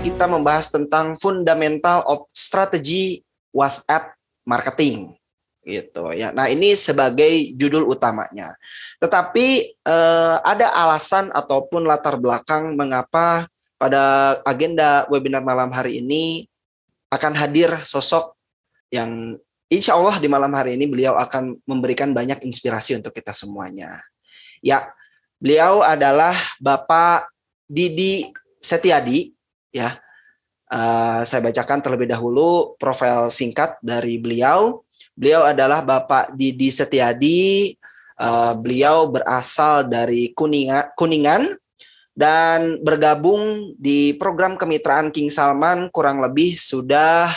kita membahas tentang Fundamental of Strategy WhatsApp Marketing gitu ya. Nah, ini sebagai judul utamanya. Tetapi ada alasan ataupun latar belakang mengapa pada agenda webinar malam hari ini akan hadir sosok yang insya Allah di malam hari ini beliau akan memberikan banyak inspirasi untuk kita semuanya. Ya, beliau adalah Bapak Didi Setiadi. Ya, saya bacakan terlebih dahulu profil singkat dari beliau. Beliau adalah Bapak Didi Setiadi. Beliau berasal dari Kuningan dan bergabung di program kemitraan King Salman kurang lebih sudah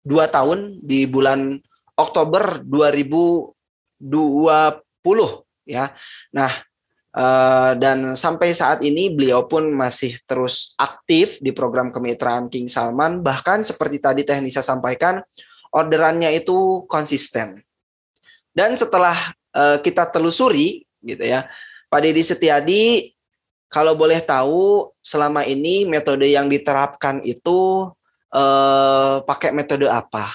2 tahun di bulan Oktober 2020 ya. Nah, dan sampai saat ini beliau pun masih terus aktif di program kemitraan King Salman. Bahkan seperti tadi Teh Nisa sampaikan, orderannya itu konsisten. Dan setelah kita telusuri gitu ya, Pak Didi Setiadi kalau boleh tahu selama ini metode yang diterapkan itu pakai metode apa?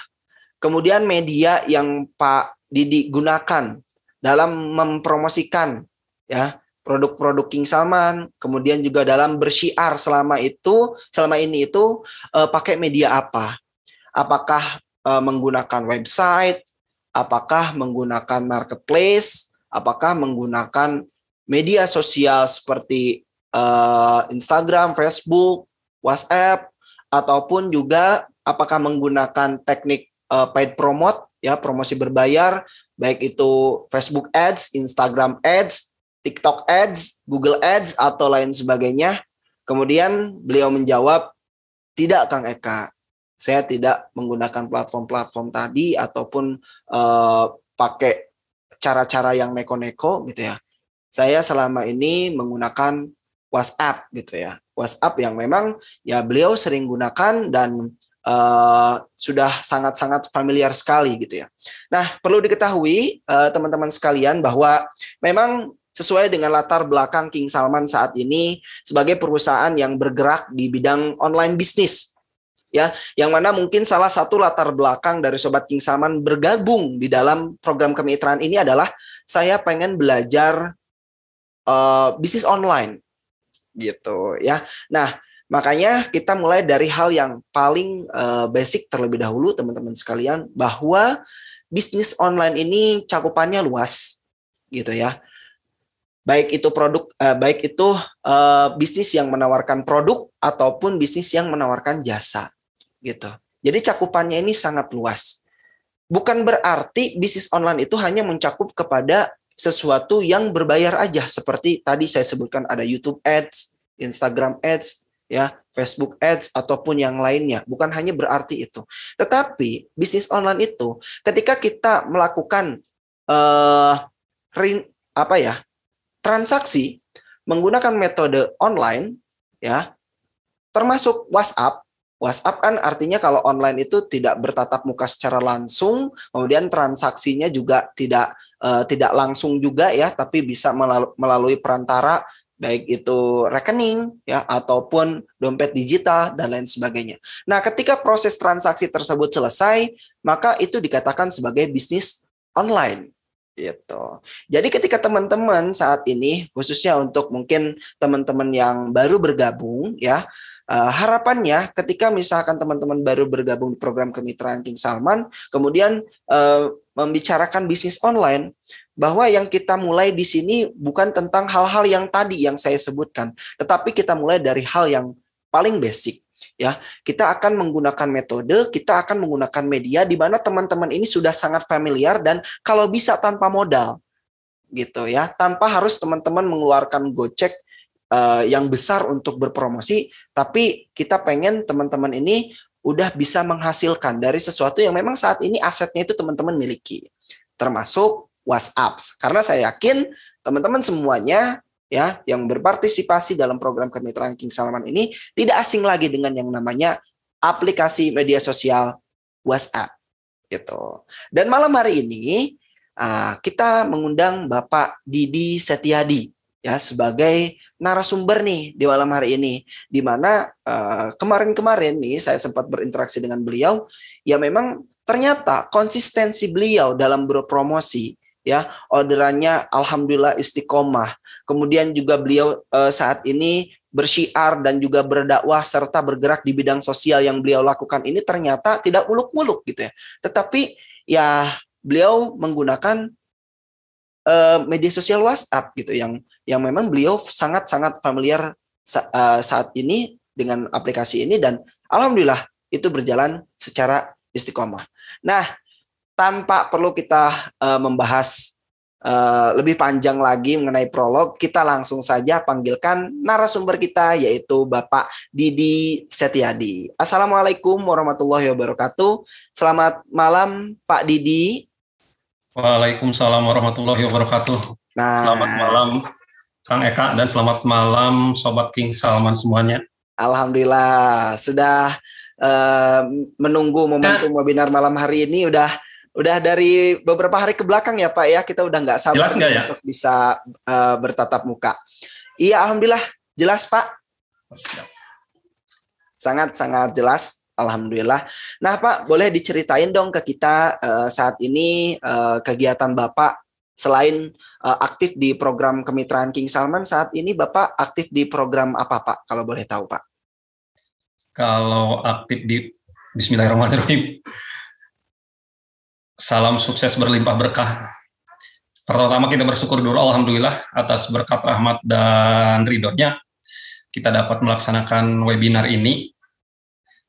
Kemudian media yang Pak Didi gunakan dalam mempromosikan ya produk-produk King Salman, kemudian juga dalam bersyiar selama ini itu pakai media apa? Apakah menggunakan website, apakah menggunakan marketplace, apakah menggunakan media sosial seperti Instagram, Facebook, WhatsApp, ataupun juga apakah menggunakan teknik paid promote, ya promosi berbayar, baik itu Facebook Ads, Instagram Ads, TikTok Ads, Google Ads, atau lain sebagainya. Kemudian beliau menjawab, tidak Kang Eka, saya tidak menggunakan platform-platform tadi ataupun pakai cara-cara yang neko-neko gitu ya. Saya selama ini menggunakan WhatsApp gitu ya. WhatsApp yang memang ya beliau sering gunakan dan sudah sangat-sangat familiar sekali gitu ya. Nah, perlu diketahui teman-teman sekalian bahwa memang sesuai dengan latar belakang King Salman saat ini sebagai perusahaan yang bergerak di bidang online bisnis. Ya, yang mana mungkin salah satu latar belakang dari Sobat King Salman bergabung di dalam program kemitraan ini adalah saya pengen belajar bisnis online gitu ya. Nah, makanya kita mulai dari hal yang paling basic terlebih dahulu teman-teman sekalian, bahwa bisnis online ini cakupannya luas gitu ya. Baik itu bisnis yang menawarkan produk ataupun bisnis yang menawarkan jasa gitu. Jadi cakupannya ini sangat luas. Bukan berarti bisnis online itu hanya mencakup kepada sesuatu yang berbayar aja, seperti tadi saya sebutkan ada YouTube Ads, Instagram Ads, ya, Facebook Ads ataupun yang lainnya. Bukan hanya berarti itu. Tetapi bisnis online itu ketika kita melakukan transaksi menggunakan metode online, ya, termasuk WhatsApp. WhatsApp kan artinya kalau online itu tidak bertatap muka secara langsung, kemudian transaksinya juga tidak langsung juga ya, tapi bisa melalui perantara baik itu rekening ya ataupun dompet digital dan lain sebagainya. Nah, ketika proses transaksi tersebut selesai, maka itu dikatakan sebagai bisnis online. Gitu. Jadi ketika teman-teman saat ini, khususnya untuk mungkin teman-teman yang baru bergabung ya, harapannya ketika misalkan teman-teman baru bergabung di program kemitraan King Salman, kemudian membicarakan bisnis online, bahwa yang kita mulai di sini bukan tentang hal-hal yang tadi yang saya sebutkan, tetapi kita mulai dari hal yang paling basic. Ya, kita akan menggunakan metode, kita akan menggunakan media di mana teman-teman ini sudah sangat familiar dan kalau bisa tanpa modal, gitu ya, tanpa harus teman-teman mengeluarkan gocek yang besar untuk berpromosi, tapi kita pengen teman-teman ini udah bisa menghasilkan dari sesuatu yang memang saat ini asetnya itu teman-teman miliki, termasuk WhatsApp. Karena saya yakin teman-teman semuanya ya yang berpartisipasi dalam program kemitraan King Salman ini tidak asing lagi dengan yang namanya aplikasi media sosial WhatsApp gitu. Dan malam hari ini kita mengundang Bapak Didi Setiadi ya sebagai narasumber nih di malam hari ini, di mana kemarin-kemarin nih saya sempat berinteraksi dengan beliau, ya memang ternyata konsistensi beliau dalam berpromosi, ya orderannya alhamdulillah istiqomah. Kemudian juga beliau saat ini bersyiar dan juga berdakwah serta bergerak di bidang sosial yang beliau lakukan ini ternyata tidak muluk-muluk gitu ya. Tetapi ya beliau menggunakan media sosial WhatsApp gitu yang memang beliau sangat-sangat familiar saat ini dengan aplikasi ini, dan alhamdulillah itu berjalan secara istiqomah. Nah, tanpa perlu kita membahas lebih panjang lagi mengenai prolog, kita langsung saja panggilkan narasumber kita, yaitu Bapak Didi Setiadi. Assalamualaikum warahmatullahi wabarakatuh. Selamat malam Pak Didi. Waalaikumsalam warahmatullahi wabarakatuh. Selamat malam Kang Eka dan selamat malam Sobat King Salman semuanya. Alhamdulillah sudah menunggu momentum webinar malam hari ini, udah dari beberapa hari ke belakang ya Pak ya, kita udah nggak sabar untuk bisa bertatap muka. Iya, alhamdulillah jelas Pak. Sangat-sangat jelas, alhamdulillah. Nah Pak, boleh diceritain dong ke kita saat ini kegiatan Bapak selain aktif di program kemitraan King Salman, saat ini Bapak aktif di program apa Pak, kalau boleh tahu Pak? Kalau aktif di Bismillahirrahmanirrahim. Salam sukses berlimpah berkah. Pertama kita bersyukur dulu alhamdulillah atas berkat rahmat dan ridhonya kita dapat melaksanakan webinar ini.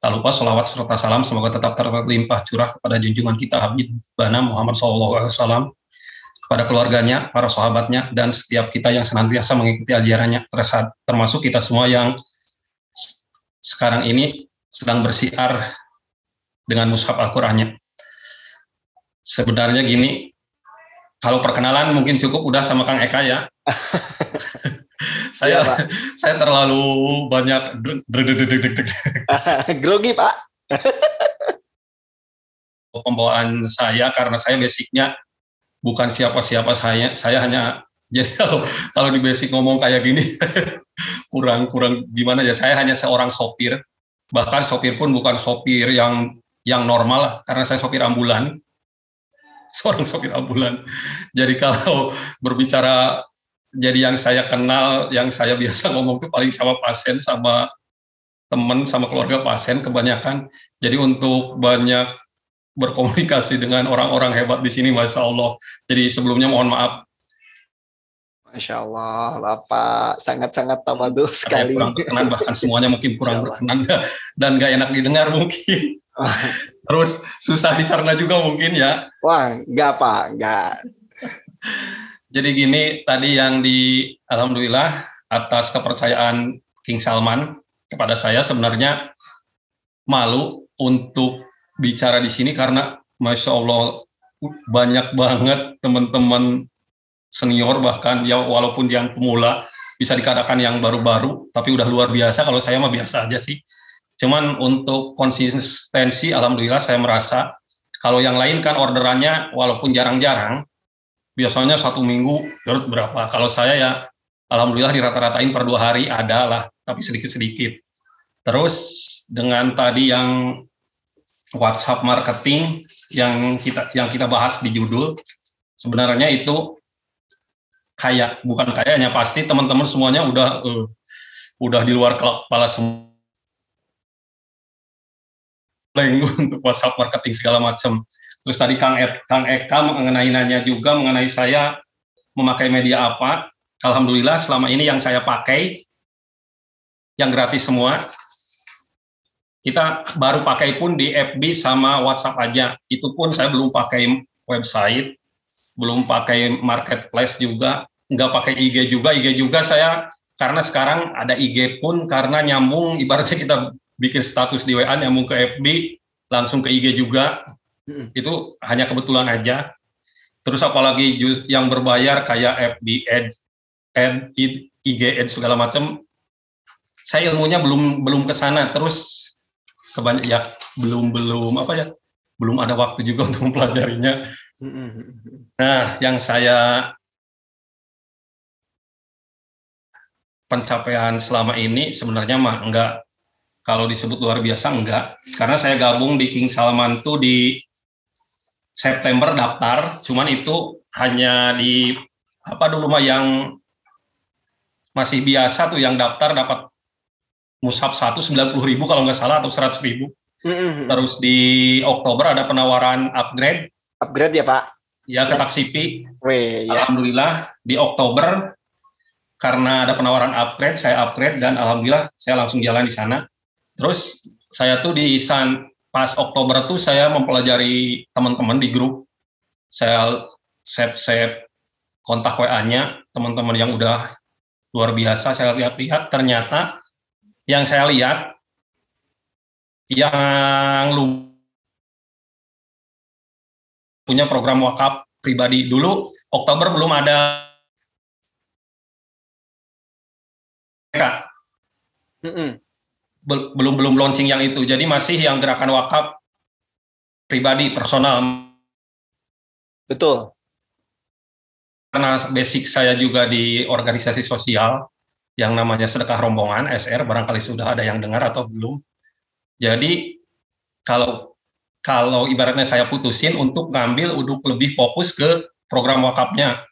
Tak lupa sholawat serta salam semoga tetap terlimpah curah kepada junjungan kita Habib Bana Muhammad SAW, kepada keluarganya, para sahabatnya, dan setiap kita yang senantiasa mengikuti ajarannya, termasuk kita semua yang sekarang ini sedang bersiar dengan mushaf Al-Qur'annya. Sebenarnya gini, kalau perkenalan mungkin cukup udah sama Kang Eka ya. saya terlalu banyak grogi Pak. Pembawaan saya karena saya basicnya bukan siapa-siapa, saya hanya, jadi kalau di basic ngomong kayak gini kurang gimana ya, saya hanya seorang sopir, bahkan sopir pun bukan sopir yang normal karena saya sopir ambulan. Seorang sopir ambulan. Jadi kalau berbicara, jadi yang saya kenal, yang saya biasa ngomong itu paling sama pasien, sama teman, sama keluarga pasien kebanyakan. Jadi untuk banyak berkomunikasi dengan orang-orang hebat di sini, Masya Allah. Jadi sebelumnya mohon maaf. Masya Allah, Pak. Sangat-sangat tawadhu sekali. Kurang berkenan, bahkan semuanya mungkin kurang berkenan dan nggak enak didengar mungkin. Terus susah dicerna juga mungkin ya. Wah, enggak Pak, enggak. Jadi gini, tadi yang alhamdulillah atas kepercayaan King Salman kepada saya, sebenarnya malu untuk bicara di sini karena Masya Allah banyak banget teman-teman senior, bahkan ya walaupun yang pemula bisa dikatakan yang baru-baru, tapi udah luar biasa. Kalau saya mah biasa aja sih. Cuman untuk konsistensi, alhamdulillah saya merasa kalau yang lain kan orderannya walaupun jarang-jarang, biasanya 1 minggu terus berapa. Kalau saya ya alhamdulillah dirata-ratain per 2 hari ada lah, tapi sedikit-sedikit. Terus dengan tadi yang WhatsApp marketing yang kita bahas di judul, sebenarnya itu bukan kayaknya pasti teman-teman semuanya udah di luar kepala semua untuk WhatsApp marketing segala macam. Terus tadi Kang Eka nanya juga mengenai saya memakai media apa. Alhamdulillah selama ini yang saya pakai yang gratis semua. Kita baru pakai pun di FB sama WhatsApp aja. Itu pun saya belum pakai website, belum pakai marketplace juga, nggak pakai IG juga. IG juga saya karena sekarang ada IG pun karena nyambung, ibaratnya kita bikin status di WA nyambung ke FB, langsung ke IG juga. Itu hanya kebetulan aja. Terus apalagi yang berbayar kayak FB IG Ads segala macam, saya ilmunya belum ke sana. Terus ya belum ada waktu juga untuk mempelajarinya. Nah, yang saya pencapaian selama ini sebenarnya mah enggak. Kalau disebut luar biasa enggak. Karena saya gabung di King Salman tuh di September daftar, cuman itu hanya di apa dulu mah yang masih biasa tuh yang daftar dapat mushaf 90.000 kalau nggak salah atau 100.000. Terus di Oktober ada penawaran upgrade. Upgrade ya Pak? Ya ke Taksipi. Ya. Alhamdulillah di Oktober karena ada penawaran upgrade, saya upgrade dan alhamdulillah saya langsung jalan di sana. Terus saya tuh pas Oktober tuh saya mempelajari teman-teman di grup. Saya save kontak WA-nya teman-teman yang udah luar biasa. Saya lihat-lihat ternyata yang saya lihat yang punya program wakaf pribadi dulu Oktober belum ada belum launching yang itu, jadi masih yang gerakan wakaf pribadi personal. Betul. Karena basic saya juga di organisasi sosial yang namanya Sedekah Rombongan SR, barangkali sudah ada yang dengar atau belum. Jadi kalau ibaratnya saya putusin untuk ngambil untuk lebih fokus ke program wakafnya.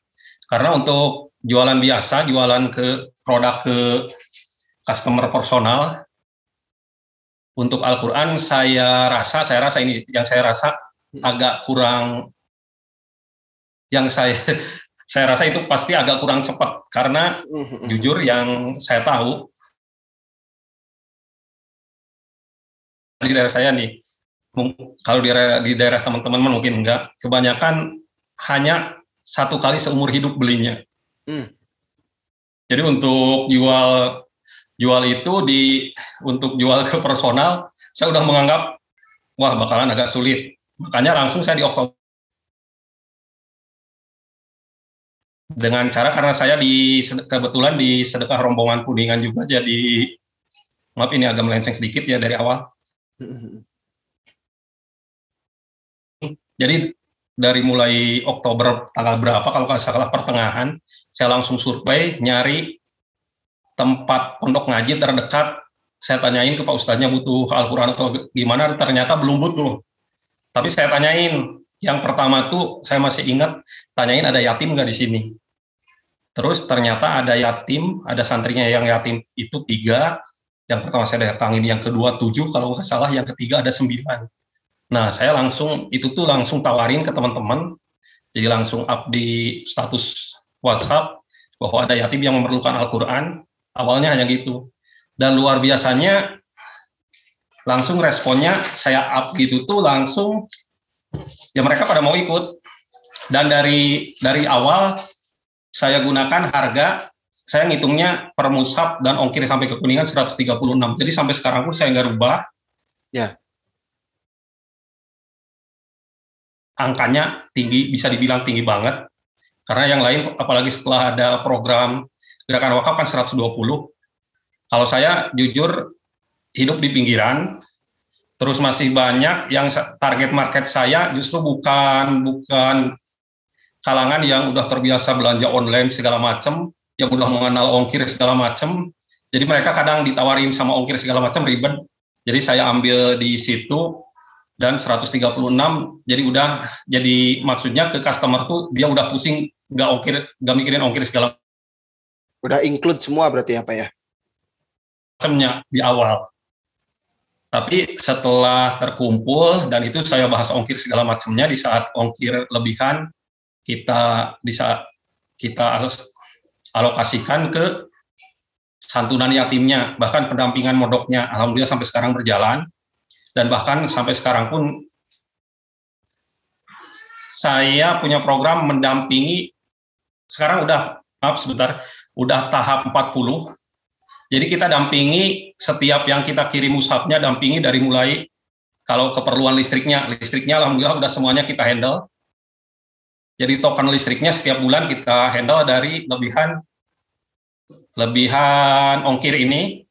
Karena untuk jualan biasa, jualan ke produk ke customer personal, untuk Al-Quran saya rasa ini yang saya rasa agak kurang, yang saya rasa itu pasti agak kurang cepat karena jujur yang saya tahu di daerah saya nih, kalau di daerah teman-teman mungkin enggak, kebanyakan hanya satu kali seumur hidup belinya. Jadi untuk jual itu untuk jual ke personal, saya udah menganggap wah bakalan agak sulit. Makanya langsung saya di Oktober dengan cara karena saya kebetulan di Sedekah Rombongan Kuningan juga, jadi maaf ini agak melenceng sedikit ya dari awal. Jadi dari mulai Oktober tanggal berapa kalau nggak salah pertengahan, saya langsung survei nyari tempat pondok ngaji terdekat. Saya tanyain ke Pak Ustadznya butuh Al-Quran atau gimana, ternyata belum butuh. Tapi saya tanyain, yang pertama tuh saya masih ingat, tanyain ada yatim nggak di sini. Terus ternyata ada yatim, ada santrinya yang yatim itu 3. Yang pertama saya datangin, yang kedua 7, kalau nggak salah yang ketiga ada 9. Nah saya langsung tawarin ke teman-teman, jadi langsung up di status WhatsApp bahwa ada yatim yang memerlukan Al-Quran. Awalnya hanya gitu, dan luar biasanya langsung responnya saya up gitu tuh langsung ya mereka pada mau ikut. Dan dari awal saya gunakan harga, saya ngitungnya per mushaf dan ongkir sampai ke Kuningan 136. Jadi sampai sekarang pun saya nggak rubah. Ya. Angkanya tinggi, bisa dibilang tinggi banget. Karena yang lain, apalagi setelah ada program gerakan wakaf kan 120. Kalau saya jujur hidup di pinggiran, terus masih banyak yang target market saya justru bukan kalangan yang udah terbiasa belanja online segala macam, yang udah mengenal ongkir segala macam. Jadi mereka kadang ditawarin sama ongkir segala macam ribet. Jadi saya ambil di situ dan 136. Jadi maksudnya ke customer tuh dia udah pusing nggak mikirin ongkir segala. Udah include semua berarti apa ya? Macamnya di awal. Tapi setelah terkumpul dan itu saya bahas ongkir segala macamnya, di saat ongkir lebihan kita alokasikan ke santunan yatimnya, bahkan pendampingan modoknya. Alhamdulillah sampai sekarang berjalan, dan bahkan sampai sekarang pun saya punya program mendampingi. Sekarang udah tahap 40. Jadi kita dampingi setiap yang kita kirim mushafnya, dampingi dari mulai kalau keperluan listriknya alhamdulillah udah semuanya kita handle. Jadi token listriknya setiap bulan kita handle dari lebihan ongkir ini.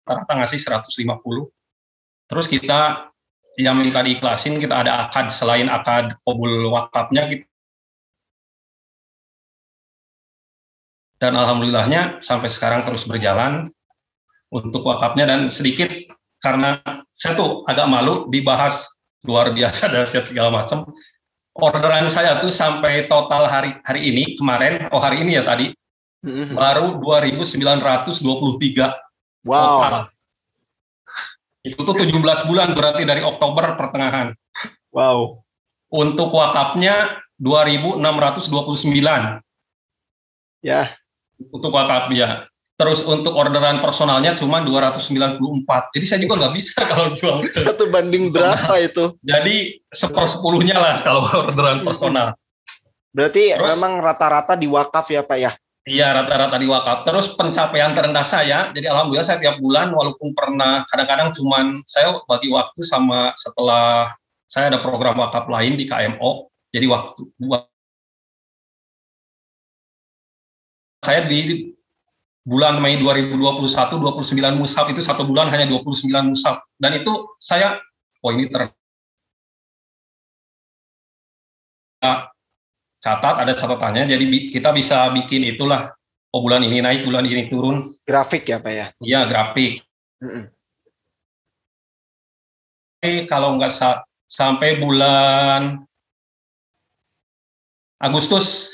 Rata-rata ngasih 150. Terus kita yang minta diikhlasin, kita ada akad, selain akad qabul wakafnya, kita Dan alhamdulillahnya sampai sekarang terus berjalan untuk wakafnya. Dan sedikit karena saya tuh agak malu dibahas luar biasa dahsyat segala macam. Orderan saya tuh sampai total hari ini kemarin, hari ini ya tadi, baru 2.923 total. Itu tuh 17 bulan berarti dari Oktober pertengahan. Wow. Untuk wakafnya 2.629. Ya. Untuk wakafnya. Terus untuk orderan personalnya cuma 294. Jadi saya juga nggak bisa kalau jual. 1 banding berapa itu? Jadi 1/10-nya lah kalau orderan personal. Berarti terus, memang rata-rata di wakaf ya Pak ya? Iya, rata-rata di wakaf. Terus pencapaian terendah saya, jadi alhamdulillah saya tiap bulan walaupun pernah kadang-kadang cuman saya bagi waktu sama setelah saya ada program wakaf lain di KMO. Jadi waktu saya di bulan Mei 2021, 29 mushaf itu 1 bulan hanya 29 mushaf. Dan itu saya, ini catat, ada catatannya, jadi kita bisa bikin itulah, bulan ini naik, bulan ini turun. Grafik ya Pak ya? Iya, grafik. Kalau nggak sampai bulan Agustus,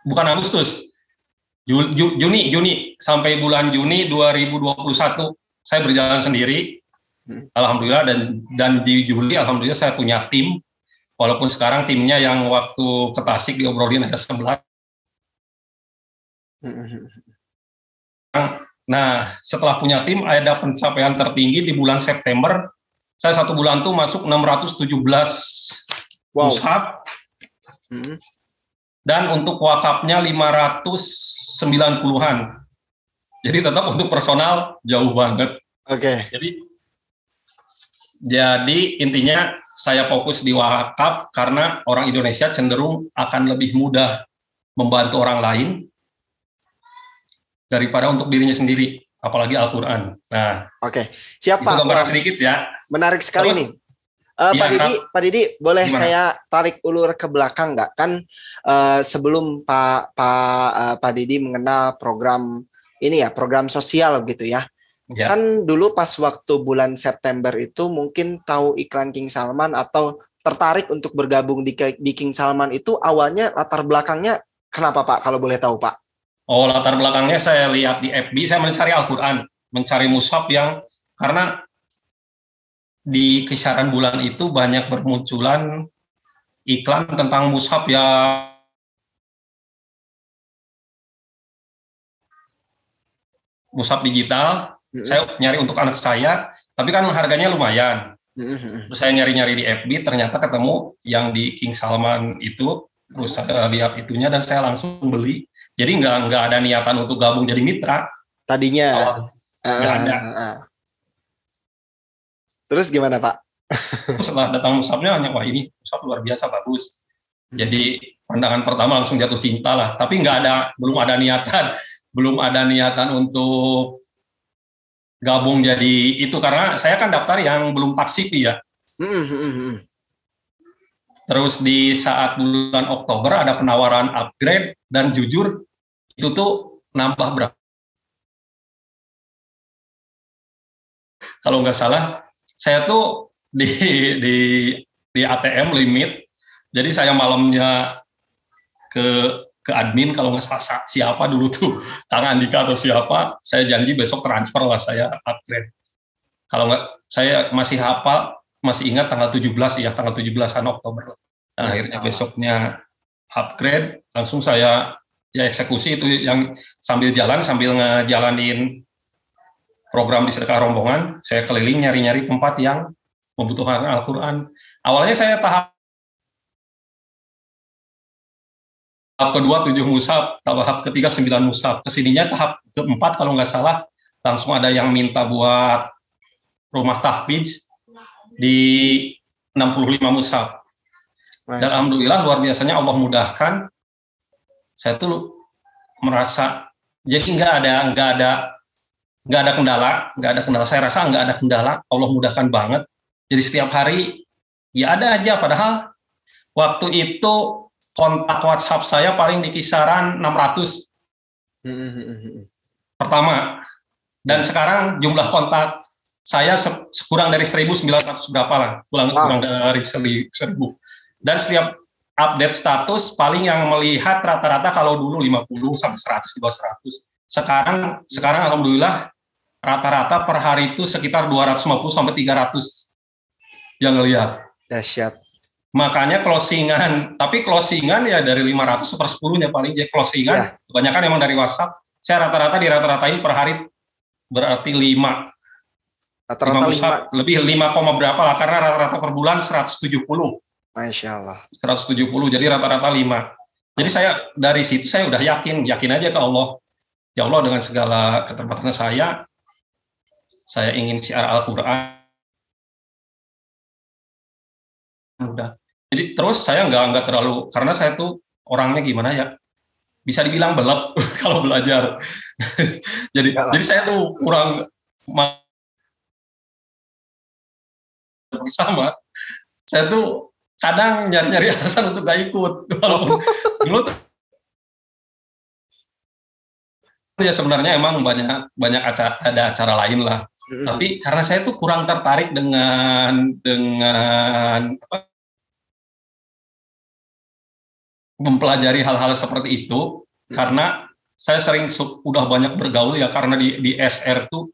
bukan Agustus, Juni sampai bulan Juni 2021 saya berjalan sendiri, alhamdulillah, dan di Juli alhamdulillah saya punya tim, walaupun sekarang timnya yang waktu ke Tasik diobrolin ada 11. Nah, setelah punya tim ada pencapaian tertinggi di bulan September, saya 1 bulan tuh masuk 617 mushaf. Dan untuk wakafnya 590-an. Jadi tetap untuk personal jauh banget. Oke. Jadi intinya saya fokus di wakaf karena orang Indonesia cenderung akan lebih mudah membantu orang lain daripada untuk dirinya sendiri, apalagi Al-Qur'an. Nah, oke. Siapa? Itu gambaran sedikit ya. Menarik sekali nih. Pak Didi, boleh gimana? Saya tarik ulur ke belakang nggak? Kan sebelum Pak Didi mengenal program ini ya, program sosial gitu ya. Kan dulu pas waktu bulan September itu mungkin tahu iklan King Salman atau tertarik untuk bergabung di King Salman itu awalnya latar belakangnya kenapa Pak, kalau boleh tahu Pak? Oh, latar belakangnya saya lihat di FB, saya mencari Al-Qur'an, mencari mushaf yang, karena di kisaran bulan itu banyak bermunculan iklan tentang mushaf ya, mushaf digital. Saya nyari untuk anak saya, tapi kan harganya lumayan. Terus saya nyari-nyari di FB, ternyata ketemu yang di King Salman itu, terus saya lihat itunya dan saya langsung beli. Jadi nggak ada niatan untuk gabung jadi mitra. Tadinya nggak ada. Terus gimana Pak? Setelah datang mushafnya, wah ini mushaf luar biasa bagus. Jadi pandangan pertama langsung jatuh cinta lah. Tapi belum ada niatan untuk gabung jadi itu, karena saya kan daftar yang belum taksipi ya. Terus di saat bulan Oktober ada penawaran upgrade dan jujur itu tuh nambah berapa? Kalau nggak salah, saya tuh di ATM limit, jadi saya malamnya ke admin, kalau nggak salah siapa dulu tuh, Kang Andika atau siapa, saya janji besok transfer lah, saya upgrade. Kalau nggak, saya masih hafal, masih ingat tanggal 17-an Oktober. Nah, akhirnya besoknya upgrade, langsung saya ya eksekusi itu, yang sambil ngejalanin program di sedekah rombongan, saya keliling nyari-nyari tempat yang membutuhkan Al-Qur'an. Awalnya saya tahap kedua 7 mushaf, tahap ketiga 9 mushaf. Kesininya tahap keempat kalau nggak salah, langsung ada yang minta buat rumah tahfidz di 65 mushaf. Dan alhamdulillah luar biasanya Allah mudahkan. Saya tuh merasa jadi nggak ada kendala. Saya rasa nggak ada kendala. Allah mudahkan banget. Jadi setiap hari ya ada aja. Padahal waktu itu kontak WhatsApp saya paling di kisaran 600. pertama. Dan sekarang jumlah kontak saya kurang dari 1.900 berapa lah, kurang dari 1.000. Dan setiap update status paling yang melihat rata-rata kalau dulu 50 sampai 100 di bawah 100. Sekarang alhamdulillah rata-rata per hari itu sekitar 250 sampai 300 yang ngelihat. Dahsyat. Makanya closingan ya dari 500 per 10-nya paling jadi closingan. Kebanyakan emang dari WhatsApp. Saya rata-ratain per hari berarti 5. Rata-rata 5. Lebih 5, berapa lah, karena rata-rata per bulan 170. Masya Allah. 170, jadi rata-rata 5. Jadi saya dari situ saya udah yakin aja ke Allah. Ya Allah, dengan segala keterbatasan saya ingin syiar Al-Quran. Udah. Jadi terus saya nggak terlalu, karena saya tuh orangnya gimana ya, bisa dibilang belak kalau belajar. jadi saya tuh kurang bersama. Saya tuh kadang nyari alasan untuk gak ikut. Dulu ya sebenarnya emang banyak ada acara lain lah. Tapi karena saya tuh kurang tertarik dengan mempelajari hal-hal seperti itu, karena saya sering udah banyak bergaul ya, karena di SR tuh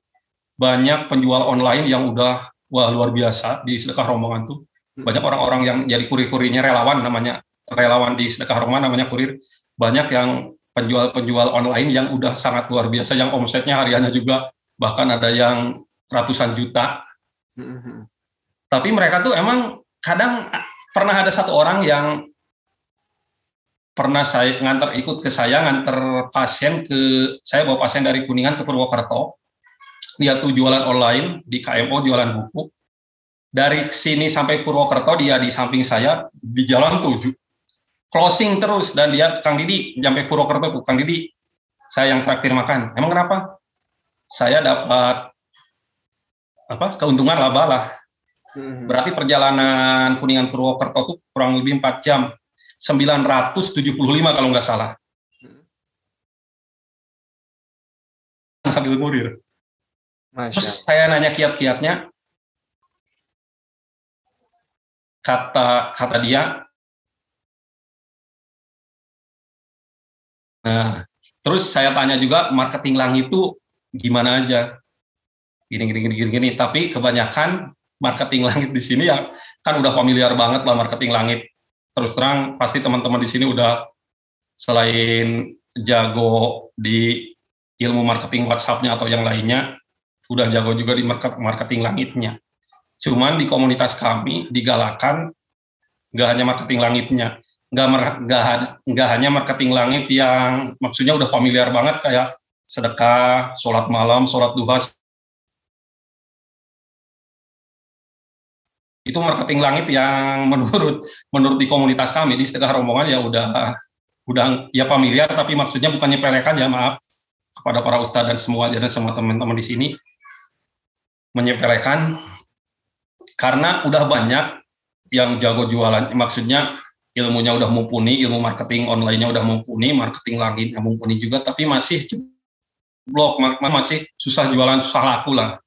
banyak penjual online yang udah luar biasa di Sedekah Rombongan tuh. Banyak orang-orang yang jadi kurir-kurirnya relawan di Sedekah Rombongan namanya kurir. Banyak yang penjual online yang udah sangat luar biasa, yang omsetnya hariannya juga bahkan ada yang ratusan juta. Tapi mereka tuh emang kadang pernah ada satu orang yang pernah saya nganter pasien saya bawa pasien dari Kuningan ke Purwokerto. Dia tuh jualan online di KMO, jualan buku. Dari sini sampai Purwokerto dia di samping saya di jalan tuh closing terus, dan dia, Kang Didi, sampai Purwokerto tuh, Kang Didi, saya yang traktir makan. Emang kenapa? Saya dapat keuntungan laba lah. Berarti perjalanan Kuningan Purwokerto tuh kurang lebih 4 jam. 975 kalau nggak salah. Sambil ngurir. Terus saya nanya kiat-kiatnya, kata dia, nah, terus saya tanya juga marketing langit itu gimana aja, gini. Tapi kebanyakan marketing langit di sini ya kan udah familiar banget lah marketing langit. Terus terang pasti teman-teman di sini udah, selain jago di ilmu marketing WhatsApp-nya atau yang lainnya, udah jago juga di marketing langitnya. Cuman di komunitas kami digalakan nggak hanya marketing langitnya, nggak hanya marketing langit yang maksudnya udah familiar banget kayak sedekah, sholat malam, sholat duha. Itu marketing langit yang menurut di komunitas kami di Sedekah Rombongan ya udah ya familiar, tapi maksudnya bukan nyepelekan ya, maaf kepada para ustadz dan semua teman-teman di sini, menyepelekan karena udah banyak yang jago jualan, maksudnya ilmunya udah mumpuni, ilmu marketing online-nya udah mumpuni, marketing langitnya mumpuni juga, tapi masih blok, masih susah jualan, susah laku lah.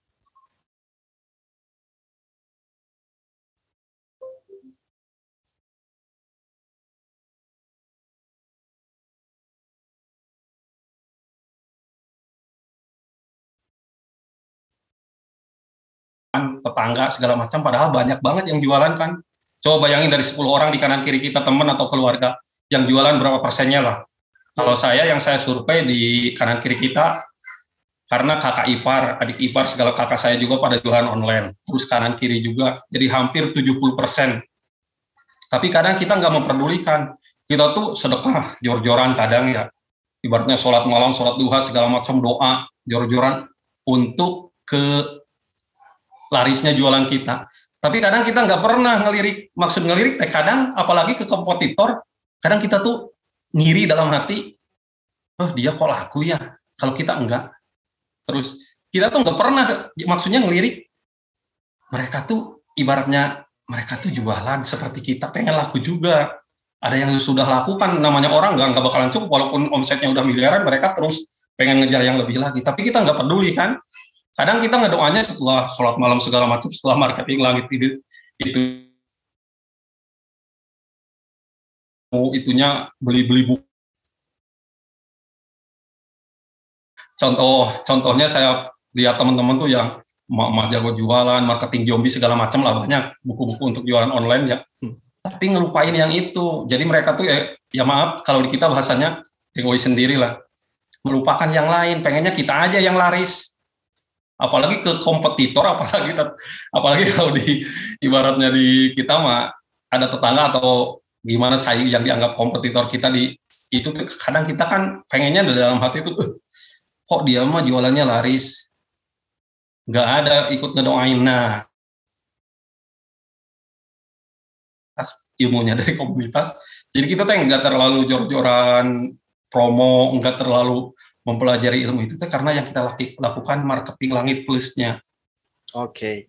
Tetangga segala macam, padahal banyak banget yang jualan kan. Coba bayangin dari 10 orang di kanan kiri kita, teman atau keluarga, yang jualan berapa persennya lah. Kalau yang saya survei di kanan kiri kita, karena kakak ipar, adik ipar, segala kakak saya juga pada jualan online, terus kanan kiri juga, jadi hampir 70%. Tapi kadang kita nggak memperdulikan, kita tuh sedekah jor-joran kadang ya, ibaratnya sholat malam, sholat duha, segala macam doa, jor-joran untuk ke larisnya jualan kita. Tapi kadang kita nggak pernah ngelirik, maksud ngelirik, kadang apalagi ke kompetitor, kadang kita tuh ngiri dalam hati, oh dia kok laku ya, kalau kita enggak. Terus kita tuh nggak pernah, maksudnya ngelirik, mereka tuh ibaratnya, mereka tuh jualan seperti kita, pengen laku juga. ada yang sudah lakukan, namanya orang nggak bakalan cukup, walaupun omsetnya udah miliaran, mereka terus pengen ngejar yang lebih lagi. Tapi kita nggak peduli kan. Kadang kita ngedoanya setelah sholat malam segala macam, setelah marketing langit itu itunya beli buku. Contohnya saya lihat teman-teman tuh yang jago jualan, marketing zombie segala macam lah, banyak buku-buku untuk jualan online ya. Tapi ngelupain yang itu. Jadi mereka tuh ya maaf kalau di kita bahasanya egois sendiri lah. Melupakan yang lain, pengennya kita aja yang laris. Apalagi ke kompetitor, apalagi kalau di ibaratnya di kita mah ada tetangga atau gimana saing yang dianggap kompetitor kita di itu, kadang kita kan pengennya dalam hati itu kok dia mah jualannya laris, nggak ada ikut ngedoain. Nah, ilmunya dari komunitas, jadi kita tuh nggak terlalu jor-joran promo, nggak terlalu mempelajari ilmu itu karena yang kita lakukan marketing langit plusnya. Oke.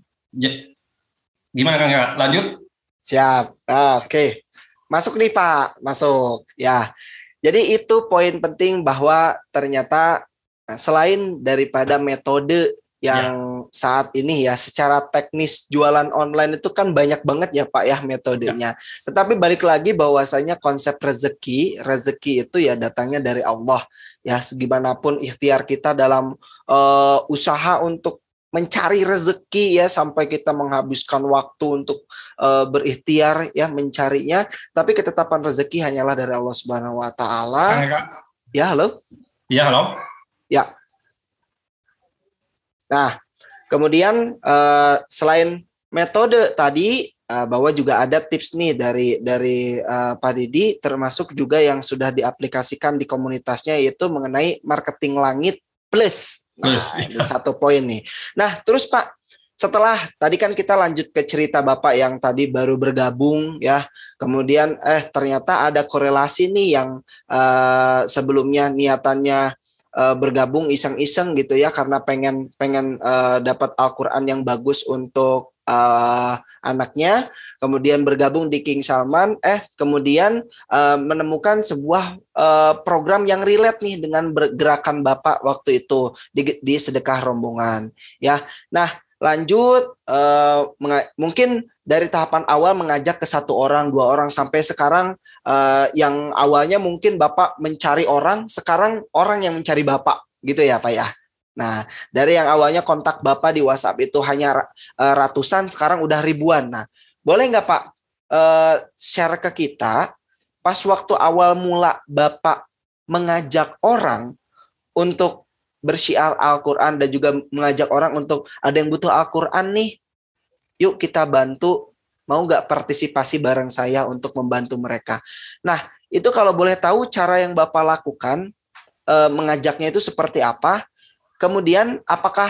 Gimana Kang? Lanjut? Siap. Oke. Masuk nih Pak, masuk. Ya. Jadi itu poin penting bahwa ternyata selain daripada metode yang saat ini ya secara teknis jualan online itu kan banyak banget ya Pak ya metodenya. Tetapi balik lagi bahwasanya konsep rezeki itu ya datangnya dari Allah. Ya segimanapun ikhtiar kita dalam usaha untuk mencari rezeki ya sampai kita menghabiskan waktu untuk berikhtiar ya mencarinya, tapi ketetapan rezeki hanyalah dari Allah Subhanahu wa taala. Ya, halo? Ya, halo. Ya. Nah, kemudian selain metode tadi bahwa juga ada tips nih dari Pak Didi, termasuk juga yang sudah diaplikasikan di komunitasnya, yaitu mengenai marketing langit plus. Nah, ini satu poin nih. Nah, terus Pak, setelah tadi kan kita lanjut ke cerita Bapak yang tadi baru bergabung ya, kemudian ternyata ada korelasi nih yang sebelumnya niatannya bergabung iseng-iseng gitu ya karena pengen dapat Al-Quran yang bagus untuk anaknya, kemudian bergabung di King Salman, kemudian menemukan sebuah program yang relate nih dengan gerakan Bapak waktu itu di sedekah rombongan ya. Nah, lanjut mungkin dari tahapan awal mengajak ke 1 orang, 2 orang sampai sekarang yang awalnya mungkin Bapak mencari orang, sekarang orang yang mencari Bapak gitu ya Pak ya. Nah, dari yang awalnya kontak Bapak di WhatsApp itu hanya ratusan, sekarang udah ribuan. Nah, boleh nggak Pak share ke kita pas waktu awal mula Bapak mengajak orang untuk bersyiar Al-Quran dan juga mengajak orang untuk ada yang butuh Al-Quran nih, yuk kita bantu, mau nggak partisipasi bareng saya untuk membantu mereka. Nah, itu kalau boleh tahu cara yang Bapak lakukan, mengajaknya itu seperti apa, kemudian apakah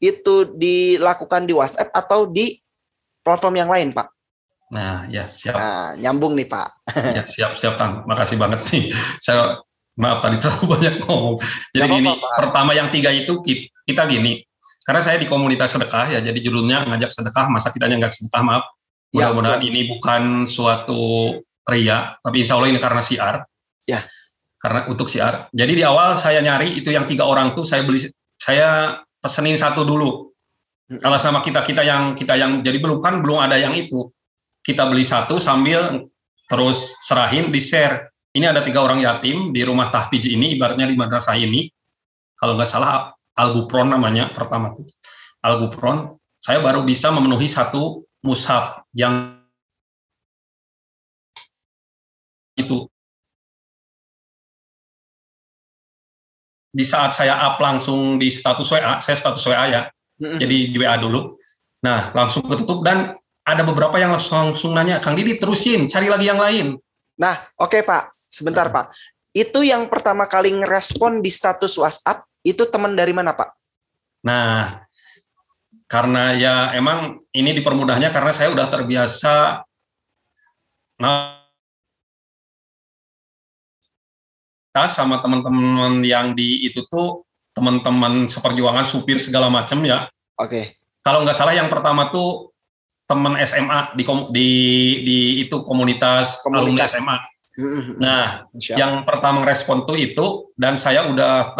itu dilakukan di WhatsApp atau di platform yang lain Pak? Nah, ya siap. Nah, nyambung nih Pak. Ya, siap Kang, makasih banget nih. Saya maaf tadi terlalu banyak ngomong. Jadi gini, pertama yang 3 itu kita gini, karena saya di komunitas sedekah ya, jadi judulnya ngajak sedekah, masa kitanya nggak sedekah, maaf. Mudah-mudahan ini bukan suatu ria, tapi insya Allah ini karena siar. Ya. Karena untuk siar. Jadi di awal saya nyari itu yang 3 orang tuh saya pesenin 1 dulu. Kalau sama kita yang jadi belum ada yang itu. Kita beli 1 sambil terus serahin di share. Ini ada 3 orang yatim di rumah tahfidz ini, ibaratnya di madrasah ini. Kalau nggak salah Al-Gufron namanya pertama tuh. Al-Gufron, saya baru bisa memenuhi 1 mushaf yang itu. Di saat saya up langsung di status WA, saya status WA ya. Jadi di WA dulu. Nah, langsung ketutup dan ada beberapa yang langsung nanya, Kang Didi terusin, cari lagi yang lain. Nah, oke Pak. Sebentar Pak, itu yang pertama kali ngerespon di status WhatsApp, itu teman dari mana Pak? Nah, karena ya emang ini dipermudahnya karena saya udah terbiasa sama teman-teman yang di itu tuh, teman-teman seperjuangan, supir segala macam ya. Oke. Kalau nggak salah yang pertama tuh teman SMA di itu komunitas alumni SMA. Nah, yang pertama respon tuh itu, dan saya udah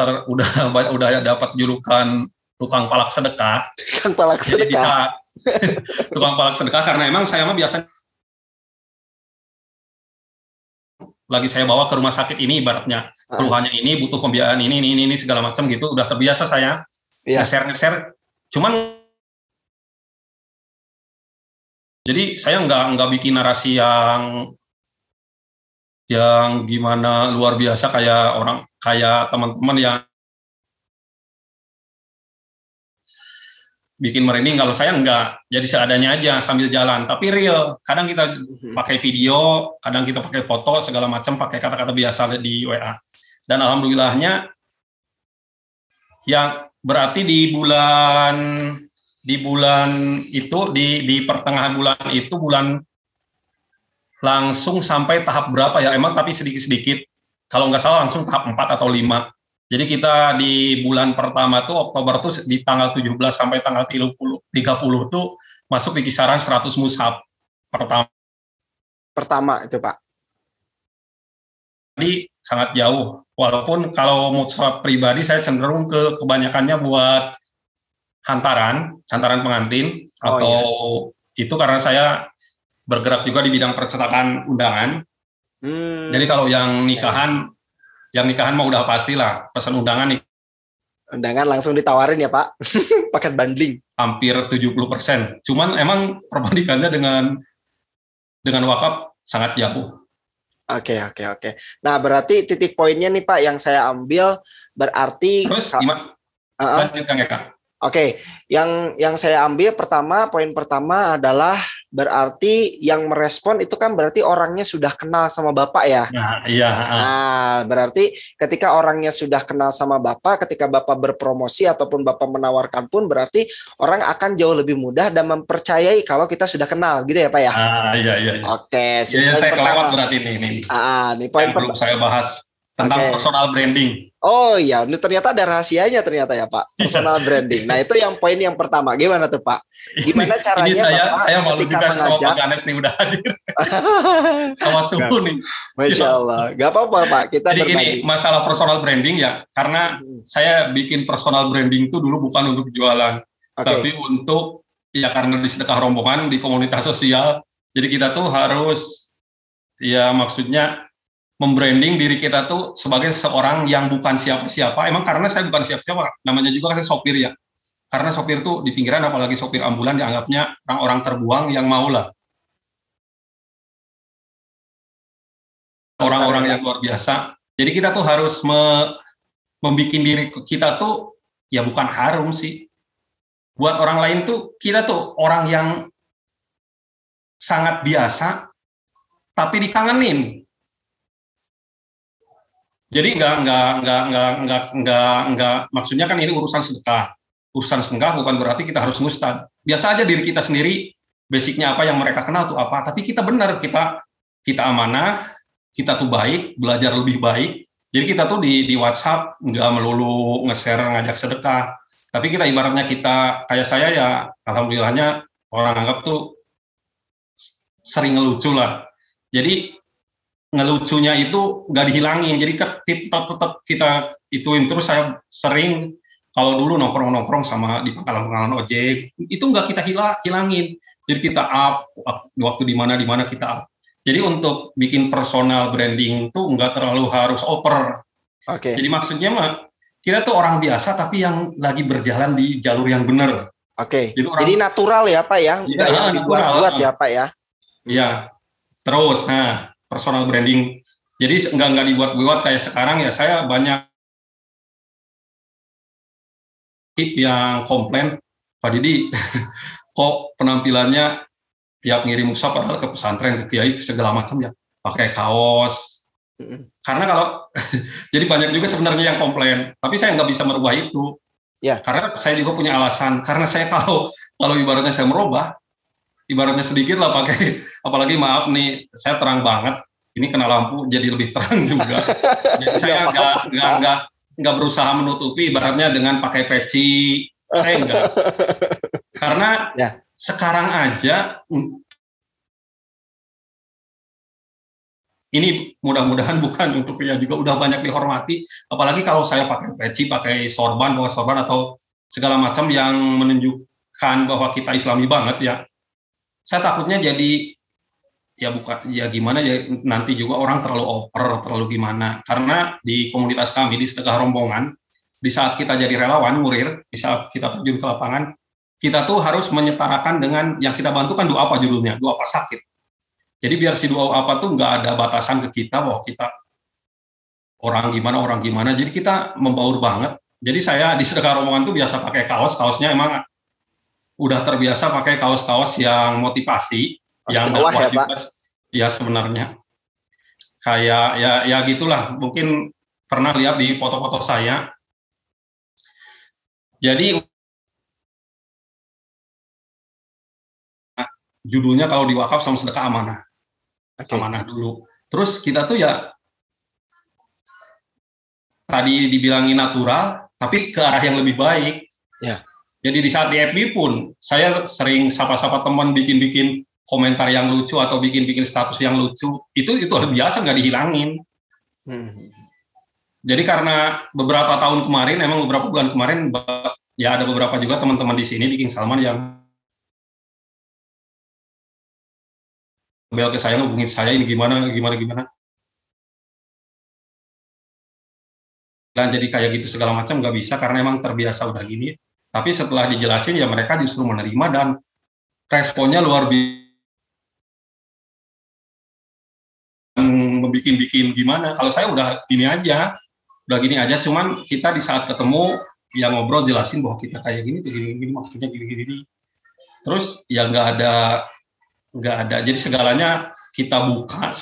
dapat julukan tukang palak sedekah. Tukang palak sedekah. Jadi bisa tukang palak sedekah karena emang saya mah biasa lagi saya bawa ke rumah sakit ini ibaratnya keluhannya ini butuh pembiayaan ini segala macam gitu, udah terbiasa saya ngeser. Cuman jadi saya nggak bikin narasi yang gimana luar biasa kayak teman-teman yang bikin merinding. Kalau saya enggak, jadi seadanya aja sambil jalan, tapi real. Kadang kita pakai video, kadang kita pakai foto segala macam, pakai kata-kata biasa di WA. Dan alhamdulillahnya yang berarti di bulan itu di pertengahan bulan itu langsung sampai tahap berapa ya? Emang tapi sedikit-sedikit. Kalau nggak salah langsung tahap 4 atau 5. Jadi kita di bulan pertama tuh Oktober tuh di tanggal 17 sampai tanggal 30 tuh masuk di kisaran 100 mushaf pertama itu Pak. Jadi sangat jauh. Walaupun kalau mushaf pribadi saya cenderung kebanyakannya buat hantaran pengantin itu karena saya bergerak juga di bidang percetakan undangan. Jadi kalau yang nikahan mah udah pastilah pesan undangan langsung ditawarin ya Pak. Paket bundling hampir 70%. Cuman emang perbandingannya dengan wakaf sangat jauh. Oke. Nah, berarti titik poinnya nih Pak yang saya ambil berarti terus gimana? Lanjut Kang Eka. Oke, yang saya ambil poin pertama adalah berarti yang merespon itu kan berarti orangnya sudah kenal sama Bapak ya. Nah, iya. Nah, berarti ketika orangnya sudah kenal sama Bapak, ketika Bapak berpromosi ataupun Bapak menawarkan pun berarti orang akan jauh lebih mudah dan mempercayai kalau kita sudah kenal gitu ya Pak ya. Iya. Oke, saya kelewat berarti ini. Ini poin pertama saya bahas tentang personal branding. Oh iya, ini ternyata ada rahasianya ternyata ya Pak, personal branding. Nah itu yang poin yang pertama. Gimana tuh Pak? Gimana caranya ini saya malu juga sama Pak Ganes nih udah hadir. Sama Suhu nih. Masya Allah. Gak apa-apa Pak, kita jadi berbagi. Gini, masalah personal branding ya, karena saya bikin personal branding itu dulu bukan untuk jualan, tapi untuk karena di sedekah rombongan, di komunitas sosial. Jadi kita tuh harus maksudnya membranding diri kita tuh sebagai seorang yang bukan siapa-siapa. Emang karena saya bukan siapa-siapa, namanya juga saya sopir ya. Karena sopir tuh di pinggiran, apalagi sopir ambulan dianggapnya orang-orang terbuang yang maulah. Orang-orang yang luar biasa. Jadi kita tuh harus membuat diri kita tuh bukan harum sih. Buat orang lain tuh kita tuh orang yang sangat biasa, tapi dikangenin. Jadi enggak maksudnya kan ini urusan sedekah. Urusan sedekah bukan berarti kita harus mustad. Biasa aja diri kita sendiri, basicnya apa yang mereka kenal tuh apa. Tapi kita benar, kita amanah, kita tuh baik, belajar lebih baik. Jadi kita tuh di WhatsApp enggak melulu nge-share ngajak sedekah. Tapi kita ibaratnya kita kayak saya ya, alhamdulillahnya orang anggap tuh sering ngelucu lah. Jadi ngelucunya itu nggak dihilangin, jadi tetap kita ituin terus. Saya sering kalau dulu nongkrong sama di pangkalan ojek itu nggak kita hilangin, jadi kita up waktu di mana kita up. Jadi untuk bikin personal branding tuh nggak terlalu harus over. Jadi maksudnya mah kita tuh orang biasa tapi yang lagi berjalan di jalur yang benar. Jadi natural ya Pak ya, nggak yang dibuat-buat ya Pak ya. Iya, terus personal branding. Jadi nggak dibuat-buat kayak sekarang ya. Saya banyak yang komplain, Pak Didi, kok penampilannya tiap ngirim mushaf padahal ke pesantren, ke kiai, segala macam ya, pakai kaos. Karena kalau jadi banyak juga sebenarnya yang komplain, tapi saya nggak bisa merubah itu. Karena saya juga punya alasan. Karena saya kalau ibaratnya saya merubah, ibaratnya sedikit lah pakai, apalagi maaf nih, saya terang banget, ini kena lampu jadi lebih terang juga. Jadi saya nggak berusaha menutupi, ibaratnya dengan pakai peci, saya enggak. Karena sekarang aja ini mudah-mudahan bukan untuk ya, juga udah banyak dihormati, apalagi kalau saya pakai peci, pakai sorban, bawa sorban atau segala macam yang menunjukkan bahwa kita Islami banget ya. Saya takutnya jadi ya bukan ya gimana ya, nanti juga orang terlalu over, terlalu gimana. Karena di komunitas kami di Sedekah Rombongan, di saat kita jadi relawan murir, di saat kita terjun ke lapangan, kita tuh harus menyetarakan dengan yang kita bantu kan doa apa judulnya, doa apa sakit. Jadi biar si doa apa tuh nggak ada batasan ke kita bahwa kita orang gimana. Jadi kita membaur banget. Jadi saya di Sedekah Rombongan tuh biasa pakai kaosnya emang udah terbiasa pakai kaos-kaos yang motivasi, yang dakwah juga ya sebenarnya. Kayak ya gitulah. Mungkin pernah lihat di foto-foto saya. Jadi judulnya kalau di wakaf sama sedekah amanah. Amanah dulu. Terus kita tuh ya tadi dibilangin natural, tapi ke arah yang lebih baik. Ya. Jadi di saat di FB pun saya sering sapa-sapa teman bikin komentar yang lucu atau bikin status yang lucu. Itu biasa nggak dihilangin. Jadi karena beberapa tahun kemarin, emang beberapa bulan kemarin, ya ada beberapa juga teman-teman di sini di King Salman yang bel ke saya, ngubungin saya ini gimana. Dan jadi kayak gitu segala macam nggak bisa karena emang terbiasa udah gini. Tapi setelah dijelasin ya mereka justru menerima dan responnya luar biasa. Membikin gimana? Kalau saya udah gini aja, cuman kita di saat ketemu yang ngobrol jelasin bahwa kita kayak gini tuh gini maksudnya gini. Terus ya nggak ada. Jadi segalanya kita buka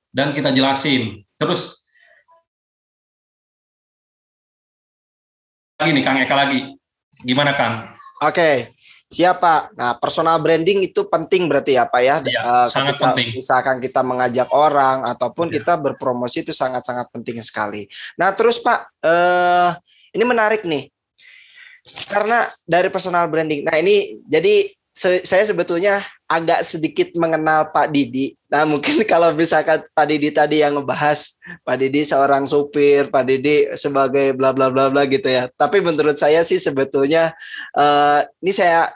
dan kita jelasin. Terus lagi nih Kang Eka lagi. Gimana Kang? Oke. Siap Pak. Nah, personal branding itu penting berarti ya Pak ya. Sangat penting. Misalkan kita mengajak orang ataupun kita berpromosi itu sangat-sangat penting sekali. Nah, terus Pak, ini menarik nih. Karena dari personal branding. Nah, ini jadi saya sebetulnya agak sedikit mengenal Pak Didi. Nah, mungkin kalau misalkan Pak Didi tadi yang ngebahas Pak Didi seorang supir, Pak Didi sebagai bla bla bla bla gitu ya. Tapi menurut saya sih sebetulnya ini saya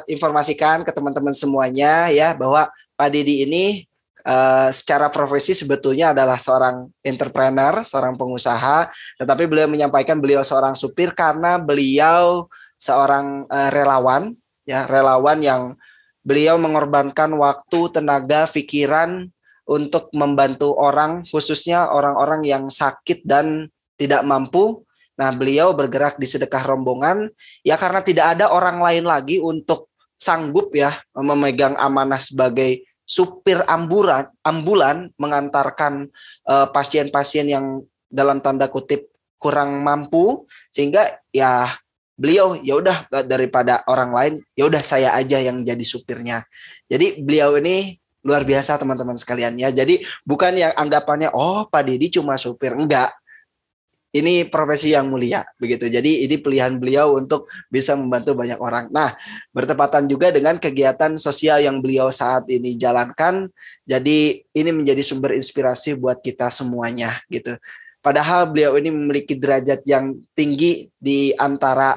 informasikan ke teman-teman semuanya ya bahwa Pak Didi ini secara profesi sebetulnya adalah seorang entrepreneur, seorang pengusaha, tetapi beliau menyampaikan beliau seorang supir karena beliau seorang relawan yang beliau mengorbankan waktu, tenaga, pikiran untuk membantu orang, khususnya orang-orang yang sakit dan tidak mampu. Nah, beliau bergerak di Sedekah Rombongan ya karena tidak ada orang lain lagi untuk sanggup ya memegang amanah sebagai supir ambulan mengantarkan pasien-pasien yang dalam tanda kutip kurang mampu, sehingga ya beliau ya udah daripada orang lain ya udah saya aja yang jadi supirnya. Jadi beliau ini luar biasa teman-teman sekalian ya. Jadi bukan yang anggapannya Pak Didi cuma supir, enggak. Ini profesi yang mulia begitu. Jadi ini pilihan beliau untuk bisa membantu banyak orang. Nah, bertepatan juga dengan kegiatan sosial yang beliau saat ini jalankan. Jadi ini menjadi sumber inspirasi buat kita semuanya gitu. Padahal beliau ini memiliki derajat yang tinggi di antara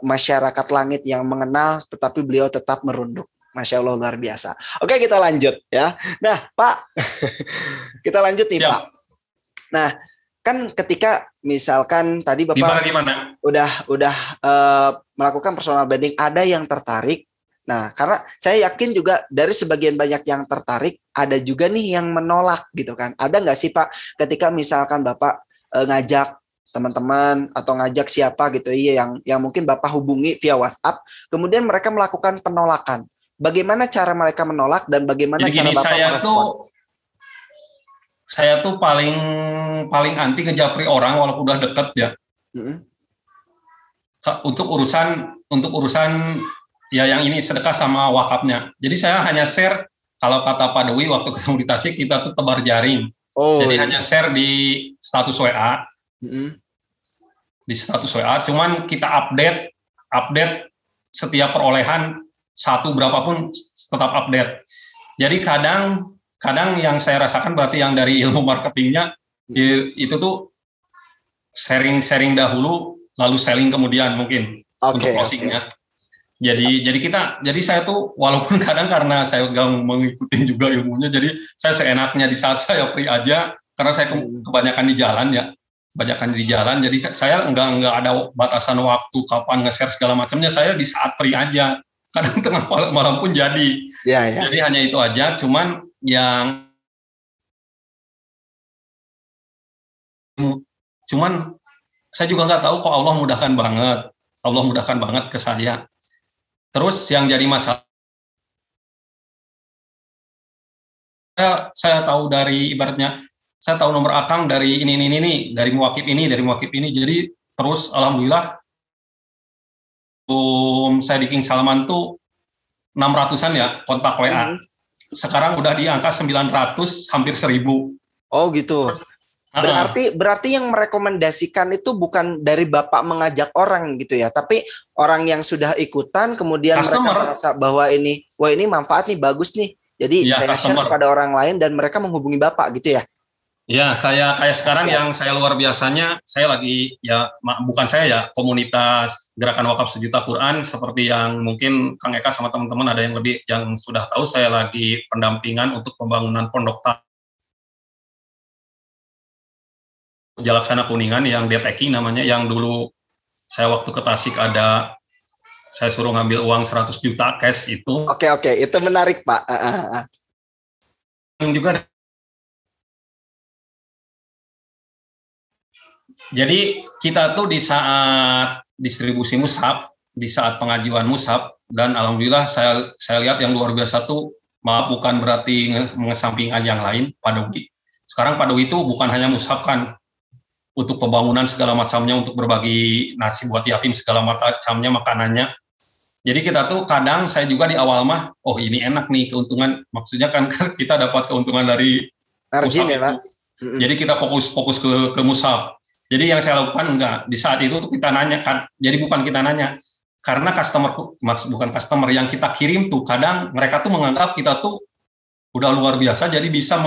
masyarakat langit yang mengenal, tetapi beliau tetap merunduk. Masya Allah, luar biasa. Oke, kita lanjut ya. Nah Pak, kita lanjut nih. Siap. Pak. Nah, kan ketika misalkan tadi Bapak gimana? udah melakukan personal branding, ada yang tertarik. Nah, karena saya yakin juga dari sebagian banyak yang tertarik, ada juga nih yang menolak gitu kan. Ada nggak sih Pak, ketika misalkan Bapak ngajak teman-teman atau ngajak siapa gitu yang mungkin Bapak hubungi via WhatsApp, kemudian mereka melakukan penolakan. Bagaimana cara mereka menolak dan bagaimana cara Bapak merespon? Saya tuh paling anti ngejapri orang walaupun udah deket ya. Untuk urusan ya yang ini sedekah sama wakafnya. Jadi saya hanya share, kalau kata Pak Dewi waktu ketemu di Tasik, kita tuh tebar jaring. Jadi hanya share di status WA. Di status WA, cuman kita update setiap perolehan satu berapapun tetap update. Jadi kadang kadang yang saya rasakan berarti yang dari ilmu marketingnya itu tuh sharing dahulu, lalu selling kemudian mungkin untuk closingnya. Jadi saya tuh walaupun kadang karena saya nggak mengikuti juga ilmunya, jadi saya seenaknya di saat saya free aja, karena saya kebanyakan di jalan ya, jadi saya nggak ada batasan waktu kapan nge-share segala macamnya, saya di saat free aja, kadang tengah malam pun jadi. Jadi hanya itu aja, cuman saya juga nggak tahu kok Allah mudahkan banget ke saya. Terus yang jadi masalah, saya tahu dari ibaratnya, saya tahu nomor akang dari ini, dari muwakib ini. Jadi terus alhamdulillah, saya di King Salman tuh 600-an ya kontak WA. Sekarang udah di angka 900, hampir 1000. Oh gitu. Berarti yang merekomendasikan itu bukan dari Bapak mengajak orang gitu ya, tapi orang yang sudah ikutan kemudian customer. Mereka merasa bahwa ini manfaat nih, bagus nih. Jadi saya share kepada orang lain dan mereka menghubungi Bapak gitu ya. Ya, kayak sekarang yang saya luar biasanya, saya lagi bukan saya ya, komunitas Gerakan Wakaf Sejuta Quran, seperti yang mungkin Kang Eka sama teman-teman ada yang sudah tahu, saya lagi pendampingan untuk pembangunan pondok Jalaksana Kuningan yang deteking namanya, yang dulu saya waktu ke Tasik saya suruh ngambil uang 100 juta cash itu. Oke, itu menarik Pak. Yang juga jadi kita tuh di saat distribusi mushaf, di saat pengajuan mushaf, dan alhamdulillah saya lihat yang luar biasa tuh, maaf bukan berarti mengesampingkan yang lain, Padowi. Sekarang Padowi itu bukan hanya mushaf kan, untuk pembangunan segala macamnya, untuk berbagi nasi buat yatim segala macamnya, makanannya. Jadi kita tuh kadang, saya juga di awal mah, oh ini enak nih keuntungan, maksudnya kan kita dapat keuntungan dari margin ya Pak. Jadi kita fokus ke mushaf. Jadi yang saya lakukan di saat itu tuh kita nanya kan, jadi bukan kita nanya, karena bukan customer yang kita kirim tuh, kadang mereka tuh menganggap kita tuh udah luar biasa, jadi bisa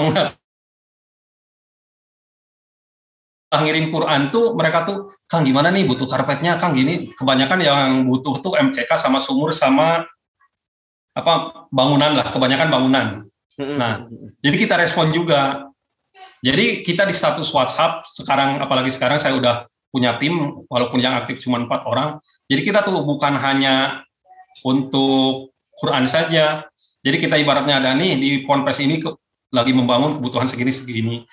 ngirim Quran tuh, mereka tuh, Kang gimana nih butuh karpetnya, Kang gini. Kebanyakan yang butuh tuh MCK sama sumur sama bangunan lah, kebanyakan bangunan. Nah, jadi kita respon juga. Jadi kita di status WhatsApp sekarang, apalagi sekarang saya udah punya tim, walaupun yang aktif cuma 4 orang. Jadi kita tuh bukan hanya untuk Quran saja. Jadi kita ibaratnya ada nih di Ponpes ini lagi membangun kebutuhan segini.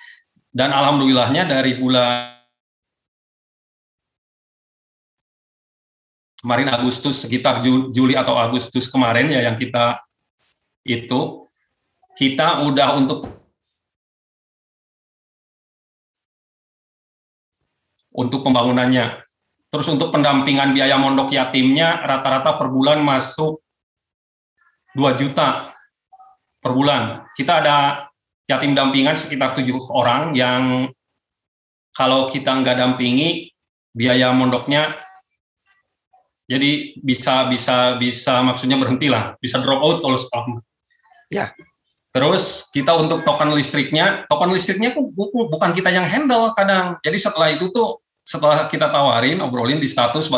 Dan alhamdulillahnya dari bulan kemarin Agustus, sekitar Juli atau Agustus kemarin ya, yang kita udah untuk pembangunannya. Terus untuk pendampingan biaya mondok yatimnya rata-rata per bulan masuk 2 juta per bulan. Kita ada yatim dampingan sekitar 7 orang yang kalau kita nggak dampingi, biaya mondoknya jadi bisa maksudnya berhenti lah, bisa drop out kalau sekolah. Ya. Terus kita untuk token listriknya bukan kita yang handle kadang. Jadi setelah kita tawarin, obrolin di status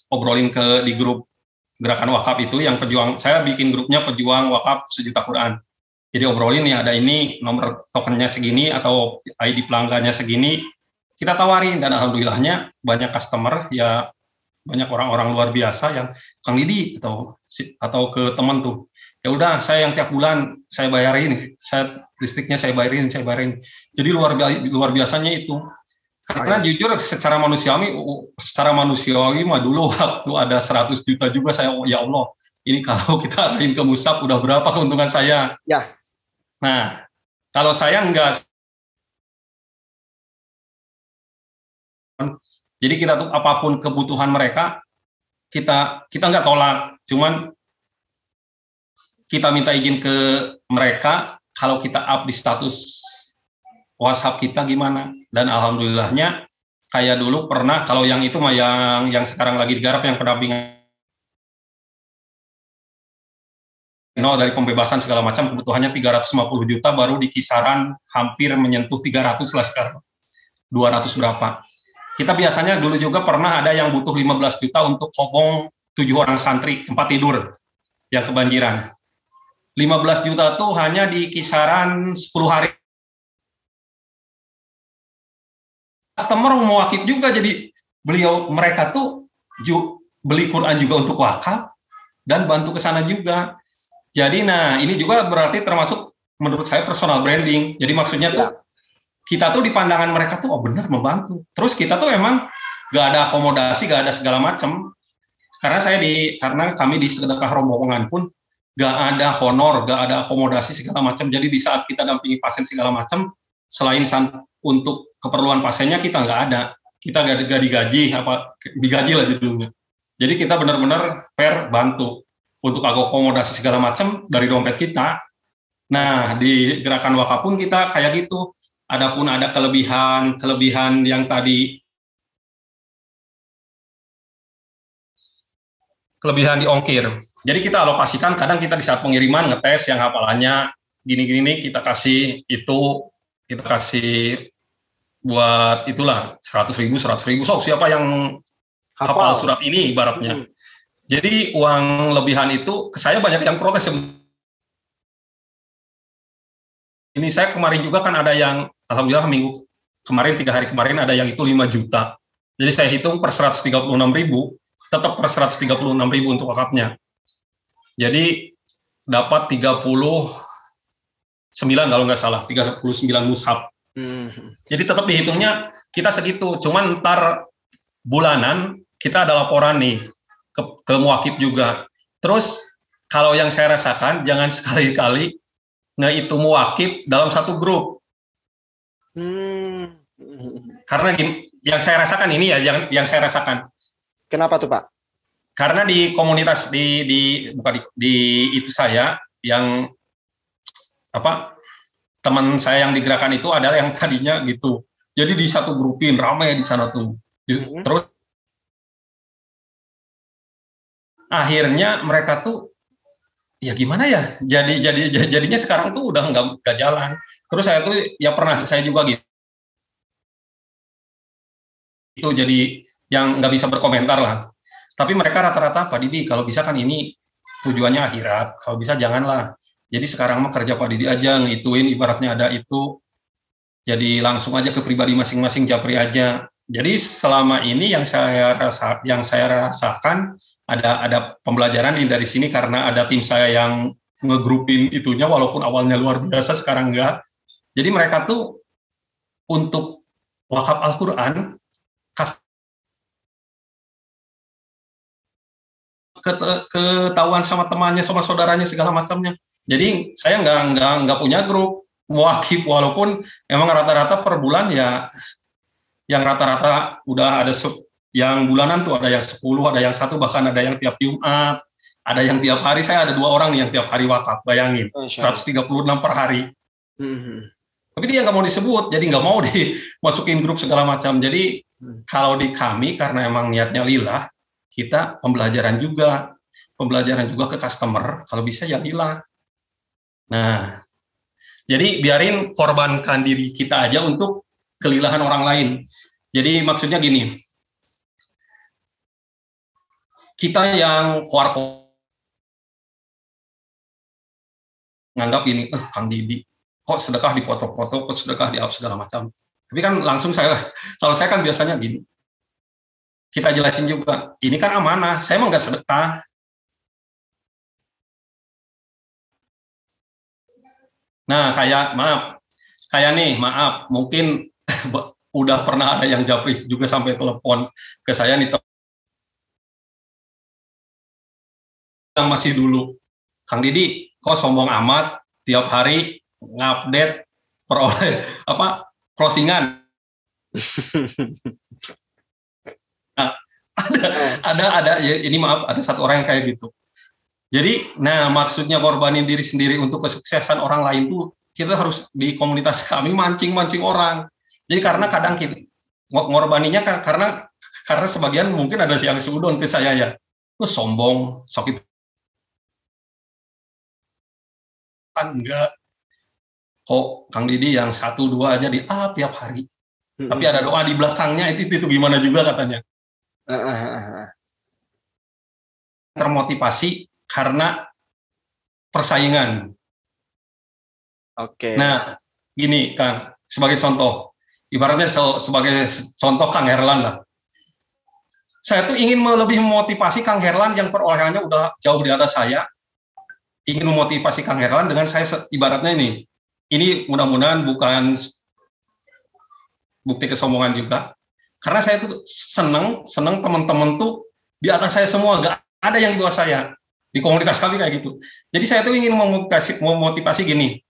obrolin di grup Gerakan Wakaf itu yang pejuang, saya bikin grupnya Pejuang Wakaf Sejuta Quran. Jadi obrolin nih, ada ini nomor tokennya segini atau ID pelanggannya segini, kita tawarin, dan alhamdulillahnya banyak customer ya, banyak orang-orang luar biasa yang Kang Didi atau ke teman tuh, ya udah saya yang tiap bulan saya bayarin, listriknya saya bayarin. Jadi luar biasanya itu. Karena jujur secara manusiawi mah dulu waktu ada 100 juta juga saya, ya Allah, ini kalau kita arahin ke mushaf udah berapa keuntungan saya. Ya. Nah, kalau saya enggak. Jadi kita tuh apapun kebutuhan mereka, kita nggak tolak, cuman kita minta izin ke mereka kalau kita up di status WhatsApp kita gimana. Dan alhamdulillahnya kayak dulu pernah, kalau yang itu mah yang sekarang lagi digarap yang pendampingan dari pembebasan segala macam kebutuhannya 350 juta, baru di kisaran hampir menyentuh 300 lah sekarang. 200 berapa. Kita biasanya dulu juga pernah ada yang butuh 15 juta untuk kobong 7 orang santri tempat tidur yang kebanjiran. 15 juta tuh hanya di kisaran 10 hari. Customer mau wakif juga, jadi mereka tuh beli Quran juga untuk wakaf dan bantu ke sana juga. Jadi nah ini juga berarti termasuk menurut saya personal branding. Jadi maksudnya tuh kita tuh di pandangan mereka tuh benar membantu. Terus kita tuh emang gak ada akomodasi, gak ada segala macam. Karena kami di sedekah rombongan pun gak ada honor, gak ada akomodasi segala macam. Jadi di saat kita dampingi pasien segala macam, selain untuk keperluan pasiennya kita nggak ada. Kita gak digaji, digaji lah judulnya. Jadi kita benar-benar fair bantu untuk akomodasi segala macam dari dompet kita. Nah, di gerakan wakaf pun kita kayak gitu. Adapun ada kelebihan yang tadi kelebihan di ongkir. Jadi kita alokasikan, kadang kita di saat pengiriman ngetes yang hafalannya gini-gini nih, kita kasih buat itulah 100.000, so siapa yang hafal surat ini ibaratnya. Jadi uang lebihan itu saya banyak yang protes. Ini saya kemarin juga kan ada yang alhamdulillah minggu kemarin 3 hari kemarin ada yang itu 5 juta. Jadi saya hitung per 136.000, tetap per 136.000 untuk wakafnya. Jadi dapat 39 kalau nggak salah, 39 mushaf. Jadi tetap dihitungnya kita segitu. Cuman ntar bulanan kita ada laporan nih ke muwakif juga. Terus kalau yang saya rasakan jangan sekali-kali ngehitung muwakif dalam satu grup. Karena yang saya rasakan ini ya, yang saya rasakan. Kenapa tuh Pak? Karena di komunitas di itu saya yang teman saya yang digerakkan itu adalah yang tadinya gitu. Jadi di satu grupin ramai di sana tuh. Terus akhirnya mereka tuh ya gimana ya? Jadinya sekarang tuh udah nggak jalan. Terus saya tuh ya pernah saya juga gitu. Itu jadi yang nggak bisa berkomentar lah. Tapi mereka rata-rata Pak Didi kalau bisa kan ini tujuannya akhirat. Kalau bisa janganlah. Jadi sekarang mah kerja Pak Didi aja ngituin ibaratnya ada itu. Jadi langsung aja ke pribadi masing-masing japri aja. Jadi selama ini yang saya rasakan ada pembelajaran dari sini karena ada tim saya yang ngegrupin itunya walaupun awalnya luar biasa sekarang enggak. Jadi mereka tuh untuk wakaf Al-Qur'an ketahuan sama temannya sama saudaranya segala macamnya. Jadi saya nggak punya grup muwakif walaupun emang rata-rata per bulan ya yang rata-rata udah ada yang bulanan tuh ada yang 10, ada yang 1, bahkan ada yang tiap Jumat, ada yang tiap hari. Saya ada 2 orang nih yang tiap hari wakaf, bayangin 136 per hari. Tapi dia nggak mau disebut, jadi nggak mau dimasukin grup segala macam. Jadi kalau di kami karena emang niatnya lillah, kita pembelajaran juga ke customer, kalau bisa ya lillah. Nah, jadi biarin korbankan diri kita aja untuk kelilahan orang lain. Jadi maksudnya gini, kita yang nganggap ini, Kang Didi, kok sedekah di foto-foto, kok sedekah di up segala macam. Tapi kan langsung kalau saya kan biasanya gini, kita jelasin juga, ini kan amanah, saya emang nggak sedekah. Nah, maaf, mungkin udah pernah ada yang japri juga sampai telepon ke saya nih, yang masih dulu, Kang Didi, kok sombong amat, tiap hari ngupdate closingan. Nah, ada ya, ini maaf, ada satu orang yang kayak gitu. Jadi, nah maksudnya korbanin diri sendiri untuk kesuksesan orang lain tuh kita harus di komunitas kami mancing orang. Jadi karena kadang kita ngorbaninya karena sebagian mungkin ada yang seudon ke saya ya, sombong, sok itu. kan enggak. Kok Kang Didi yang 1-2 aja di up tiap hari. Tapi ada doa di belakangnya itu gimana juga katanya. Termotivasi karena persaingan. Oke. Nah, gini Kang, sebagai contoh, ibaratnya sebagai contoh Kang Herlan lah. Saya tuh ingin lebih memotivasi Kang Herlan yang perolehannya udah jauh di atas saya. Ingin memotivasi Kang Herlan dengan saya ibaratnya ini mudah-mudahan bukan bukti kesombongan juga. Karena saya tuh seneng teman-teman tuh di atas saya semua, gak ada yang di bawah saya. Di komunitas kami kayak gitu. Jadi saya tuh ingin memotivasi gini.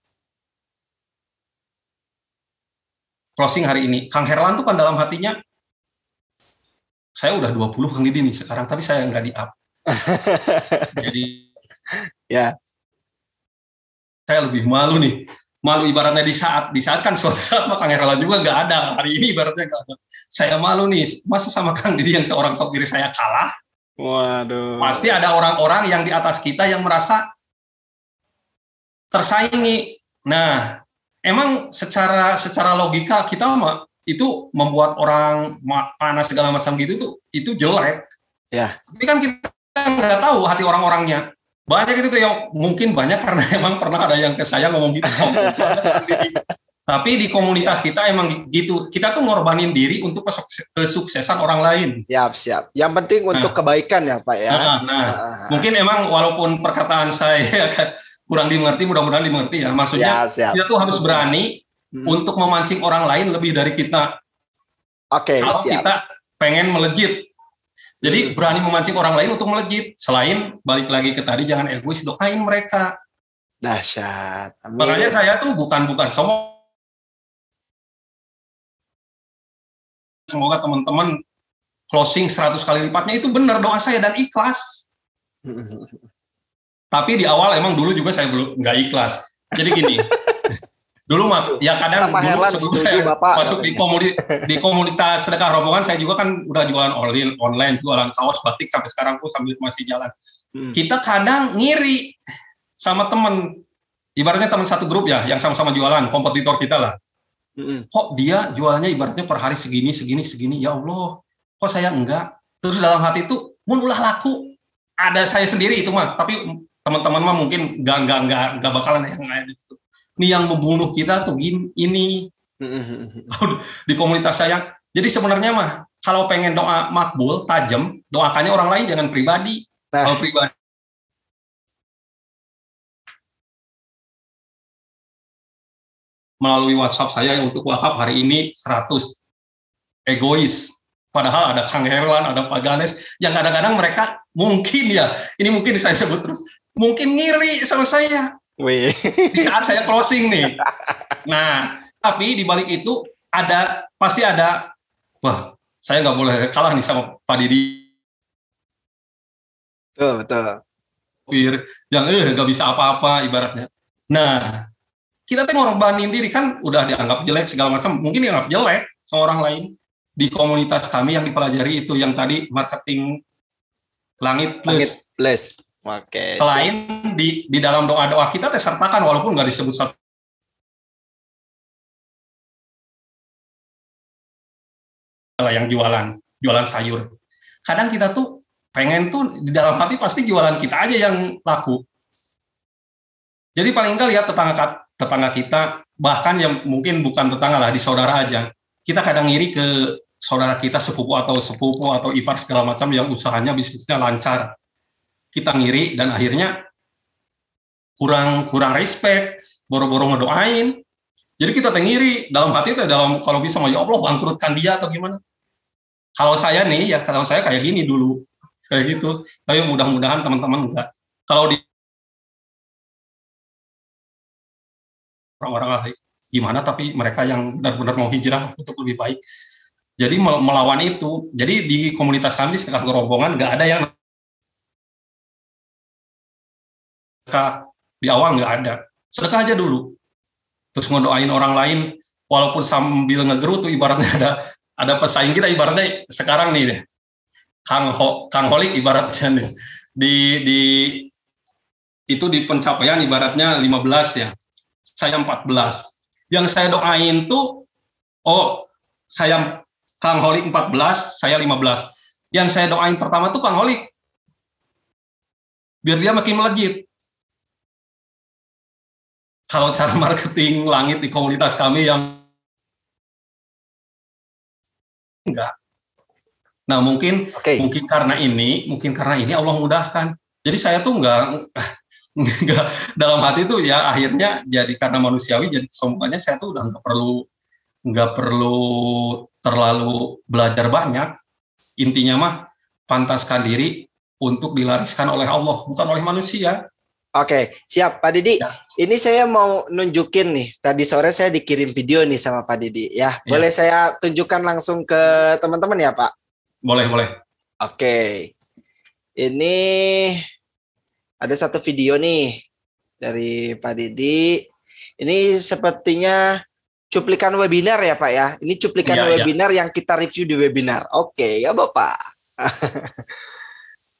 Closing hari ini, Kang Herlan tuh kan dalam hatinya, saya udah 20 Kang Didi nih sekarang, tapi saya nggak di-up. Jadi, ya, saya lebih malu nih. Malu ibaratnya di saat kan suatu saat Kang Herlan juga nggak ada. Hari ini ibaratnya nggak ada. Saya malu nih, masa sama Kang Didi yang seorang sopir saya kalah. Waduh. Pasti ada orang-orang yang di atas kita yang merasa tersaingi. Nah, emang secara logika kita itu membuat orang panas segala macam gitu tuh itu jelek. Ya. Tapi kan kita nggak tahu hati orang-orangnya. Banyak itu tuh yang mungkin banyak karena emang pernah ada yang ke saya ngomong gitu. Tapi di komunitas kita emang gitu. Kita tuh ngorbanin diri untuk kesuksesan orang lain. Siap. Yang penting untuk kebaikan ya Pak ya. Mungkin emang walaupun perkataan saya kurang dimengerti, mudah-mudahan dimengerti ya. Maksudnya kita tuh harus berani untuk memancing orang lain lebih dari kita. Oke, kalau kita pengen melejit. Jadi berani memancing orang lain untuk melejit. Selain balik lagi ke tadi, jangan egois, doain mereka. Dahsyat. Amin. Makanya saya tuh bukan sombong. Semoga teman-teman closing 100 kali lipatnya itu benar doa saya dan ikhlas. Tapi di awal emang dulu juga saya belum nggak ikhlas. Jadi gini, dulu ya kadang dulu sebelum saya masuk di komunitas sedekah rombongan, saya juga kan udah jualan online, jualan kaos batik sampai sekarang pun sambil masih jalan. Kita kadang ngiri sama temen, ibaratnya teman satu grup ya, yang sama-sama jualan, kompetitor kita lah. Kok dia jualnya ibaratnya per hari segini, ya Allah, kok saya enggak? Terus dalam hati itu, ulah laku. Ada saya sendiri itu mah, tapi teman-teman mah mungkin enggak bakalan yang kayak gitu. Ini yang membunuh kita tuh ini di komunitas saya. Jadi sebenarnya mah kalau pengen doa makbul, tajam, doakannya orang lain jangan pribadi. Kalau pribadi melalui WhatsApp saya untuk wakaf hari ini 100 egois. Padahal ada Kang Herlan, ada Pak Ganes, yang kadang-kadang mereka mungkin ya, ini mungkin saya sebut terus, mungkin ngiri sama saya. Di saat saya closing nih. Nah, tapi di balik itu pasti ada, wah, saya nggak boleh kalah nih sama Pak Didi. Betul. Yang nggak bisa apa-apa ibaratnya. Nah, kita tuh ngorbanin diri kan udah dianggap jelek segala macam, mungkin dianggap jelek sama orang lain. Di komunitas kami yang dipelajari itu yang tadi marketing langit plus. Oke. Selain di dalam doa-doa kita sertakan walaupun nggak disebut satu yang jualan sayur. Kadang kita tuh pengen tuh di dalam hati pasti jualan kita aja yang laku. Jadi paling enggak lihat tetangga kita, bahkan yang mungkin bukan tetangga lah, di saudara aja. Kita kadang ngiri ke saudara kita sepupu atau ipar segala macam yang usahanya bisnisnya lancar. Kita ngiri dan akhirnya kurang respect, boro-boro ngedoain. Jadi kita ngiri dalam hati itu kalau bisa ya Allah bangkrutkan dia atau gimana. Kalau saya nih ya kalau saya kayak gini dulu. Kayak gitu. Tapi mudah-mudahan teman-teman enggak. Kalau di orang-orang lain gimana, tapi mereka yang benar-benar mau hijrah untuk lebih baik. Jadi melawan itu. Jadi di komunitas kami sedekah rombongan nggak ada yang di awal nggak ada. Sedekah aja dulu. Terus ngedoain orang lain walaupun sambil ngegeru tuh ibaratnya ada pesaing kita ibaratnya sekarang nih deh. Kang Holik ibaratnya nih. Di itu di pencapaian ibaratnya 15 ya, saya 14. Yang saya doain tuh, saya Kang Holik 14, saya 15. Yang saya doain pertama tuh Kang Holik, biar dia makin melejit. Kalau cara marketing langit di komunitas kami yang enggak. Nah mungkin karena ini Allah mudahkan. Jadi saya tuh enggak dalam hati tuh ya akhirnya jadi karena manusiawi jadi kesombongannya saya tuh udah nggak perlu terlalu belajar banyak. Intinya mah pantaskan diri untuk dilariskan oleh Allah bukan oleh manusia. Oke, siap Pak Didi. Ya. Ini saya mau nunjukin nih. Tadi sore saya dikirim video nih sama Pak Didi. Ya, boleh saya tunjukkan langsung ke teman-teman ya Pak? Boleh. Oke. Ini ada satu video nih dari Pak Didi. Ini sepertinya cuplikan webinar ya Pak ya. Ini cuplikan webinar yang kita review di webinar. Oke, ya Bapak.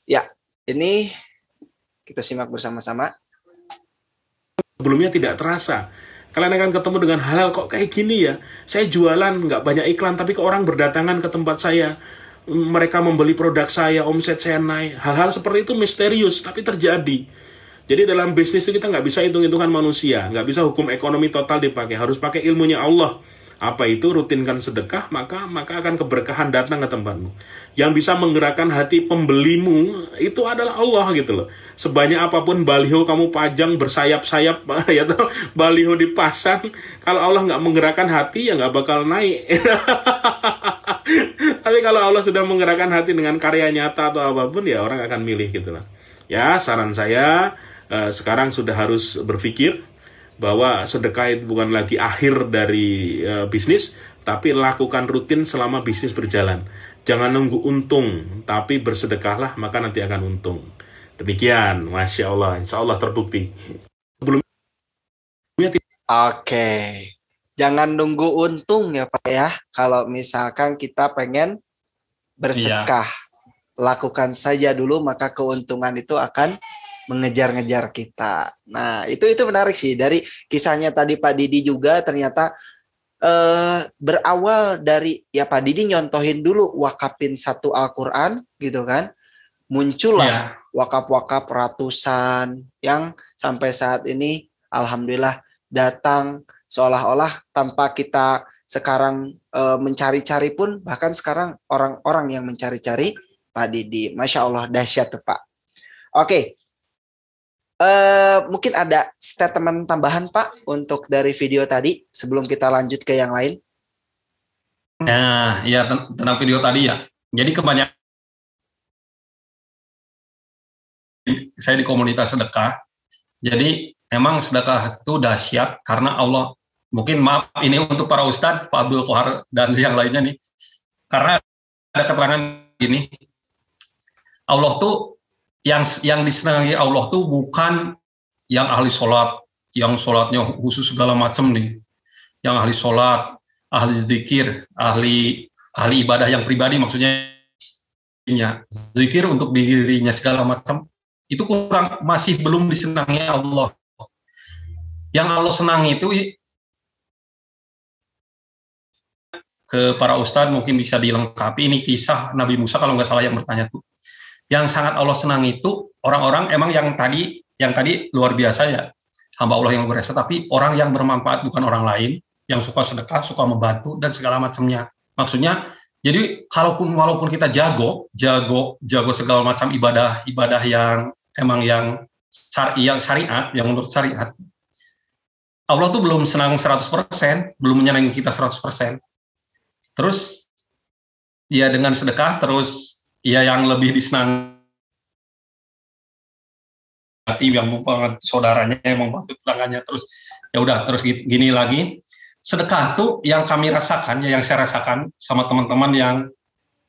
Ya, ini kita simak bersama-sama. Sebelumnya tidak terasa. Kalian akan ketemu dengan hal kok kayak gini ya. Saya jualan, nggak banyak iklan, tapi ke orang berdatangan ke tempat saya. Mereka membeli produk saya, omset saya naik. Hal-hal seperti itu misterius, tapi terjadi. Jadi dalam bisnis itu kita nggak bisa hitung-hitungan manusia. Nggak bisa hukum ekonomi total dipakai. Harus pakai ilmunya Allah. Apa itu? Rutinkan sedekah, maka akan keberkahan datang ke tempatmu. Yang bisa menggerakkan hati pembelimu itu adalah Allah gitu loh. Sebanyak apapun baliho kamu pajang bersayap-sayap, ya toh, baliho dipasang, kalau Allah nggak menggerakkan hati ya nggak bakal naik. Tapi kalau Allah sudah menggerakkan hati dengan karya nyata atau apapun ya orang akan milih gitu loh. Ya saran saya sekarang sudah harus berpikir bahwa sedekah itu bukan lagi akhir dari bisnis, tapi lakukan rutin selama bisnis berjalan. Jangan nunggu untung, tapi bersedekahlah, maka nanti akan untung. Demikian, Masya Allah, Insya Allah terbukti. Oke, jangan nunggu untung ya Pak ya. Kalau misalkan kita pengen bersedekah, lakukan saja dulu, maka keuntungan itu akan mengejar-ngejar kita. Nah, itu menarik sih. Dari kisahnya tadi Pak Didi juga ternyata berawal dari ya Pak Didi nyontohin dulu wakafin satu Al-Quran gitu kan. Muncullah wakaf-wakaf ratusan yang sampai saat ini alhamdulillah datang seolah-olah tanpa kita sekarang mencari-cari pun, bahkan sekarang orang-orang yang mencari-cari Pak Didi. Masya Allah, dahsyat tuh Pak. Oke. Mungkin ada statement tambahan Pak untuk dari video tadi sebelum kita lanjut ke yang lain. Nah, ya tentang video tadi ya. Jadi kebanyakan saya di komunitas sedekah. Jadi emang sedekah itu dahsyat karena Allah. Mungkin maaf ini untuk para ustadz, Pak Abdul Kohar dan yang lainnya nih. Karena ada keterangan gini. Allah tuh yang disenangi Allah tuh bukan yang ahli sholat, yang sholatnya khusus segala macam nih, yang ahli sholat, ahli zikir, ahli ibadah yang pribadi maksudnya, zikir untuk dirinya segala macam, itu kurang, masih belum disenangi Allah. Yang Allah senangi itu ke para ustadz mungkin bisa dilengkapi, ini kisah Nabi Musa kalau nggak salah yang bertanya tuh. Yang sangat Allah senang itu orang-orang emang yang tadi luar biasa ya, hamba Allah yang berasa, tapi orang yang bermanfaat, bukan orang lain, yang suka sedekah, suka membantu dan segala macamnya. Maksudnya, jadi walaupun kita jago segala macam ibadah yang emang yang syariat, yang menurut syariat, Allah tuh belum senang 100%, belum menyenangi kita 100%. Terus ya dengan sedekah terus ya yang lebih disenangi yang membantu saudaranya, yang membantu tetangganya, terus ya udah terus gini lagi. Sedekah tuh yang kami rasakan, ya yang saya rasakan sama teman-teman yang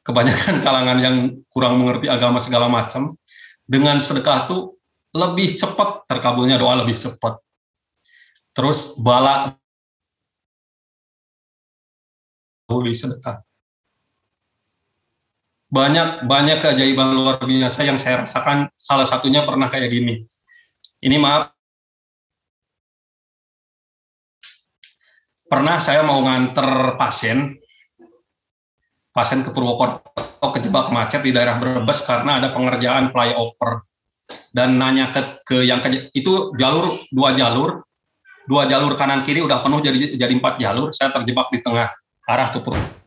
kebanyakan kalangan yang kurang mengerti agama segala macam, dengan sedekah tuh lebih cepat terkabulnya doa, lebih cepat. Terus bala sedekah. Banyak keajaiban luar biasa yang saya rasakan. Salah satunya pernah kayak gini. Ini maaf, pernah saya mau nganter pasien ke Purwokerto, kejebak macet di daerah Brebes karena ada pengerjaan flyover, dan nanya ke yang itu dua jalur kanan kiri udah penuh jadi 4 jalur. Saya terjebak di tengah arah ke Purwokerto.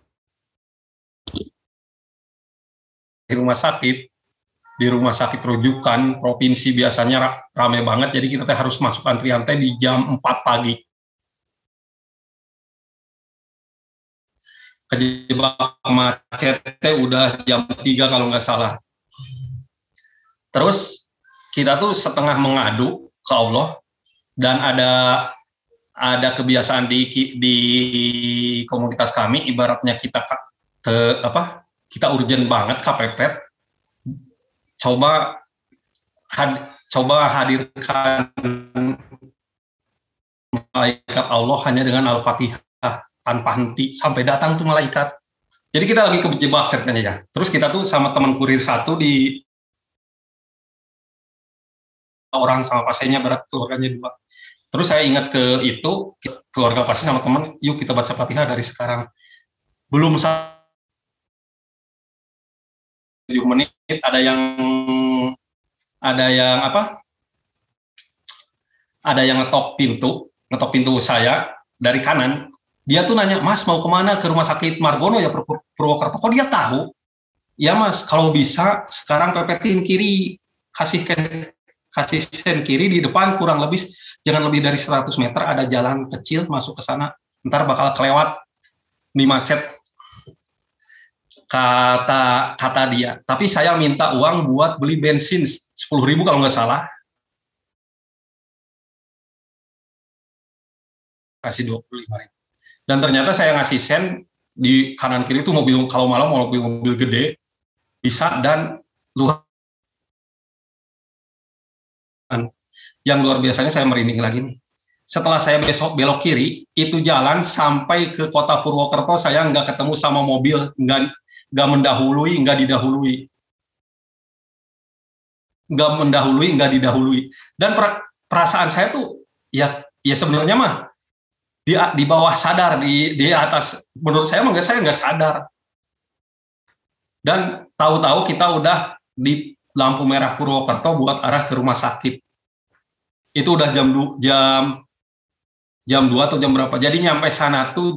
Di rumah sakit rujukan provinsi biasanya rame banget, jadi kita harus masuk antrian di jam 4 pagi. Kejebak macet udah jam 3 kalau nggak salah. Terus kita tuh setengah mengadu ke Allah, dan ada kebiasaan di komunitas kami, ibaratnya kita urgent banget, kepepet, coba hadirkan malaikat Allah hanya dengan Al-Fatihah tanpa henti sampai datang tuh malaikat. Jadi kita lagi kejebak ceritanya ya. Terus kita tuh sama teman kurir satu di orang sama pasiennya, berat keluarganya 2. Terus saya ingat ke itu keluarga pasien sama teman, yuk kita baca Fatihah dari sekarang. Belum 7 menit ada yang ngetok pintu saya dari kanan. Dia tuh nanya, "Mas mau kemana? Ke rumah sakit Margono ya, Purwokerto." Kok dia tahu? Ya Mas, kalau bisa sekarang pepetin kiri, kasih sen kiri di depan, kurang lebih jangan lebih dari 100 meter ada jalan kecil masuk ke sana. Ntar bakal kelewat nih macet. Kata dia. Tapi saya minta uang buat beli bensin 10.000 kalau nggak salah. Kasih 25.000. Dan ternyata saya ngasih sen di kanan kiri itu mobil, kalau malam mobil gede bisa, dan yang luar biasanya saya merinding lagi nih. Setelah saya belok kiri, itu jalan sampai ke kota Purwokerto, saya nggak ketemu sama mobil, nggak mendahului, nggak didahului. Dan perasaan saya tuh ya sebenarnya mah di bawah sadar, di atas, menurut saya saya nggak sadar. Dan tahu-tahu kita udah di lampu merah Purwokerto buat arah ke rumah sakit. Itu udah jam 2 atau jam berapa. Jadi nyampe sana tuh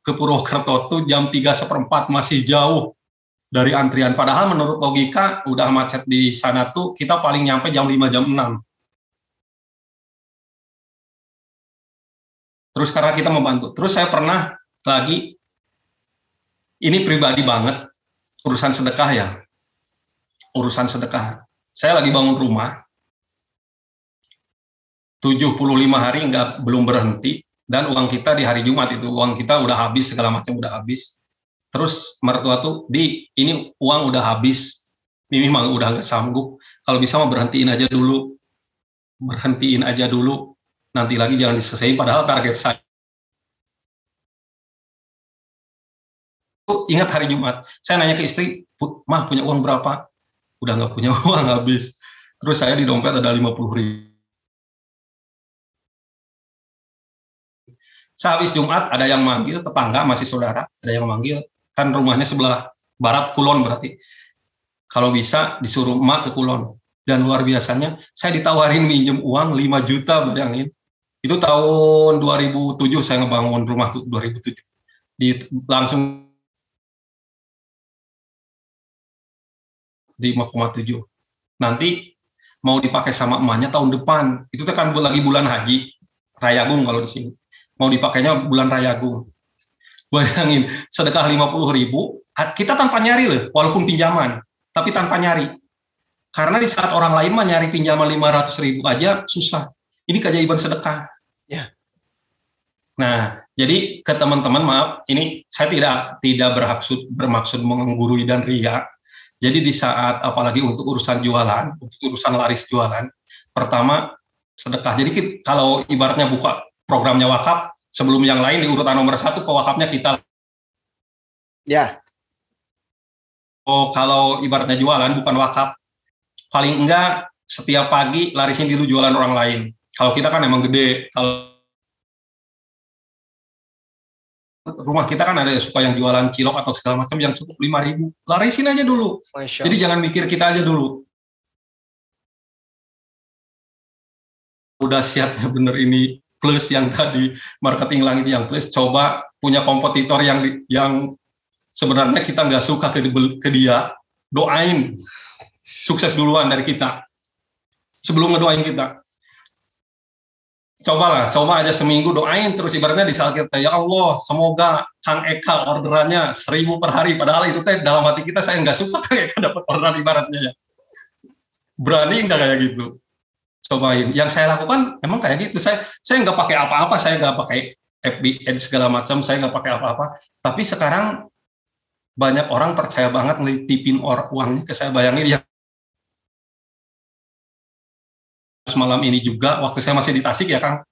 ke Purwokerto tuh jam 3:15, masih jauh dari antrian. Padahal menurut logika udah macet di sana tuh kita paling nyampe jam 5, jam 6. Terus karena kita membantu. Terus saya pernah lagi, ini pribadi banget, urusan sedekah ya. Urusan sedekah. Saya lagi bangun rumah, 75 hari belum berhenti, dan uang kita di hari Jumat itu, uang kita udah habis, segala macam udah habis. Terus mertua tuh, ini uang udah habis, Mimi mah udah nggak sanggup, kalau bisa mah berhentiin aja dulu, nanti lagi jangan diselesaikan, padahal target saya. Ingat hari Jumat, saya nanya ke istri, "Mah punya uang berapa?" Udah nggak punya uang, habis. Terus saya di dompet ada 50.000. Sehabis Jumat ada yang manggil, tetangga masih saudara, ada yang manggil, kan rumahnya sebelah barat Kulon berarti. Kalau bisa disuruh emak ke Kulon. Dan luar biasanya, saya ditawarin minjem uang 5 juta, bayangin. Itu tahun 2007 saya ngebangun rumah tuh, 2007. Langsung di 5,7. Nanti mau dipakai sama emaknya tahun depan. Itu kan lagi bulan haji, Rayagung kalau di sini. Mau dipakainya bulan Rayagung. Bayangin, sedekah 50.000, kita tanpa nyari loh, walaupun pinjaman, tapi tanpa nyari. Karena di saat orang lain mah nyari pinjaman 500.000 aja susah. Ini keajaiban sedekah. Ya. Nah, jadi ke teman-teman, maaf, ini saya tidak bermaksud menggurui dan ria. Jadi di saat, apalagi untuk urusan jualan, untuk urusan laris jualan, pertama sedekah. Jadi kalau ibaratnya buka programnya wakaf, sebelum yang lain di urutan nomor 1 ke wakafnya kita. Ya. Oh, kalau ibaratnya jualan bukan wakaf, paling enggak setiap pagi larisin dulu jualan orang lain. Kalau kita kan emang gede, kalau rumah kita kan ada yang suka yang jualan cilok atau segala macam yang cukup 5.000, larisin aja dulu. Jadi jangan mikir kita aja dulu. Udah siapnya bener ini plus yang tadi marketing langit yang plus, coba punya kompetitor yang sebenarnya kita nggak suka ke dia, doain sukses duluan dari kita sebelum ngedoain kita. Coba aja seminggu doain terus, ibaratnya di saat kita, ya Allah semoga Kang Eka orderannya 1.000 per hari, padahal itu teh dalam hati kita saya nggak suka Kang Eka dapat orderan ibaratnya ya. Berani nggak kayak gitu? Cobain. Yang saya lakukan emang kayak gitu. Saya nggak pakai apa-apa, saya nggak pakai FB Ads segala macam, saya nggak pakai apa-apa. Tapi sekarang banyak orang percaya banget ngelitipin uangnya ke saya. Bayangin ya, malam ini juga, waktu saya masih di Tasik ya Kang,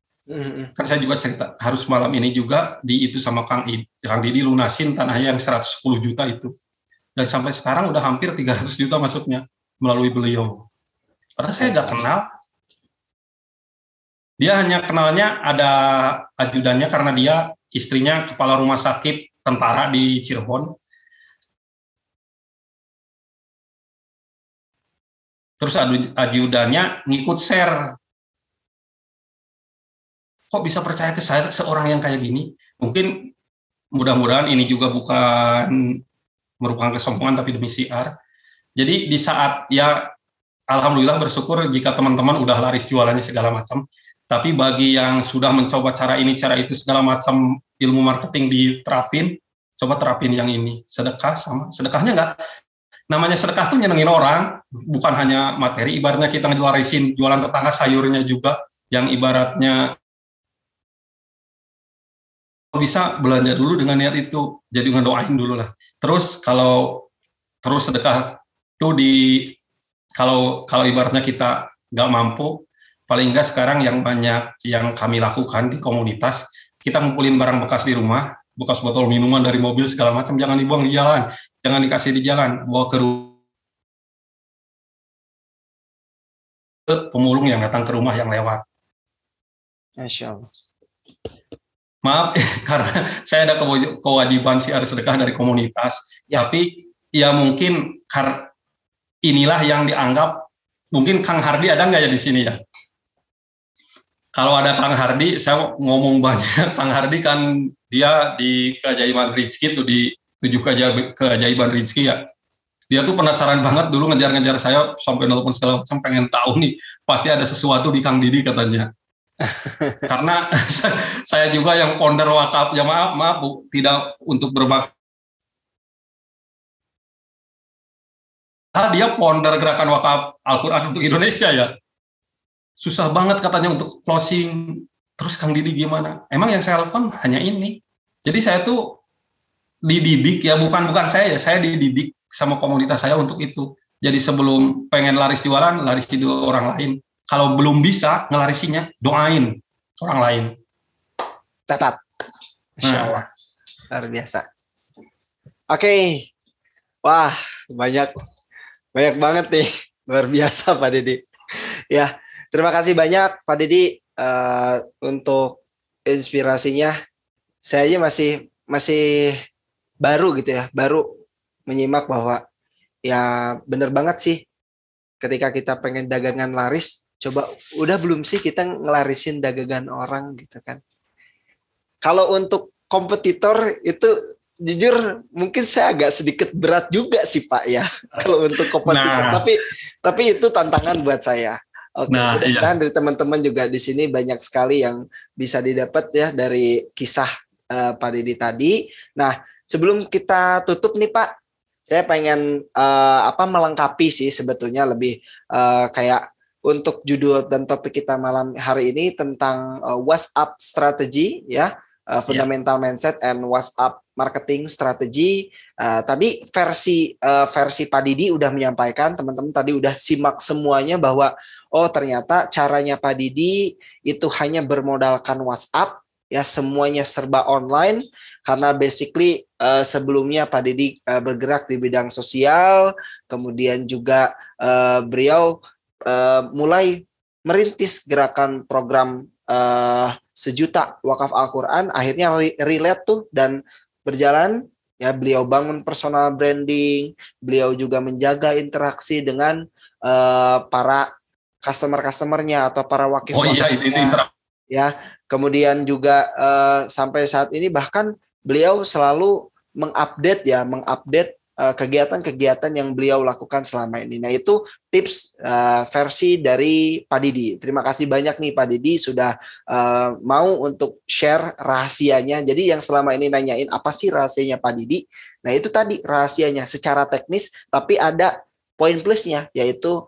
kan saya juga cerita, harus malam ini juga di itu sama Kang Didi lunasin tanahnya yang 110 juta itu. Dan sampai sekarang udah hampir 300 juta masuknya melalui beliau. Padahal saya nggak kenal. Dia hanya kenalnya ada ajudannya karena dia istrinya kepala rumah sakit tentara di Cirebon. Terus ajudannya ngikut share. Kok bisa percaya ke saya seorang yang kayak gini? Mungkin mudah-mudahan ini juga bukan merupakan kesombongan tapi demi siar. Jadi di saat ya alhamdulillah bersyukur jika teman-teman udah laris jualannya segala macam. Tapi bagi yang sudah mencoba cara ini, cara itu, segala macam ilmu marketing diterapin, coba terapin yang ini. Sedekah sama, sedekahnya nggak, namanya sedekah tuh nyenengin orang, bukan hanya materi, ibaratnya kita ngejelasin jualan tetangga sayurnya juga, yang ibaratnya bisa belanja dulu dengan niat itu, jadi ngedoain dulu lah. Terus kalau terus sedekah tuh kalau ibaratnya kita nggak mampu, paling enggak sekarang yang banyak yang kami lakukan di komunitas, kita ngumpulin barang bekas di rumah, bekas botol minuman dari mobil segala macam, jangan dibuang di jalan, jangan dikasih di jalan, bawa ke pemulung yang datang ke rumah yang lewat. Masya Allah. Maaf, karena saya ada kewajiban siar sedekah dari komunitas, tapi ya mungkin inilah yang dianggap, mungkin Kang Hardi ada nggak ya di sini ya? Kalau ada Kang Hardi, saya ngomong banyak. Kang Hardi kan dia di Keajaiban Rizki tuh, di 7 Keajaiban Rizki ya. Dia tuh penasaran banget dulu ngejar-ngejar saya sampai nelpon segala macam, pengen tahu nih pasti ada sesuatu di Kang Didi katanya. Karena saya juga yang founder wakaf, ya maaf Bu, tidak untuk berbakti. Dia founder gerakan wakaf Al-Quran untuk Indonesia ya. Susah banget katanya untuk closing. Terus Kang Didi gimana? Emang yang saya lakukan hanya ini. Jadi saya tuh dididik ya, bukan saya ya, saya dididik sama komunitas saya untuk itu. Jadi sebelum pengen laris jualan, laris di orang lain. Kalau belum bisa ngelarisinya, doain orang lain. Catat. Masya Allah. Luar biasa. Oke. Wah, banyak banget nih. Luar biasa Pak Didi. Ya. Terima kasih banyak Pak Didi untuk inspirasinya. Saya aja masih baru gitu ya, baru menyimak bahwa ya bener banget sih ketika kita pengen dagangan laris, coba udah belum sih kita ngelarisin dagangan orang gitu kan. Kalau untuk kompetitor itu jujur mungkin saya agak sedikit berat juga sih Pak ya kalau untuk kompetitor, tapi itu tantangan buat saya. Oke, mudah-mudahan dari teman-teman juga di sini banyak sekali yang bisa didapat ya dari kisah Pak Didi tadi. Nah, sebelum kita tutup nih Pak, saya pengen melengkapi sih sebetulnya lebih kayak untuk judul dan topik kita malam hari ini tentang WhatsApp strategi ya, fundamental mindset and WhatsApp marketing strategi. Tadi versi Pak Didi udah menyampaikan, teman-teman tadi udah simak semuanya bahwa oh ternyata caranya Pak Didi itu hanya bermodalkan WhatsApp ya, semuanya serba online karena basically sebelumnya Pak Didi bergerak di bidang sosial, kemudian juga beliau mulai merintis gerakan program 1 juta wakaf Al-Quran, akhirnya relate tuh dan berjalan. Ya, beliau bangun personal branding, beliau juga menjaga interaksi dengan para customer-customernya atau para wakif. Oh iya, itu ya. Kemudian juga sampai saat ini bahkan beliau selalu mengupdate kegiatan-kegiatan yang beliau lakukan selama ini. Nah, itu tips versi dari Pak Didi. Terima kasih banyak nih Pak Didi sudah mau untuk share rahasianya. Jadi yang selama ini nanyain apa sih rahasianya Pak Didi? Nah, itu tadi rahasianya secara teknis, tapi ada poin plusnya, yaitu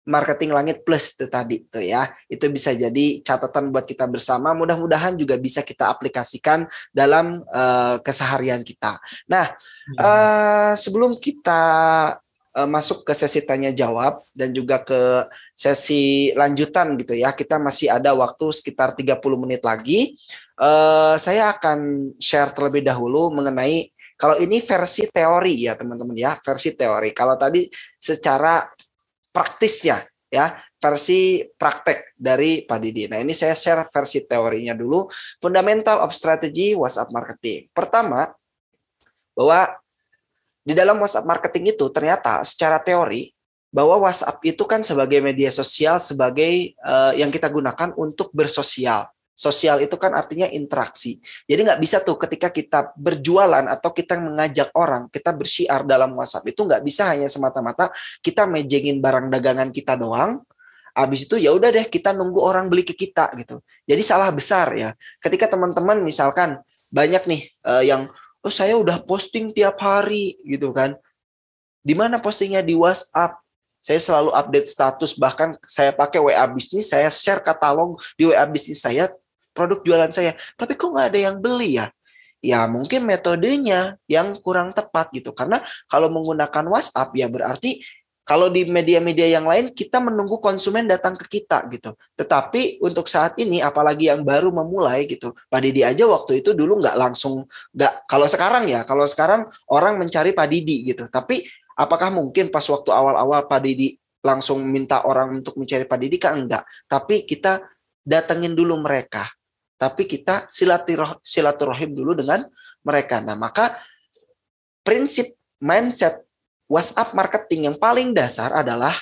marketing langit plus itu tadi tuh ya. Itu bisa jadi catatan buat kita bersama. Mudah-mudahan juga bisa kita aplikasikan dalam keseharian kita. Nah, sebelum kita masuk ke sesi tanya jawab dan juga ke sesi lanjutan gitu ya, kita masih ada waktu sekitar 30 menit lagi. Saya akan share terlebih dahulu mengenai, kalau ini versi teori ya teman-teman ya, versi teori. Kalau tadi secara praktisnya ya, versi praktek dari Pak Didi. Nah, ini saya share versi teorinya dulu. Fundamental of Strategy WhatsApp Marketing. Pertama, bahwa di dalam WhatsApp Marketing itu ternyata secara teori bahwa WhatsApp itu kan sebagai media sosial, sebagai yang kita gunakan untuk bersosial. Sosial itu kan artinya interaksi. Jadi nggak bisa tuh ketika kita berjualan atau kita mengajak orang, kita bersyiar dalam WhatsApp itu nggak bisa hanya semata-mata kita mejengin barang dagangan kita doang. Habis itu ya udah deh kita nunggu orang beli ke kita gitu. Jadi salah besar ya. Ketika teman-teman misalkan banyak nih yang saya udah posting tiap hari gitu kan. Di mana postingnya? Di WhatsApp. Saya selalu update status, bahkan saya pakai WA bisnis, saya share katalog di WA bisnis saya, produk jualan saya. Tapi kok nggak ada yang beli ya? Ya mungkin metodenya yang kurang tepat gitu. Karena kalau menggunakan WhatsApp ya berarti kalau di media-media yang lain kita menunggu konsumen datang ke kita gitu. Tetapi untuk saat ini apalagi yang baru memulai gitu. Pak Didi aja waktu itu dulu nggak langsung, kalau sekarang orang mencari Pak Didi gitu. Tapi apakah mungkin pas waktu awal-awal Pak Didi langsung minta orang untuk mencari Pak Didi? Kan enggak. Tapi kita datengin dulu mereka. Tapi kita silaturahim dulu dengan mereka. Nah, maka prinsip mindset WhatsApp marketing yang paling dasar adalah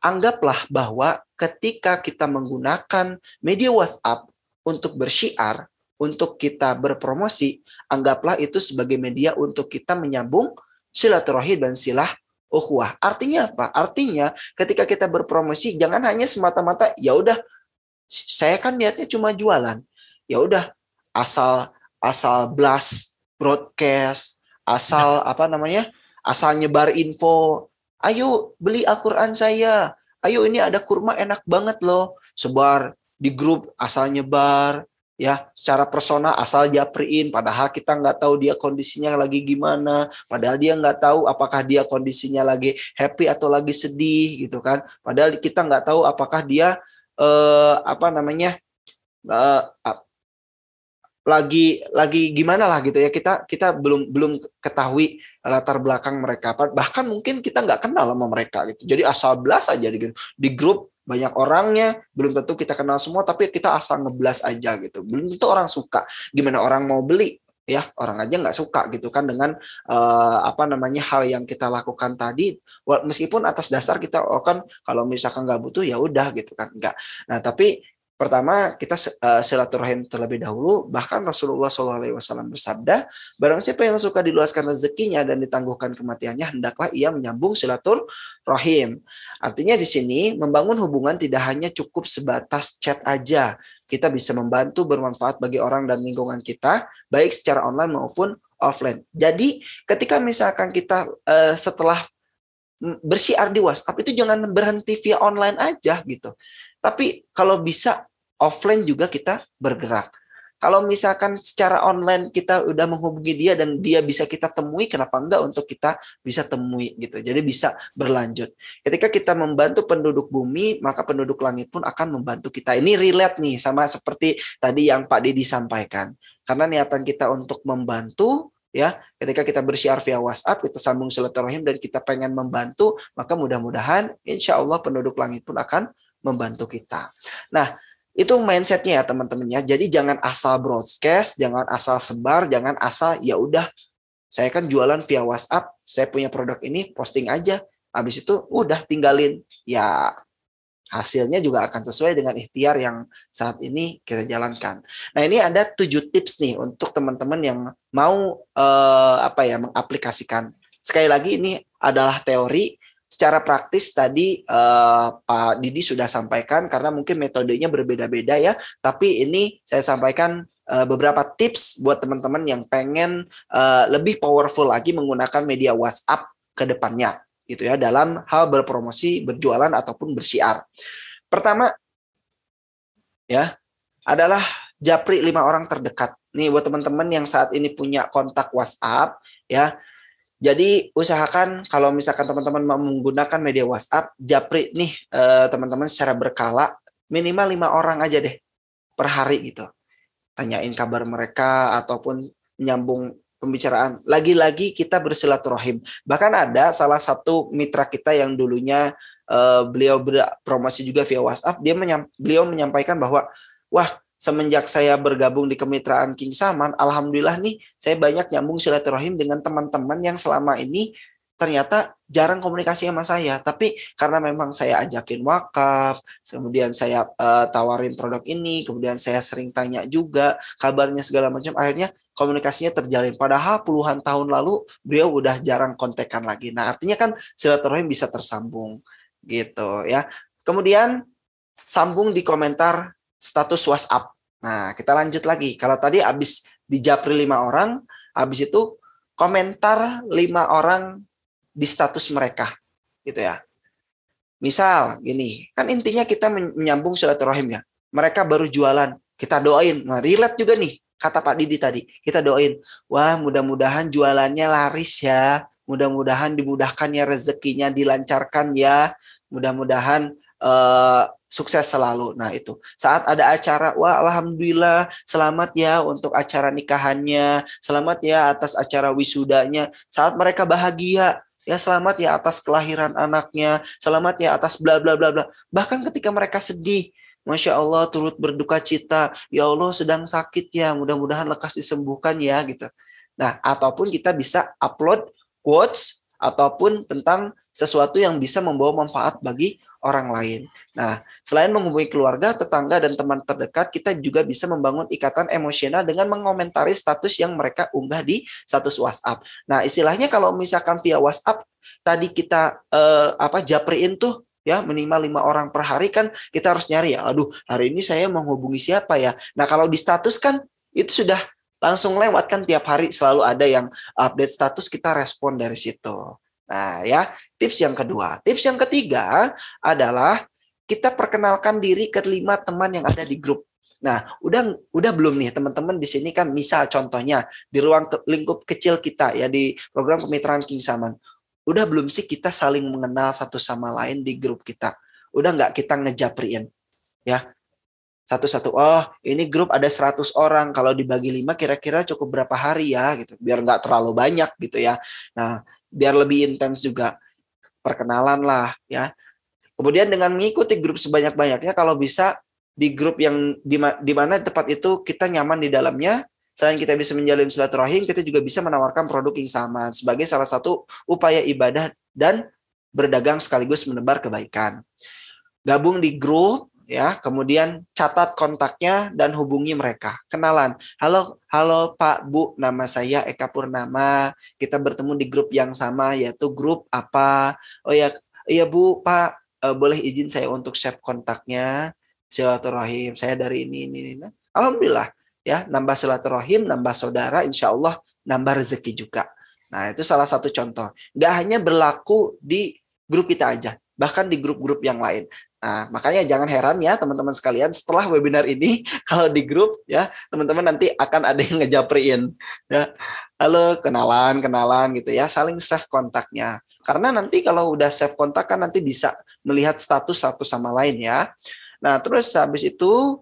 anggaplah bahwa ketika kita menggunakan media WhatsApp untuk bersyiar, untuk kita berpromosi, anggaplah itu sebagai media untuk kita menyambung silaturahim dan silah ukhuwah. Artinya apa? Artinya ketika kita berpromosi jangan hanya semata-mata ya udah saya kan niatnya cuma jualan. Ya udah asal blast broadcast, asal asal nyebar info. Ayo beli Al-Quran saya. Ayo ini ada kurma enak banget loh. Sebar di grup asal nyebar. Ya, secara persona asal japriin, padahal kita nggak tahu dia kondisinya lagi gimana, padahal dia nggak tahu apakah dia kondisinya lagi happy atau lagi sedih gitu kan, padahal kita nggak tahu apakah dia lagi gimana lah gitu ya, kita belum ketahui latar belakang mereka, bahkan mungkin kita nggak kenal sama mereka gitu, jadi asal blast aja gitu di grup. Banyak orangnya, belum tentu kita kenal semua, tapi kita asal ngeblas aja gitu. Belum tentu orang suka. Gimana orang mau beli? Ya, orang aja nggak suka gitu kan dengan hal yang kita lakukan tadi. Meskipun atas dasar kita kan kalau misalkan nggak butuh ya udah gitu kan, nggak. Nah, tapi pertama kita silaturahim terlebih dahulu. Bahkan Rasulullah SAW bersabda, barang siapa yang suka diluaskan rezekinya dan ditangguhkan kematiannya, hendaklah ia menyambung silaturahim. Artinya di sini membangun hubungan tidak hanya cukup sebatas chat aja. Kita bisa membantu bermanfaat bagi orang dan lingkungan kita, baik secara online maupun offline. Jadi ketika misalkan kita setelah bersyiar di WhatsApp itu jangan berhenti via online aja gitu. Tapi kalau bisa offline juga kita bergerak. Kalau misalkan secara online kita udah menghubungi dia dan dia bisa kita temui, kenapa enggak untuk kita bisa temui gitu. Jadi bisa berlanjut. Ketika kita membantu penduduk bumi, maka penduduk langit pun akan membantu kita. Ini relate nih sama seperti tadi yang Pak Didi sampaikan. Karena niatan kita untuk membantu ya. Ketika kita bersyiar via WhatsApp, kita sambung silaturahim dan kita pengen membantu, maka mudah-mudahan insya Allah penduduk langit pun akan membantu kita. Nah, itu mindsetnya ya teman-teman ya. Jadi jangan asal broadcast, jangan asal sebar, jangan asal ya udah saya kan jualan via WhatsApp, saya punya produk ini posting aja. Habis itu udah tinggalin. Ya hasilnya juga akan sesuai dengan ikhtiar yang saat ini kita jalankan. Nah, ini ada 7 tips nih untuk teman-teman yang mau mengaplikasikan. Sekali lagi ini adalah teori. Secara praktis tadi Pak Didi sudah sampaikan karena mungkin metodenya berbeda-beda ya. Tapi ini saya sampaikan beberapa tips buat teman-teman yang pengen lebih powerful lagi menggunakan media WhatsApp ke depannya gitu ya dalam hal berpromosi, berjualan ataupun bersyiar. Pertama ya adalah japri 5 orang terdekat. Nih buat teman-teman yang saat ini punya kontak WhatsApp ya. Jadi usahakan kalau misalkan teman-teman mau menggunakan media WhatsApp, japri nih teman-teman secara berkala minimal 5 orang aja deh per hari gitu. Tanyain kabar mereka ataupun menyambung pembicaraan. Lagi-lagi kita bersilaturahim. Bahkan ada salah satu mitra kita yang dulunya beliau berpromosi juga via WhatsApp, beliau menyampaikan bahwa wah, semenjak saya bergabung di kemitraan King Salman, alhamdulillah nih saya banyak nyambung silaturahim dengan teman-teman yang selama ini ternyata jarang komunikasi sama saya. Tapi karena memang saya ajakin wakaf, kemudian saya tawarin produk ini, kemudian saya sering tanya juga kabarnya segala macam, akhirnya komunikasinya terjalin. Padahal puluhan tahun lalu beliau udah jarang kontekan lagi. Nah, artinya kan silaturahim bisa tersambung gitu ya. Kemudian sambung di komentar status WhatsApp. Nah, kita lanjut lagi. Kalau tadi habis dijapri 5 orang, habis itu komentar 5 orang di status mereka. Gitu ya. Misal gini, kan intinya kita menyambung silaturahim ya. Mereka baru jualan, kita doain. Nah, relate juga nih kata Pak Didi tadi. Kita doain, wah mudah-mudahan jualannya laris ya. Mudah-mudahan dimudahkan ya rezekinya, dilancarkan ya. Mudah-mudahan sukses selalu. Nah itu saat ada acara, wah alhamdulillah selamat ya untuk acara nikahannya, selamat ya atas acara wisudanya. Saat mereka bahagia, ya selamat ya atas kelahiran anaknya, selamat ya atas bla bla bla bla. Bahkan ketika mereka sedih, Masya Allah turut berduka cita, ya Allah sedang sakit ya, mudah-mudahan lekas disembuhkan ya gitu. Nah ataupun kita bisa upload quotes ataupun tentang sesuatu yang bisa membawa manfaat bagi orang lain. Nah, selain menghubungi keluarga, tetangga, dan teman terdekat, kita juga bisa membangun ikatan emosional dengan mengomentari status yang mereka unggah di status WhatsApp. Nah, istilahnya kalau misalkan via WhatsApp, tadi kita japriin tuh, ya minimal 5 orang per hari kan kita harus nyari ya. Aduh, hari ini saya menghubungi siapa ya? Nah, kalau di status kan itu sudah langsung lewat kan tiap hari selalu ada yang update status, kita respon dari situ. Nah ya, tips yang kedua. Tips yang ketiga adalah kita perkenalkan diri ke 5 teman yang ada di grup. Nah, udah belum nih teman-teman di sini kan misal contohnya di ruang lingkup kecil kita ya di program kemitraan King Salman. Udah belum sih kita saling mengenal satu sama lain di grup kita? Udah nggak kita ngejapriin ya? Satu-satu, oh ini grup ada 100 orang, kalau dibagi 5 kira-kira cukup berapa hari ya gitu, biar nggak terlalu banyak gitu ya. Nah, biar lebih intens juga perkenalan lah ya. Kemudian dengan mengikuti grup sebanyak-banyaknya, kalau bisa di grup yang di mana tempat itu kita nyaman di dalamnya, selain kita bisa menjalin silaturahim, kita juga bisa menawarkan produk King Salman sebagai salah satu upaya ibadah dan berdagang sekaligus menebar kebaikan. Gabung di grup ya, kemudian catat kontaknya dan hubungi mereka. Kenalan. Halo Pak, Bu, nama saya Eka Purnama. Kita bertemu di grup yang sama, yaitu grup apa? Oh ya, iya Bu, Pak, boleh izin saya untuk share kontaknya. Silaturahim, saya dari ini. Alhamdulillah, ya, nambah silaturahim, nambah saudara, insya Allah nambah rezeki juga. Nah, itu salah satu contoh. Nggak hanya berlaku di grup kita aja, bahkan di grup-grup yang lain. Nah, makanya jangan heran ya teman-teman sekalian, setelah webinar ini kalau di grup ya, teman-teman nanti akan ada yang ngejapriin ya. Halo, kenalan gitu ya, saling save kontaknya. Karena nanti kalau udah save kontak kan nanti bisa melihat status satu sama lain ya. Nah, terus habis itu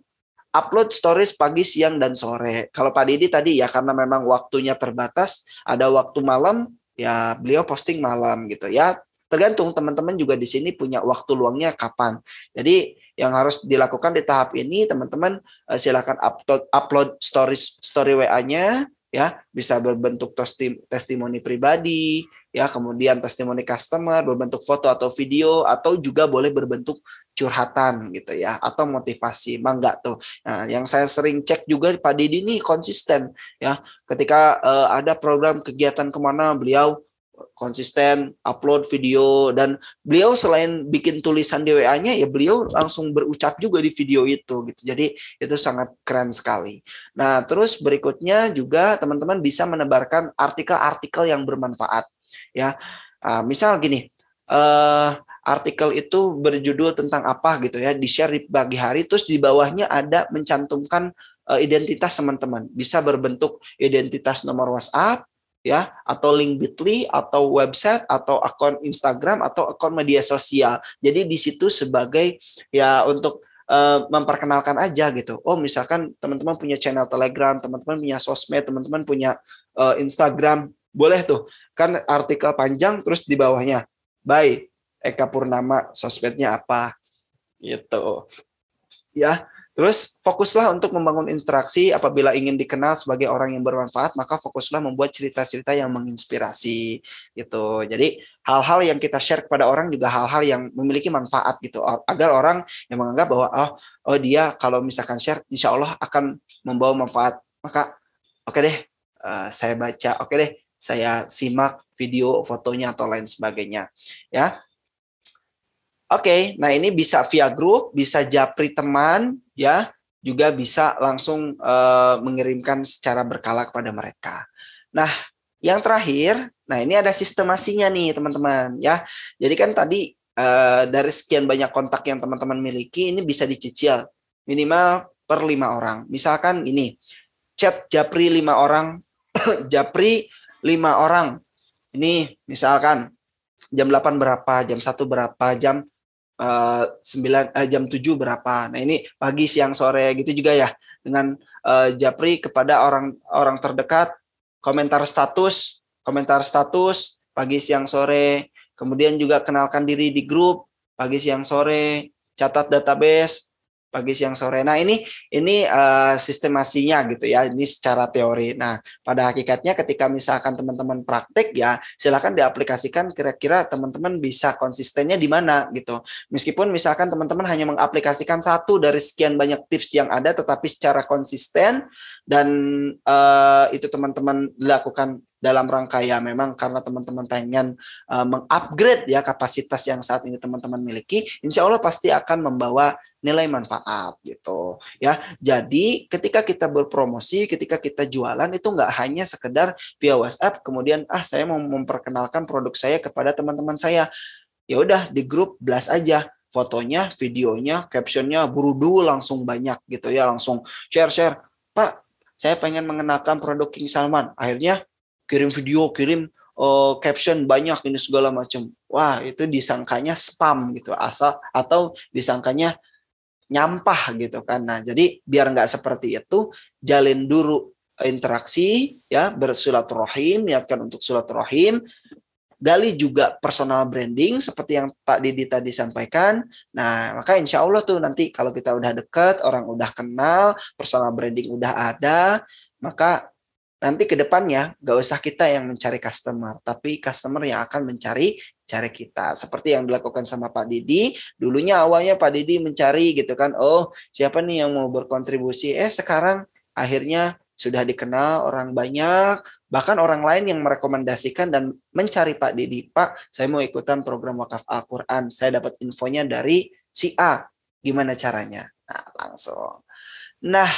upload stories pagi, siang, dan sore. Kalau Pak Didi tadi ya karena memang waktunya terbatas, ada waktu malam, ya beliau posting malam gitu ya. Tergantung teman-teman juga di sini punya waktu luangnya kapan. Jadi yang harus dilakukan di tahap ini teman-teman silakan upload story WA-nya ya, bisa berbentuk testimoni pribadi ya, kemudian testimoni customer berbentuk foto atau video, atau juga boleh berbentuk curhatan gitu ya, atau motivasi, mangga tuh. Nah, yang saya sering cek juga Pak Didi nih konsisten ya, ketika ada program kegiatan kemana beliau konsisten upload video, dan beliau selain bikin tulisan di WA-nya ya beliau langsung berucap juga di video itu gitu. Jadi itu sangat keren sekali. Nah, terus berikutnya juga teman-teman bisa menebarkan artikel-artikel yang bermanfaat ya. Misal gini, artikel itu berjudul tentang apa gitu ya, di-share di pagi hari, terus di bawahnya ada mencantumkan identitas teman-teman. Bisa berbentuk identitas nomor WhatsApp ya, atau link Bitly, atau website, atau akun Instagram, atau akun media sosial. Jadi di situ sebagai ya untuk memperkenalkan aja gitu. Oh, misalkan teman-teman punya channel Telegram, teman-teman punya sosmed, teman-teman punya Instagram, boleh tuh kan artikel panjang terus di bawahnya by Eka Purnama, sosmednya apa gitu ya. Terus fokuslah untuk membangun interaksi. Apabila ingin dikenal sebagai orang yang bermanfaat, maka fokuslah membuat cerita-cerita yang menginspirasi gitu. Jadi hal-hal yang kita share kepada orang juga hal-hal yang memiliki manfaat gitu, agar orang yang menganggap bahwa oh dia kalau misalkan share insya Allah akan membawa manfaat. Maka oke deh, saya baca, oke deh saya simak video, fotonya atau lain sebagainya ya. Oke, nah ini bisa via grup, bisa japri teman, ya, juga bisa langsung mengirimkan secara berkala kepada mereka. Nah, yang terakhir, nah ini ada sistemasinya nih teman-teman, ya. Jadi kan tadi dari sekian banyak kontak yang teman-teman miliki, ini bisa dicicil minimal per 5 orang. Misalkan ini, chat japri 5 orang, japri 5 orang. Ini misalkan jam 8 berapa, jam 1 berapa, jam 7 berapa. Nah, ini pagi, siang, sore gitu juga ya. Dengan japri kepada orang terdekat, komentar status pagi, siang, sore. Kemudian juga kenalkan diri di grup pagi, siang, sore, catat database pagi, siang, sore. Nah, ini sistemasinya gitu ya. Ini secara teori. Nah, pada hakikatnya ketika misalkan teman-teman praktek ya, silakan diaplikasikan kira-kira teman-teman bisa konsistennya di mana gitu. Meskipun misalkan teman-teman hanya mengaplikasikan satu dari sekian banyak tips yang ada, tetapi secara konsisten dan itu teman-teman dilakukan dalam rangka ya memang karena teman-teman pengen mengupgrade ya kapasitas yang saat ini teman-teman miliki, insya Allah pasti akan membawa nilai manfaat gitu ya. Jadi ketika kita berpromosi, ketika kita jualan itu nggak hanya sekedar via WhatsApp kemudian saya mau memperkenalkan produk saya kepada teman-teman saya, ya udah di grup blast aja fotonya, videonya, captionnya burudu langsung banyak gitu ya, langsung share Pak saya pengen mengenalkan produk King Salman, akhirnya kirim video, kirim caption banyak ini segala macam. Wah, itu disangkanya spam gitu, atau disangkanya nyampah gitu kan. Nah, jadi biar nggak seperti itu, jalin dulu interaksi ya, bersilaturahim, niatkan untuk silaturahim, gali juga personal branding seperti yang Pak Didi tadi sampaikan. Nah, maka insya Allah tuh nanti kalau kita udah dekat, orang udah kenal, personal branding udah ada, maka nanti ke depannya gak usah kita yang mencari customer, tapi customer yang akan mencari kita. Seperti yang dilakukan sama Pak Didi. Dulunya awalnya Pak Didi mencari gitu kan, oh siapa nih yang mau berkontribusi. Sekarang akhirnya sudah dikenal orang banyak, bahkan orang lain yang merekomendasikan dan mencari Pak Didi. Pak, saya mau ikutan program wakaf Al-Quran. Saya dapat infonya dari si A. Gimana caranya? Nah, langsung. Nah,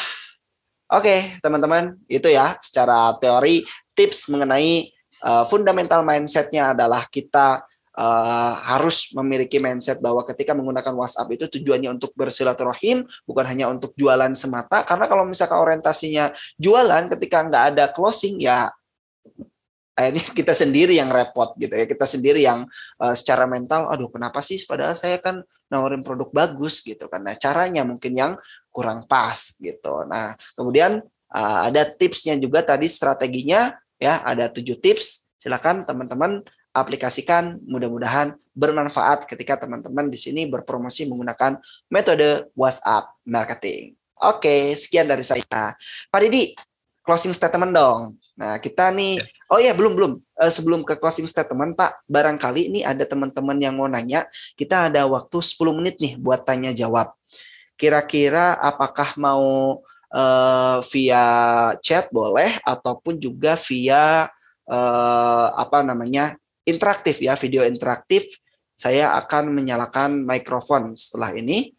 oke, teman-teman, itu ya secara teori tips mengenai fundamental mindset-nya adalah kita harus memiliki mindset bahwa ketika menggunakan WhatsApp itu tujuannya untuk bersilaturahim, bukan hanya untuk jualan semata. Karena kalau misalkan orientasinya jualan, ketika nggak ada closing ya akhirnya kita sendiri yang repot gitu ya, kita sendiri yang secara mental, aduh kenapa sih padahal saya kan nawarin produk bagus gitu kan. Nah caranya mungkin yang kurang pas gitu. Nah kemudian ada tipsnya juga tadi, strateginya ya, ada 7 tips. Silakan teman-teman aplikasikan, mudah-mudahan bermanfaat ketika teman-teman di sini berpromosi menggunakan metode WhatsApp marketing. Oke, sekian dari saya. Pak Didi, closing statement dong. Nah, kita nih, oh ya belum. Sebelum ke closing statement, Pak, barangkali ini ada teman-teman yang mau nanya, kita ada waktu 10 menit nih buat tanya jawab. Kira-kira apakah mau via chat boleh, ataupun juga via interaktif ya, video interaktif. Saya akan menyalakan mikrofon setelah ini.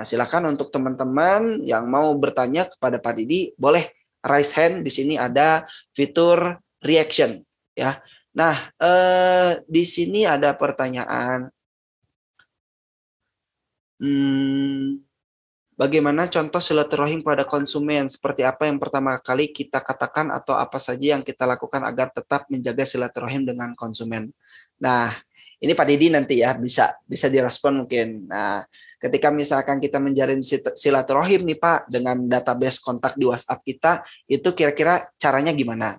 Silakan untuk teman-teman yang mau bertanya kepada Pak Didi, boleh raise hand. Di sini ada fitur reaction ya. Nah, di sini ada pertanyaan. Bagaimana contoh silaturahim pada konsumen? Seperti apa yang pertama kali kita katakan atau apa saja yang kita lakukan agar tetap menjaga silaturahim dengan konsumen? Nah, ini Pak Didi nanti ya bisa direspon mungkin. Nah, ketika misalkan kita menjalin silaturahim nih Pak dengan database kontak di WhatsApp kita, itu kira-kira caranya gimana?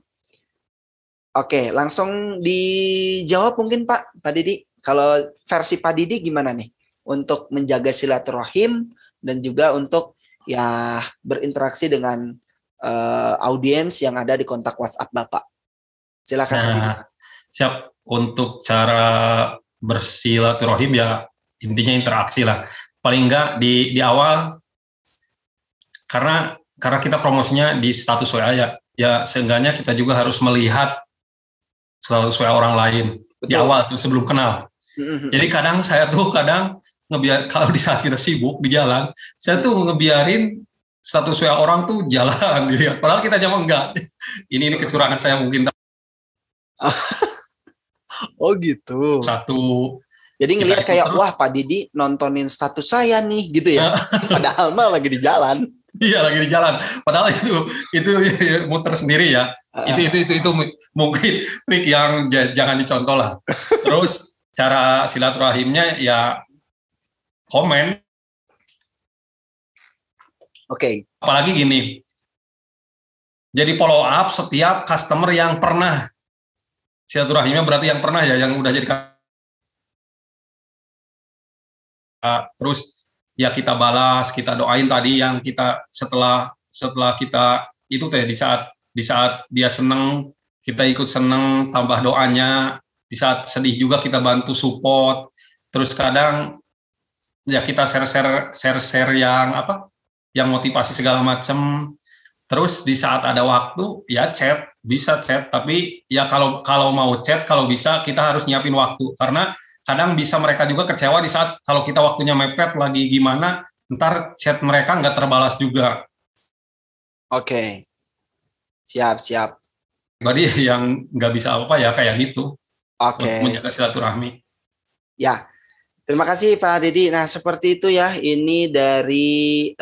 Oke, langsung dijawab mungkin Pak Didi. Kalau versi Pak Didi gimana nih untuk menjaga silaturahim dan juga untuk ya berinteraksi dengan audiens yang ada di kontak WhatsApp Bapak? Silakan Pak Didi. Siap. Untuk cara bersilaturahim ya intinya interaksi lah. Paling enggak di awal, karena kita promosinya di status WA ya seenggaknya kita juga harus melihat status WA orang lain. Betul. Di awal tuh sebelum kenal. Jadi saya ngebiar, kalau di saat kita sibuk di jalan, saya tuh ngebiarin status WA orang tuh jalan dilihat. Padahal kita nyaman enggak. Ini kecurangan saya mungkin. Oh gitu. Jadi ngelihat kayak terus, wah Pak Didi nontonin status saya nih gitu ya. Padahal mah lagi di jalan. Iya lagi di jalan. Padahal itu muter sendiri ya. Itu mungkin trik yang jangan dicontoh lah. Terus cara silaturahimnya ya komen. Oke. Apalagi gini. Jadi follow up setiap customer yang pernah. Silaturahimnya berarti yang pernah ya, yang udah jadi. Terus ya kita balas, kita doain tadi yang kita setelah kita itu teh di saat dia seneng, kita ikut seneng, tambah doanya. Di saat sedih juga kita bantu support. Terus kadang ya kita share yang yang motivasi segala macam. Terus di saat ada waktu ya bisa chat, tapi ya kalau mau chat, kalau bisa kita harus nyiapin waktu, karena kadang bisa mereka juga kecewa di saat kalau kita waktunya mepet lagi gimana, ntar chat mereka nggak terbalas juga. Oke. Siap. Jadi yang nggak bisa apa ya kayak gitu. Oke. Untuk menjaga silaturahmi. Ya. Terima kasih Pak Didi. Nah, seperti itu ya. Ini dari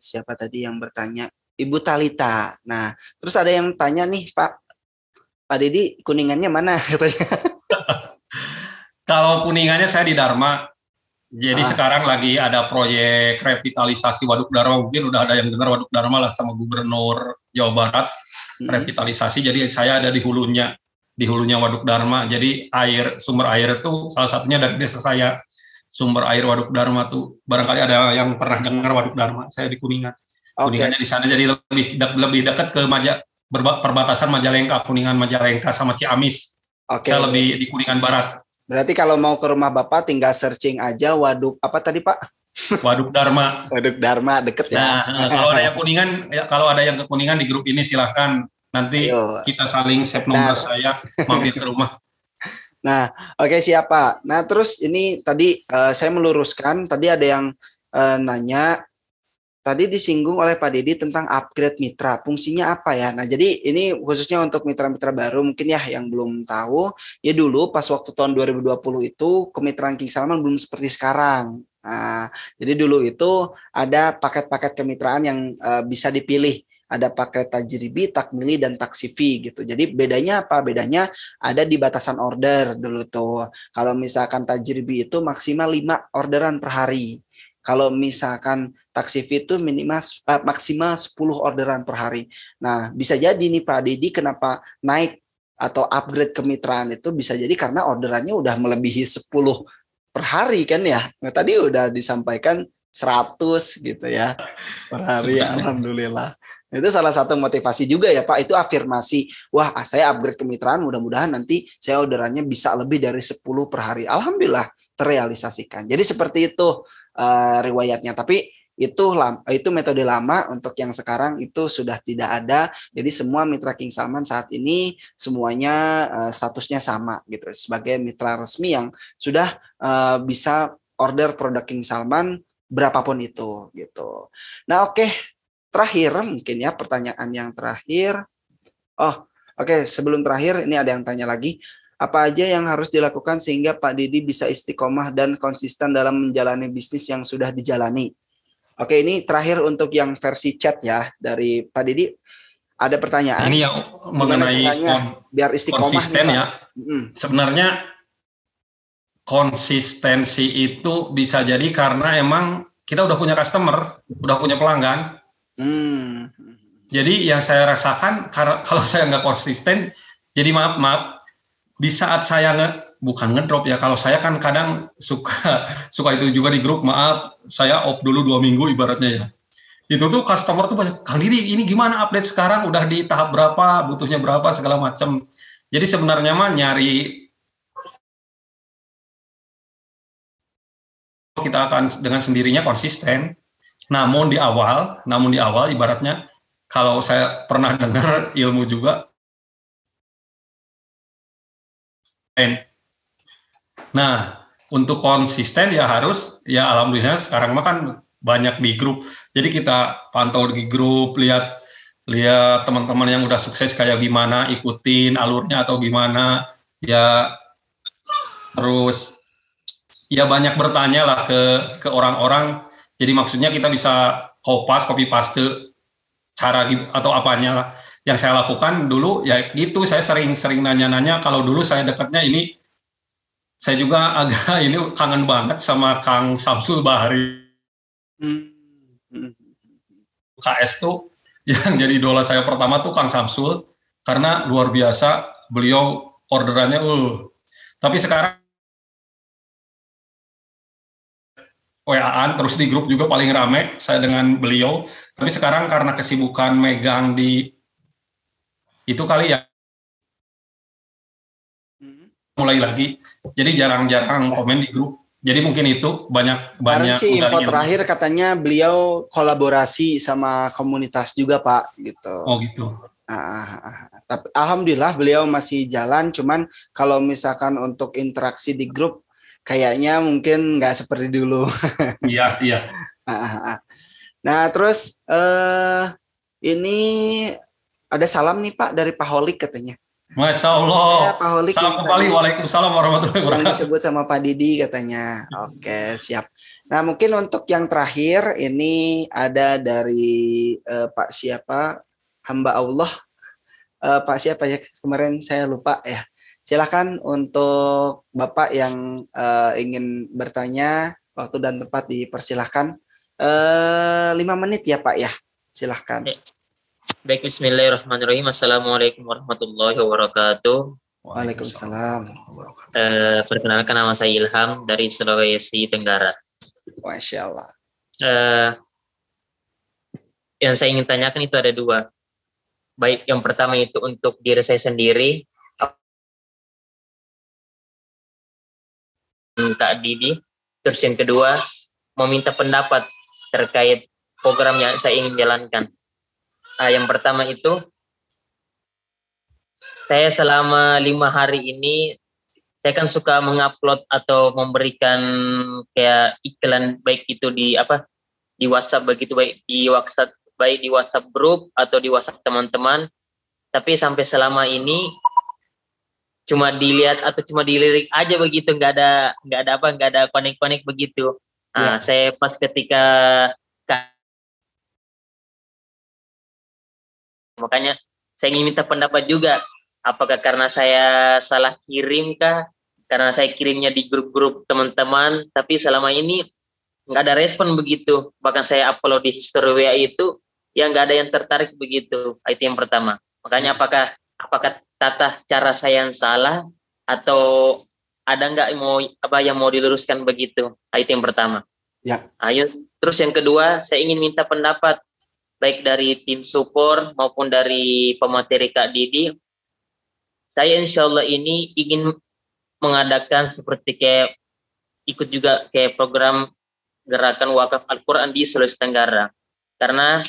siapa tadi yang bertanya? Ibu Talita. Nah, terus ada yang tanya nih, Pak Didi, kuningannya mana katanya? Kalau kuningannya saya di Dharma. Jadi sekarang lagi ada proyek revitalisasi Waduk Dharma. Mungkin udah ada yang dengar Waduk Dharma lah sama Gubernur Jawa Barat. Revitalisasi. Jadi saya ada di hulunya Waduk Dharma. Jadi sumber air itu salah satunya dari desa saya. Sumber air Waduk Dharma tuh barangkali ada yang pernah dengar Waduk Dharma. Saya di Kuningan. Kuningannya di sana, jadi lebih dekat ke perbatasan Majalengka, Kuningan Majalengka sama Ciamis. Saya lebih di Kuningan Barat. Berarti kalau mau ke rumah Bapak tinggal searching aja Waduk apa tadi Pak? Waduk Dharma. Waduk Dharma deket ya. Nah, kalau ada yang Kuningan, kalau ada yang ke Kuningan di grup ini silahkan nanti kita saling save nomor saya mampir ke rumah. Nah, oke siapa? Nah terus ini tadi saya meluruskan, tadi ada yang nanya. Tadi disinggung oleh Pak Didi tentang upgrade mitra, fungsinya apa ya? Nah, jadi ini khususnya untuk mitra-mitra baru mungkin ya yang belum tahu. Ya dulu pas waktu tahun 2020 itu kemitraan King Salman belum seperti sekarang. Nah, jadi dulu itu ada paket-paket kemitraan yang bisa dipilih. ada pakai tajribi, takmili, dan taksifi gitu. Jadi bedanya apa? Bedanya ada di batasan order dulu tuh. Kalau misalkan tajribi itu maksimal 5 orderan per hari. Kalau misalkan taksifi itu minimal maksimal 10 orderan per hari. Nah, bisa jadi nih Pak Didi kenapa naik atau upgrade kemitraan itu bisa jadi karena orderannya udah melebihi 10 per hari kan ya. Nah, tadi udah disampaikan 100 gitu ya per hari. Alhamdulillah. Itu salah satu motivasi juga ya Pak, itu afirmasi. Wah, saya upgrade kemitraan, mudah-mudahan nanti saya orderannya bisa lebih dari 10 per hari. Alhamdulillah terrealisasikan. Jadi seperti itu riwayatnya. Tapi itu metode lama, untuk yang sekarang itu sudah tidak ada. Jadi semua mitra King Salman saat ini semuanya statusnya sama gitu sebagai mitra resmi yang sudah bisa order produk King Salman berapapun itu gitu. Nah, oke. Terakhir mungkin ya pertanyaan yang terakhir. Oh, oke. Sebelum terakhir ini ada yang tanya lagi. Apa aja yang harus dilakukan sehingga Pak Didi bisa istiqomah dan konsisten dalam menjalani bisnis yang sudah dijalani? Oke, ini terakhir untuk yang versi chat ya dari Pak Didi. Ada pertanyaan. Ini yang mengenai biar istiqomah konsisten nih, ya. Sebenarnya konsistensi itu bisa jadi karena emang kita udah punya customer, udah punya pelanggan. Jadi yang saya rasakan kalau saya nggak konsisten, jadi maaf di saat saya bukan ngedrop ya, kalau saya kan kadang suka itu juga di grup, maaf saya off dulu 2 minggu ibaratnya ya. Itu tuh customer tuh banyak, Kang Didi ini gimana update sekarang, udah di tahap berapa, butuhnya berapa segala macam. Jadi sebenarnya mah nyari kita akan dengan sendirinya konsisten. Namun di awal ibaratnya kalau saya pernah dengar ilmu juga. Nah, untuk konsisten ya harus ya alhamdulillah sekarang mah kan banyak di grup. Jadi kita pantau di grup, lihat teman-teman yang udah sukses kayak gimana, ikutin alurnya atau gimana. Ya terus ya banyak bertanya lah ke orang-orang. Jadi maksudnya kita bisa copy paste cara atau apanya lah. Yang saya lakukan dulu ya gitu, saya sering nanya-nanya. Kalau dulu saya dekatnya ini, saya juga agak ini kangen banget sama Kang Samsul Bahari. KS tuh yang jadi idola saya pertama tuh Kang Samsul, karena luar biasa beliau orderannya. Tapi sekarang WA-an terus di grup juga paling rame saya dengan beliau. Tapi sekarang karena kesibukan megang di itu kali ya mulai lagi. Jadi jarang-jarang komen di grup. Jadi mungkin itu banyak sih info terakhir katanya beliau kolaborasi sama komunitas juga Pak gitu. Oh gitu. Tapi alhamdulillah beliau masih jalan. Cuman kalau misalkan untuk interaksi di grup kayaknya mungkin nggak seperti dulu. Iya. Nah terus ini ada salam nih Pak dari Pak Holik katanya. Masya Allah. Ya, Pak Holik. Salam kembali. Waalaikumsalam warahmatullahi wabarakatuh. Yang disebut sama Pak Didi katanya. Oke, siap. Nah mungkin untuk yang terakhir ini ada dari Pak siapa, hamba Allah. Pak siapa ya, kemarin saya lupa ya. Silakan untuk Bapak yang ingin bertanya, waktu dan tempat dipersilahkan. 5 menit ya Pak ya, silahkan. Baik, bismillahirrahmanirrahim. Assalamualaikum warahmatullahi wabarakatuh. Waalaikumsalam. Perkenalkan, nama saya Ilham dari Sulawesi Tenggara. Masya Allah. Yang saya ingin tanyakan itu ada 2. Baik, yang pertama itu untuk diri saya sendiri, Kak Didi. Terus yang kedua, meminta pendapat terkait program yang saya ingin jalankan. Yang pertama itu, saya selama 5 hari ini, saya kan suka mengupload atau memberikan kayak iklan, baik itu di WhatsApp, begitu, baik di WhatsApp grup atau di WhatsApp teman-teman. Tapi sampai selama ini cuma dilihat atau cuma dilirik aja begitu, nggak ada connect begitu. Saya pas ketika Makanya saya ingin minta pendapat juga, apakah karena saya salah kirim kah, karena saya kirimnya di grup-grup teman-teman, tapi selama ini nggak ada respon begitu. Bahkan saya upload di story WA itu, ya nggak ada yang tertarik begitu. Itu yang pertama. Makanya apakah tata cara saya yang salah, atau ada nggak yang mau diluruskan begitu? Itu yang pertama. Ya. Ayo. Terus yang kedua, saya ingin minta pendapat baik dari tim support maupun dari pemateri Kak Didi. Saya insya Allah ini ingin mengadakan seperti kayak ikut juga kayak program gerakan wakaf Al-Quran di Sulawesi Tenggara. Karena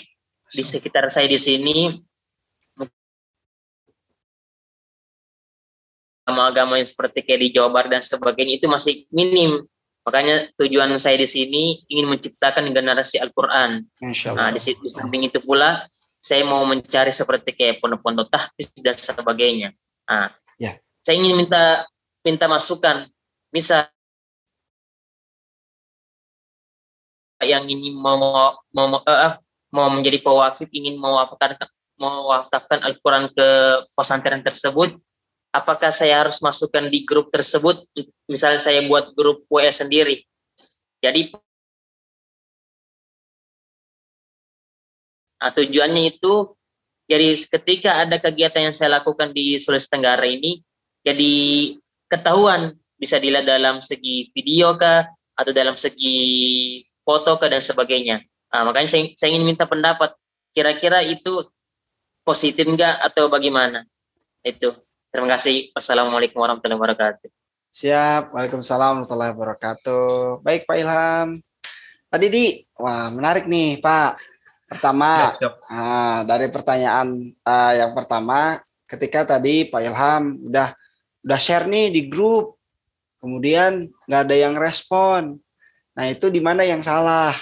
di sekitar saya di sini agama-agama yang seperti kayak di Jawa Barat dan sebagainya itu masih minim. Makanya tujuan saya di sini ingin menciptakan generasi Al-Quran. Nah, di samping itu pula saya mau mencari seperti kayak pondok-pondok tahfiz dan sebagainya. Nah, saya ingin minta masukan. Misal yang ingin mau menjadi pewakif, ingin mewakafkan Al-Quran ke pesantren tersebut, apakah saya harus masukkan di grup tersebut? Misalnya saya buat grup WA sendiri. Jadi tujuannya itu, jadi ketika ada kegiatan yang saya lakukan di Sulawesi Tenggara ini, jadi ketahuan, bisa dilihat dalam segi video kah, atau dalam segi foto kah dan sebagainya. Makanya saya ingin minta pendapat, kira-kira itu positif enggak atau bagaimana? Itu. Terima kasih. Wassalamualaikum warahmatullahi wabarakatuh. Siap. Waalaikumsalam warahmatullahi wabarakatuh. Baik Pak Ilham. Pak Didi, wah menarik nih Pak. Pertama, siap. Dari pertanyaan yang pertama, ketika tadi Pak Ilham udah share nih di grup, kemudian nggak ada yang respon. Nah itu di mana yang salah?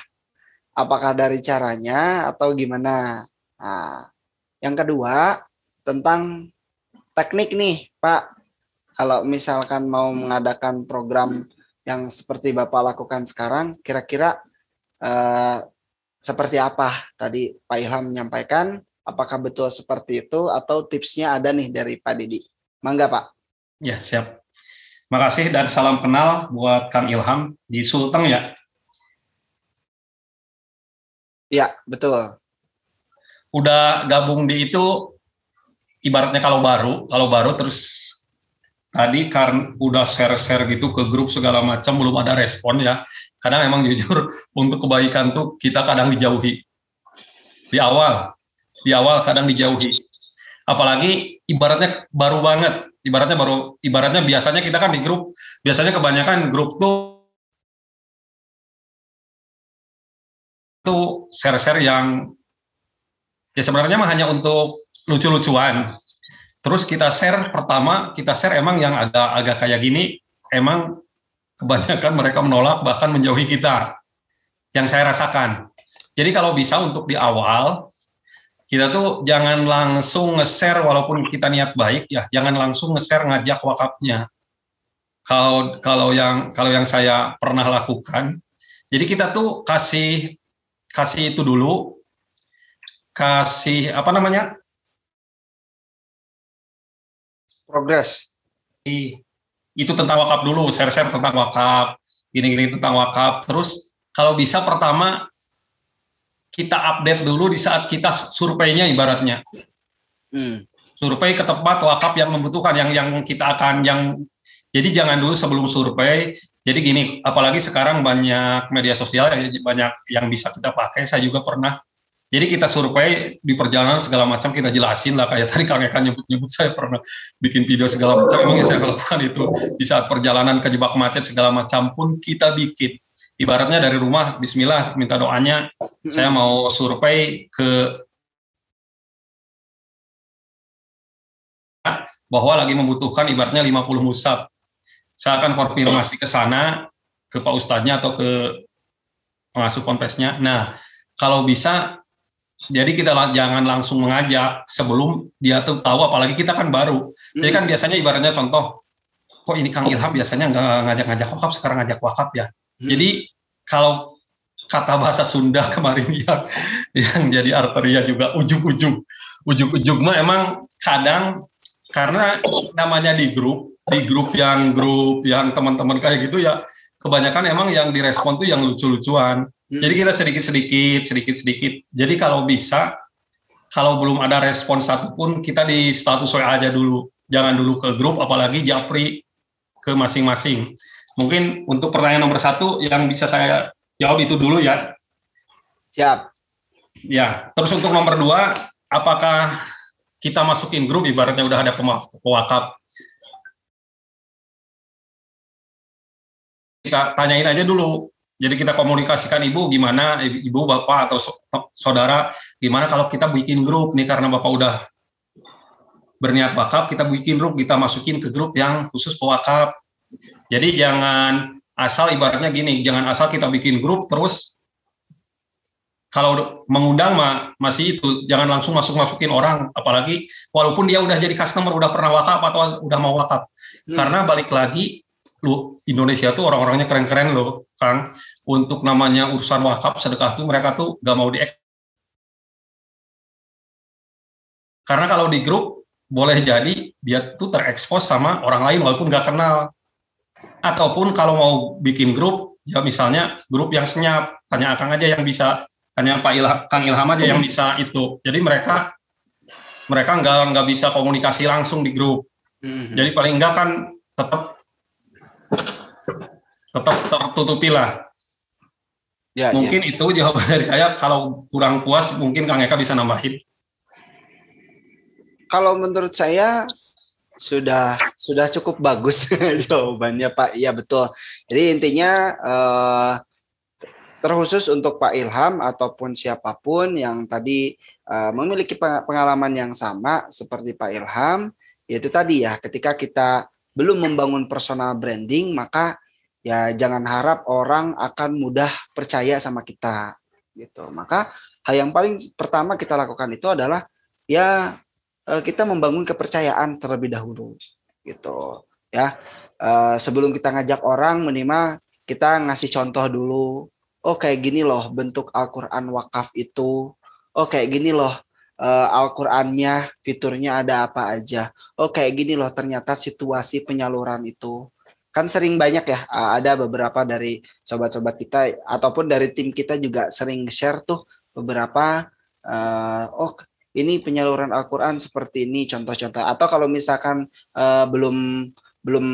Apakah dari caranya atau gimana? Nah, yang kedua tentang teknik nih Pak. Kalau misalkan mau mengadakan program yang seperti Bapak lakukan sekarang, kira-kira seperti apa? Tadi Pak Ilham menyampaikan, apakah betul seperti itu atau tipsnya ada nih dari Pak Didi? Mangga Pak. Ya, siap. Makasih dan salam kenal buat Kang Ilham di Sulteng ya. Ya, betul. Udah gabung di itu, ibaratnya kalau baru terus tadi karena udah share-share gitu ke grup segala macam, belum ada respon ya. Kadang emang jujur untuk kebaikan tuh kita kadang dijauhi. Di awal kadang dijauhi. Apalagi ibaratnya baru banget. Ibaratnya biasanya kita kan di grup, biasanya kebanyakan grup tuh share-share yang ya sebenarnya mah hanya untuk lucu-lucuan. Terus kita share emang yang agak kayak gini, emang kebanyakan mereka menolak bahkan menjauhi kita. Yang saya rasakan. Jadi kalau bisa untuk di awal kita tuh jangan langsung nge-share walaupun kita niat baik ya, jangan langsung nge-share ngajak wakafnya. Kalau yang saya pernah lakukan, jadi kita tuh kasih itu dulu, kasih apa namanya? Progres. Itu tentang wakaf dulu, share tentang wakaf, gini tentang wakaf. Terus kalau bisa pertama kita update dulu di saat kita surveinya ibaratnya. Survei ke tempat wakaf yang membutuhkan, jadi jangan dulu sebelum survei. Jadi gini, apalagi sekarang banyak media sosial, banyak yang bisa kita pakai. Saya juga pernah. Jadi kita survei di perjalanan segala macam, kita jelasin lah, kayak tadi Kang Eka nyebut saya pernah bikin video segala macam. Emang saya lakukan itu di saat perjalanan kejebak macet segala macam pun kita bikin. Ibaratnya dari rumah, bismillah, minta doanya, saya mau survei ke bahwa lagi membutuhkan ibaratnya 50 musab. Saya akan konfirmasi ke sana, ke Pak Ustadznya atau ke pengasuh ponpesnya. Nah, kalau bisa, jadi kita jangan langsung mengajak sebelum dia tuh tahu, apalagi kita kan baru. Jadi kan biasanya ibaratnya contoh, kok ini Kang Ilham biasanya nggak ngajak-ngajak wakaf, sekarang ngajak wakaf ya. Jadi kalau kata bahasa Sunda kemarin yang jadi arteria juga ujung-ujung. ujung-ujung mah emang kadang karena namanya di grup yang teman-teman kayak gitu ya, kebanyakan emang yang direspon tuh yang lucu-lucuan. Jadi kita sedikit. Jadi kalau bisa, kalau belum ada respon satupun, kita di status WA aja dulu. Jangan dulu ke grup, apalagi japri ke masing-masing. Mungkin untuk pertanyaan nomor 1 yang bisa saya jawab itu dulu ya. Siap. Ya, terus untuk nomor 2, apakah kita masukin grup, ibaratnya udah ada pewakaf, kita tanyain aja dulu. Jadi kita komunikasikan, ibu gimana, ibu bapak atau saudara, gimana kalau kita bikin grup nih, karena bapak udah berniat wakaf, kita bikin grup, kita masukin ke grup yang khusus pewakaf. Jadi jangan asal, ibaratnya gini, jangan asal kita bikin grup terus kalau mengundang masih itu, jangan langsung masukin orang, apalagi walaupun dia udah jadi customer, udah pernah wakaf atau udah mau wakaf. Karena balik lagi, Indonesia tuh orang-orangnya keren-keren loh, Kang. Untuk namanya urusan wakaf, sedekah tuh mereka tuh gak mau karena kalau di grup, boleh jadi dia tuh terekspos sama orang lain walaupun gak kenal. Ataupun kalau mau bikin grup, ya misalnya grup yang senyap, hanya Akang aja yang bisa, hanya Kang Ilham aja yang bisa itu. Jadi mereka nggak bisa komunikasi langsung di grup. Jadi paling enggak kan tetap tertutupi lah. Ya, mungkin itu jawaban dari saya. Kalau kurang puas, mungkin Kang Eka bisa nambahin. Kalau menurut saya sudah cukup bagus jawabannya Pak. Iya betul. Jadi intinya terkhusus untuk Pak Ilham ataupun siapapun yang tadi memiliki pengalaman yang sama seperti Pak Ilham, yaitu tadi ya, ketika kita belum membangun personal branding, maka ya jangan harap orang akan mudah percaya sama kita gitu. Maka hal yang paling pertama kita lakukan itu adalah ya kita membangun kepercayaan terlebih dahulu gitu ya. Sebelum kita ngajak orang, minimal kita ngasih contoh dulu. Oh kayak gini loh bentuk Al-Quran wakaf itu. Oh kayak gini loh Al-Qurannya fiturnya ada apa aja. Oh kayak gini loh ternyata situasi penyaluran itu. Kan sering banyak ya, ada beberapa dari sobat-sobat kita ataupun dari tim kita juga sering share tuh beberapa oh ini penyaluran Al-Quran seperti ini contoh-contoh. Atau kalau misalkan belum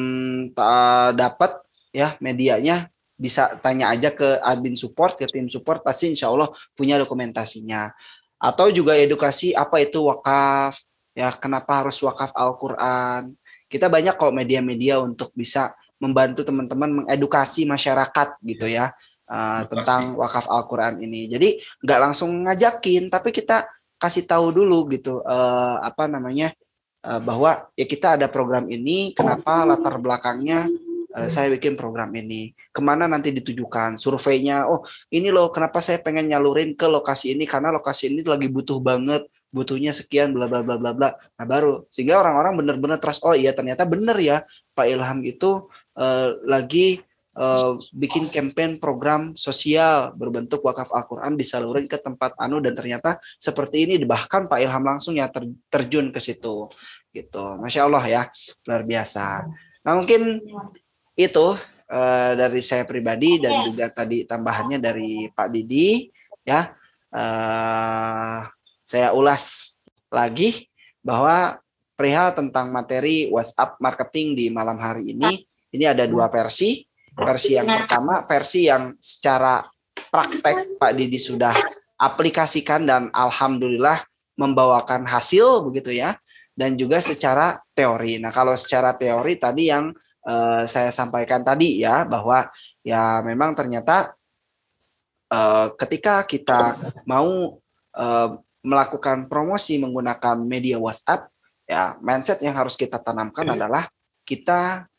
dapat ya medianya, bisa tanya aja ke admin support, ke tim support, pasti insya Allah punya dokumentasinya. Atau juga edukasi apa itu wakaf, ya kenapa harus wakaf Al-Quran. Kita banyak kok media-media untuk bisa membantu teman-teman mengedukasi masyarakat gitu ya, tentang wakaf Al-Quran ini. Jadi nggak langsung ngajakin, tapi kita kasih tahu dulu gitu, bahwa ya kita ada program ini, kenapa latar belakangnya saya bikin program ini, kemana nanti ditujukan, surveinya, oh ini loh kenapa saya pengen nyalurin ke lokasi ini, karena lokasi ini lagi butuh banget, butuhnya sekian, bla bla bla bla bla. Nah baru, sehingga orang-orang benar-benar trust, oh iya ternyata benar ya Pak Ilham itu lagi bikin campaign program sosial berbentuk wakaf Al-Quran disalurin ke tempat anu, dan ternyata seperti ini, bahkan Pak Ilham langsung ya terjun ke situ gitu. Masya Allah ya, luar biasa. Nah mungkin itu dari saya pribadi, dan juga tadi tambahannya dari Pak Didi ya. Saya ulas lagi bahwa perihal tentang materi WhatsApp marketing di malam hari ini ada 2 versi. Versi yang pertama, versi yang secara praktek Pak Didi sudah aplikasikan dan alhamdulillah membawakan hasil begitu ya, dan juga secara teori. Nah kalau secara teori tadi yang saya sampaikan tadi ya, bahwa ya memang ternyata ketika kita mau melakukan promosi menggunakan media WhatsApp, ya mindset yang harus kita tanamkan adalah kita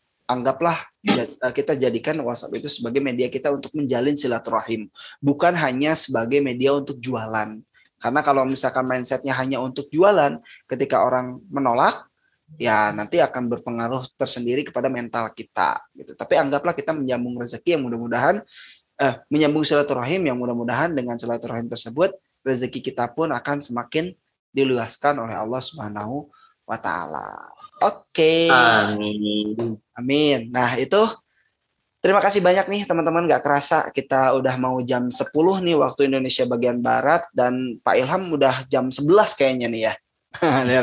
jadikan WhatsApp itu sebagai media kita untuk menjalin silaturahim, bukan hanya sebagai media untuk jualan. Karena kalau misalkan mindsetnya hanya untuk jualan, ketika orang menolak, ya nanti akan berpengaruh tersendiri kepada mental kita gitu. Tapi anggaplah kita menyambung rezeki yang mudah-mudahan menyambung silaturahim yang mudah-mudahan dengan silaturahim tersebut rezeki kita pun akan semakin diluaskan oleh Allah Subhanahu wa taala. Oke. Amin. Amin. Nah, itu terima kasih banyak nih teman-teman, gak kerasa kita udah mau jam 10 nih waktu Indonesia bagian Barat, dan Pak Ilham udah jam 11 kayaknya nih ya. Iya.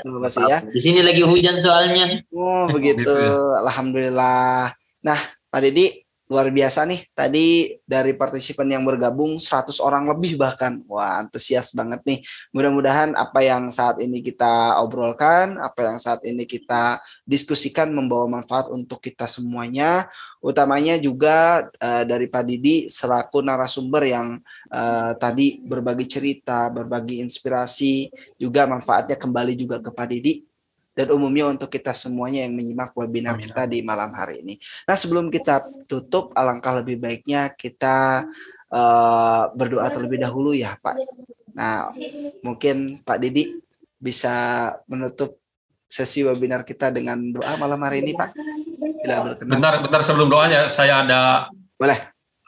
Terima kasih ya. Di sini lagi hujan soalnya. Oh begitu, Gitu ya. Alhamdulillah. Nah Pak Didi, luar biasa nih, tadi dari partisipan yang bergabung 100 orang lebih bahkan. Wah, antusias banget nih. Mudah-mudahan apa yang saat ini kita obrolkan, apa yang saat ini kita diskusikan membawa manfaat untuk kita semuanya. Utamanya juga dari Pak Didi selaku narasumber yang tadi berbagi cerita, berbagi inspirasi, juga manfaatnya kembali juga ke Pak Didi dan umumnya untuk kita semuanya yang menyimak webinar kita di malam hari ini. Nah, sebelum kita tutup, alangkah lebih baiknya kita berdoa terlebih dahulu ya, Pak. Nah, mungkin Pak Didi bisa menutup sesi webinar kita dengan doa malam hari ini, Pak. Bila berkenan. Bentar sebelum doanya saya Boleh.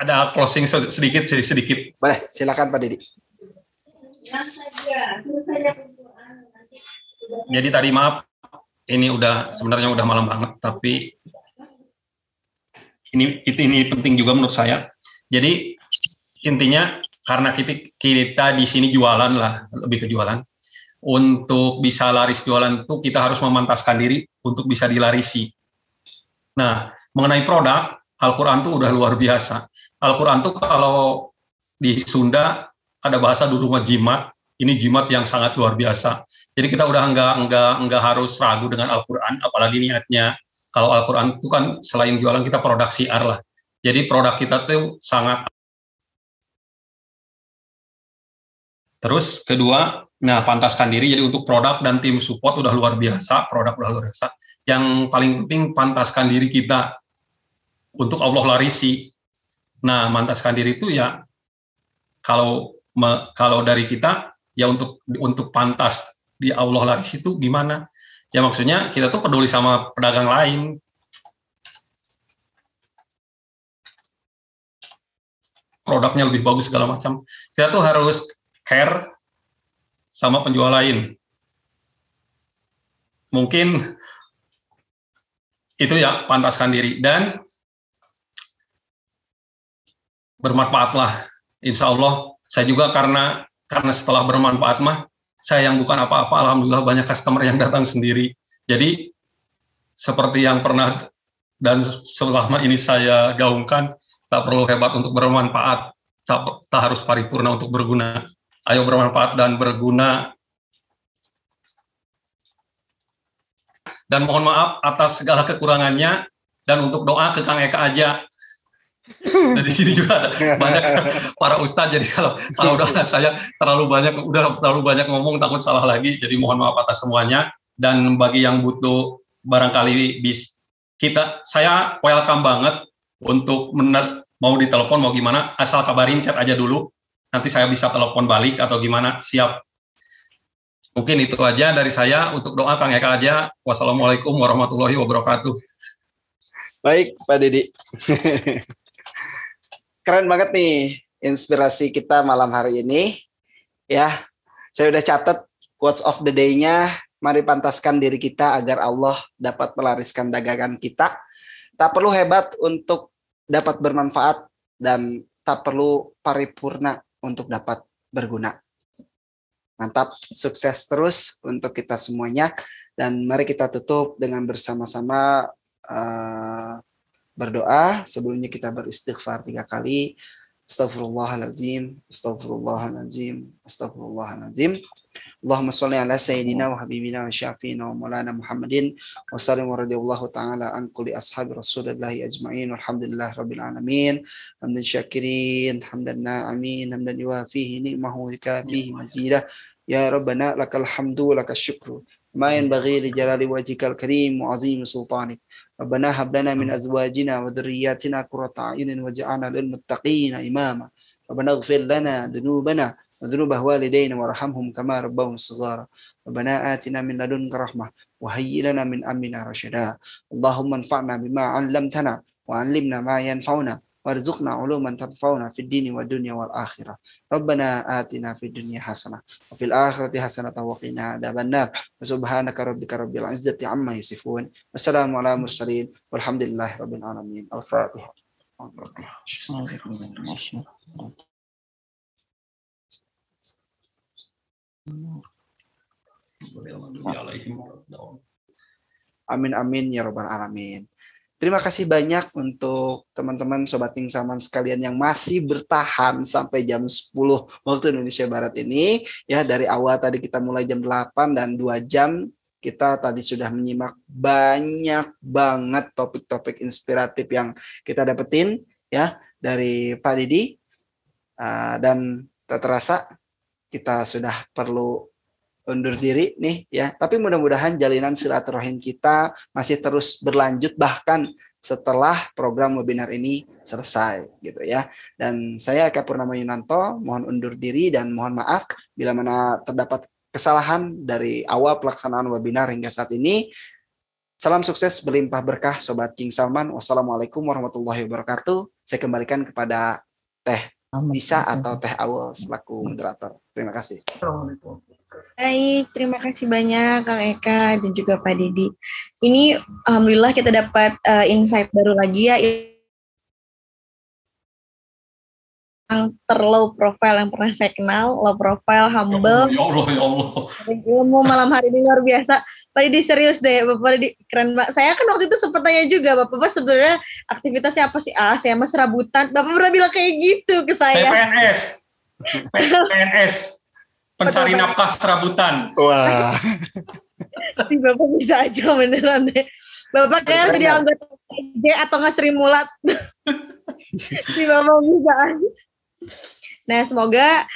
Ada closing sedikit. Boleh, silakan Pak Didi. Jadi tadi maaf, ini sebenarnya udah malam banget, tapi ini penting juga menurut saya. Jadi intinya karena kita di sini jualan lah, lebih ke jualan. Untuk bisa laris jualan itu kita harus memantaskan diri untuk bisa dilarisi. Nah, mengenai produk, Al-Quran tuh udah luar biasa. Al-Quran tuh kalau di Sunda ada bahasa dulu jimat. Ini jimat yang sangat luar biasa. Jadi kita udah nggak harus ragu dengan Al-Quran, apalagi niatnya. Kalau Al-Quran itu kan selain jualan kita produk syiar lah. Jadi produk kita tuh sangat. Terus kedua, nah pantaskan diri. Jadi untuk produk dan tim support udah luar biasa, produk udah luar biasa. Yang paling penting pantaskan diri kita untuk Allah larisi. Nah, mantaskan diri itu ya kalau dari kita ya untuk pantas di Allah laris itu gimana? Ya maksudnya kita tuh peduli sama pedagang lain. Produknya lebih bagus segala macam. Kita tuh harus care sama penjual lain. Mungkin itu ya, pantaskan diri dan bermanfaatlah. Insya Allah saya juga karena setelah bermanfaat saya yang bukan apa-apa, alhamdulillah banyak customer yang datang sendiri. Jadi seperti yang pernah dan selama ini saya gaungkan, tak perlu hebat untuk bermanfaat, tak harus paripurna untuk berguna. Ayo bermanfaat dan berguna. Dan mohon maaf atas segala kekurangannya, dan untuk doa ke Kang Eka aja. Dari sini juga banyak para ustadz, jadi kalau udah saya terlalu banyak ngomong takut salah lagi, jadi mohon maaf atas semuanya. Dan bagi yang butuh barangkali saya welcome banget untuk mau ditelepon mau gimana, asal kabarin, chat aja dulu, nanti saya bisa telepon balik atau gimana, siap. Mungkin itu aja dari saya. Untuk doa Kang Eka aja. Wassalamualaikum warahmatullahi wabarakatuh. Baik Pak Didi. Keren banget nih inspirasi kita malam hari ini. Ya, saya udah catat quotes of the day-nya. Mari pantaskan diri kita agar Allah dapat melariskan dagangan kita. Tak perlu hebat untuk dapat bermanfaat dan tak perlu paripurna untuk dapat berguna. Mantap, sukses terus untuk kita semuanya. Dan mari kita tutup dengan bersama-sama berdoa. Sebelumnya kita beristighfar 3 kali. Astaghfirullahaladzim, astaghfirullahaladzim, astaghfirullahaladzim. Allahumma sholli ala sayyidina wa habibina wa syafiina wa maulana Muhammadin wa sallim wa radiyallahu ta'ala an kulli ashabi rasulillahi ajma'in walhamdulillah rabbil alamin. Hamdan syakirin, hamdan na'amin, hamdan yuafihi ni'mahu kafihi mazidah. Ya Rabbana lakal hamdu lakal syukru ma yanbaghi li jalali wajhikal karim wa azim sultanik. Rabbana hab lana min azwajina wa dhurriyyatina qurrata a'yunin waj'alna lil muttaqina imama. Rabbana ighfir lana dhunubana wa dhunub walidayna warhamhum kama rabbawna shighara. Rabbana atina min ladunka rahmah wa hayyi lana min amrina rasyada. Allahumma anfa'na bima 'allamtana wa 'allimna ma yanfa'una warzuqna uluman tanfa'una fid dini wad dunya wal akhirah. Rabbana atina fid dunya hasanah wa fil akhirati hasanah wa qina adzabannar. Subhanaka rabbika rabbil izzati amma yasifun. Wassalamu ala mursalin walhamdulillahi rabbil alamin. Al-Fatihah. Amin amin ya rabbal alamin. Terima kasih banyak untuk teman-teman Sobat King Salman sekalian yang masih bertahan sampai jam 10 waktu Indonesia Barat ini. Ya, dari awal tadi kita mulai jam 8 dan 2 jam kita tadi sudah menyimak banyak banget topik-topik inspiratif yang kita dapetin ya dari Pak Didi. Dan tak terasa kita sudah perlu undur diri nih ya, tapi mudah-mudahan jalinan silaturahim kita masih terus berlanjut bahkan setelah program webinar ini selesai gitu ya. Dan saya Eka Purnama Yunanto mohon undur diri dan mohon maaf bila mana terdapat kesalahan dari awal pelaksanaan webinar hingga saat ini. Salam sukses berlimpah berkah Sobat King Salman. Wassalamualaikum warahmatullahi wabarakatuh. Saya kembalikan kepada Teh Bisa atau Teh Awal selaku moderator. Terima kasih. Baik, terima kasih banyak Kang Eka dan juga Pak Didi. Ini alhamdulillah kita dapat insight baru lagi ya, yang terlow profile yang pernah saya kenal, low profile, humble. Ya Allah, ya Allah. Ilmu malam hari ini luar biasa. Pak Didi serius deh, Bapak Didi keren Mbak. Saya kan waktu itu sempat tanya juga, Bapak sebenarnya aktivitasnya apa sih? Saya mas serabutan. Bapak pernah bilang kayak gitu ke saya. PNS. Pencari nafkah serabutan. Wah. Si Bapak bisa aja beneran deh. Bapak kayak jadi anggota PJ atau nggak Sri Mulat. Si Bapak bisa aja. Nah, semoga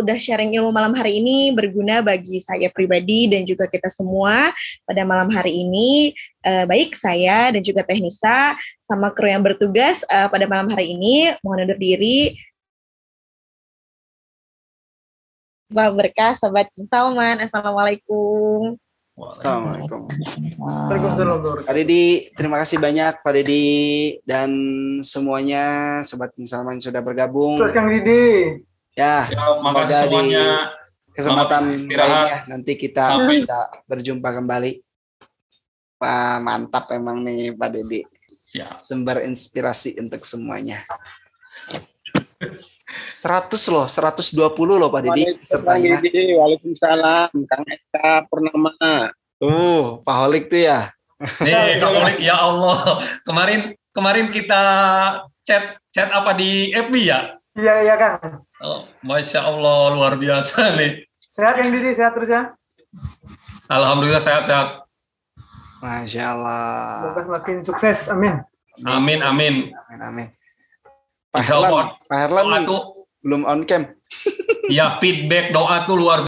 udah sharing ilmu malam hari ini berguna bagi saya pribadi dan juga kita semua pada malam hari ini. Baik saya dan juga Teh Nisa sama kru yang bertugas pada malam hari ini mohon undur diri. Berkah Sobat King Salman. Assalamualaikum. Assalamualaikum. Pak Didi, terima kasih banyak Pak Didi dan semuanya Sobat King Salman sudah bergabung. Kang Didi. Ya, semoga di kesempatan lainnya nanti kita bisa berjumpa kembali. Pak, mantap emang nih Pak Didi. Siap. Sumber inspirasi untuk semuanya. 100 loh, 120 loh Pak Didi pesertanya. Waalaikumsalam, Kang Eka Purnama. Pak Holik tuh ya. Nih, Kang Holik ya Allah. Kemarin kita chat apa di FB ya? Iya Kang. Oh, Masya Allah, luar biasa nih. Sehat Kang Didi, sehat terus ya. Alhamdulillah sehat-sehat. Masya Allah. Semoga semakin sukses, amin. Amin. Pak Herlan nih belum on cam. Ya feedback doa tuh luar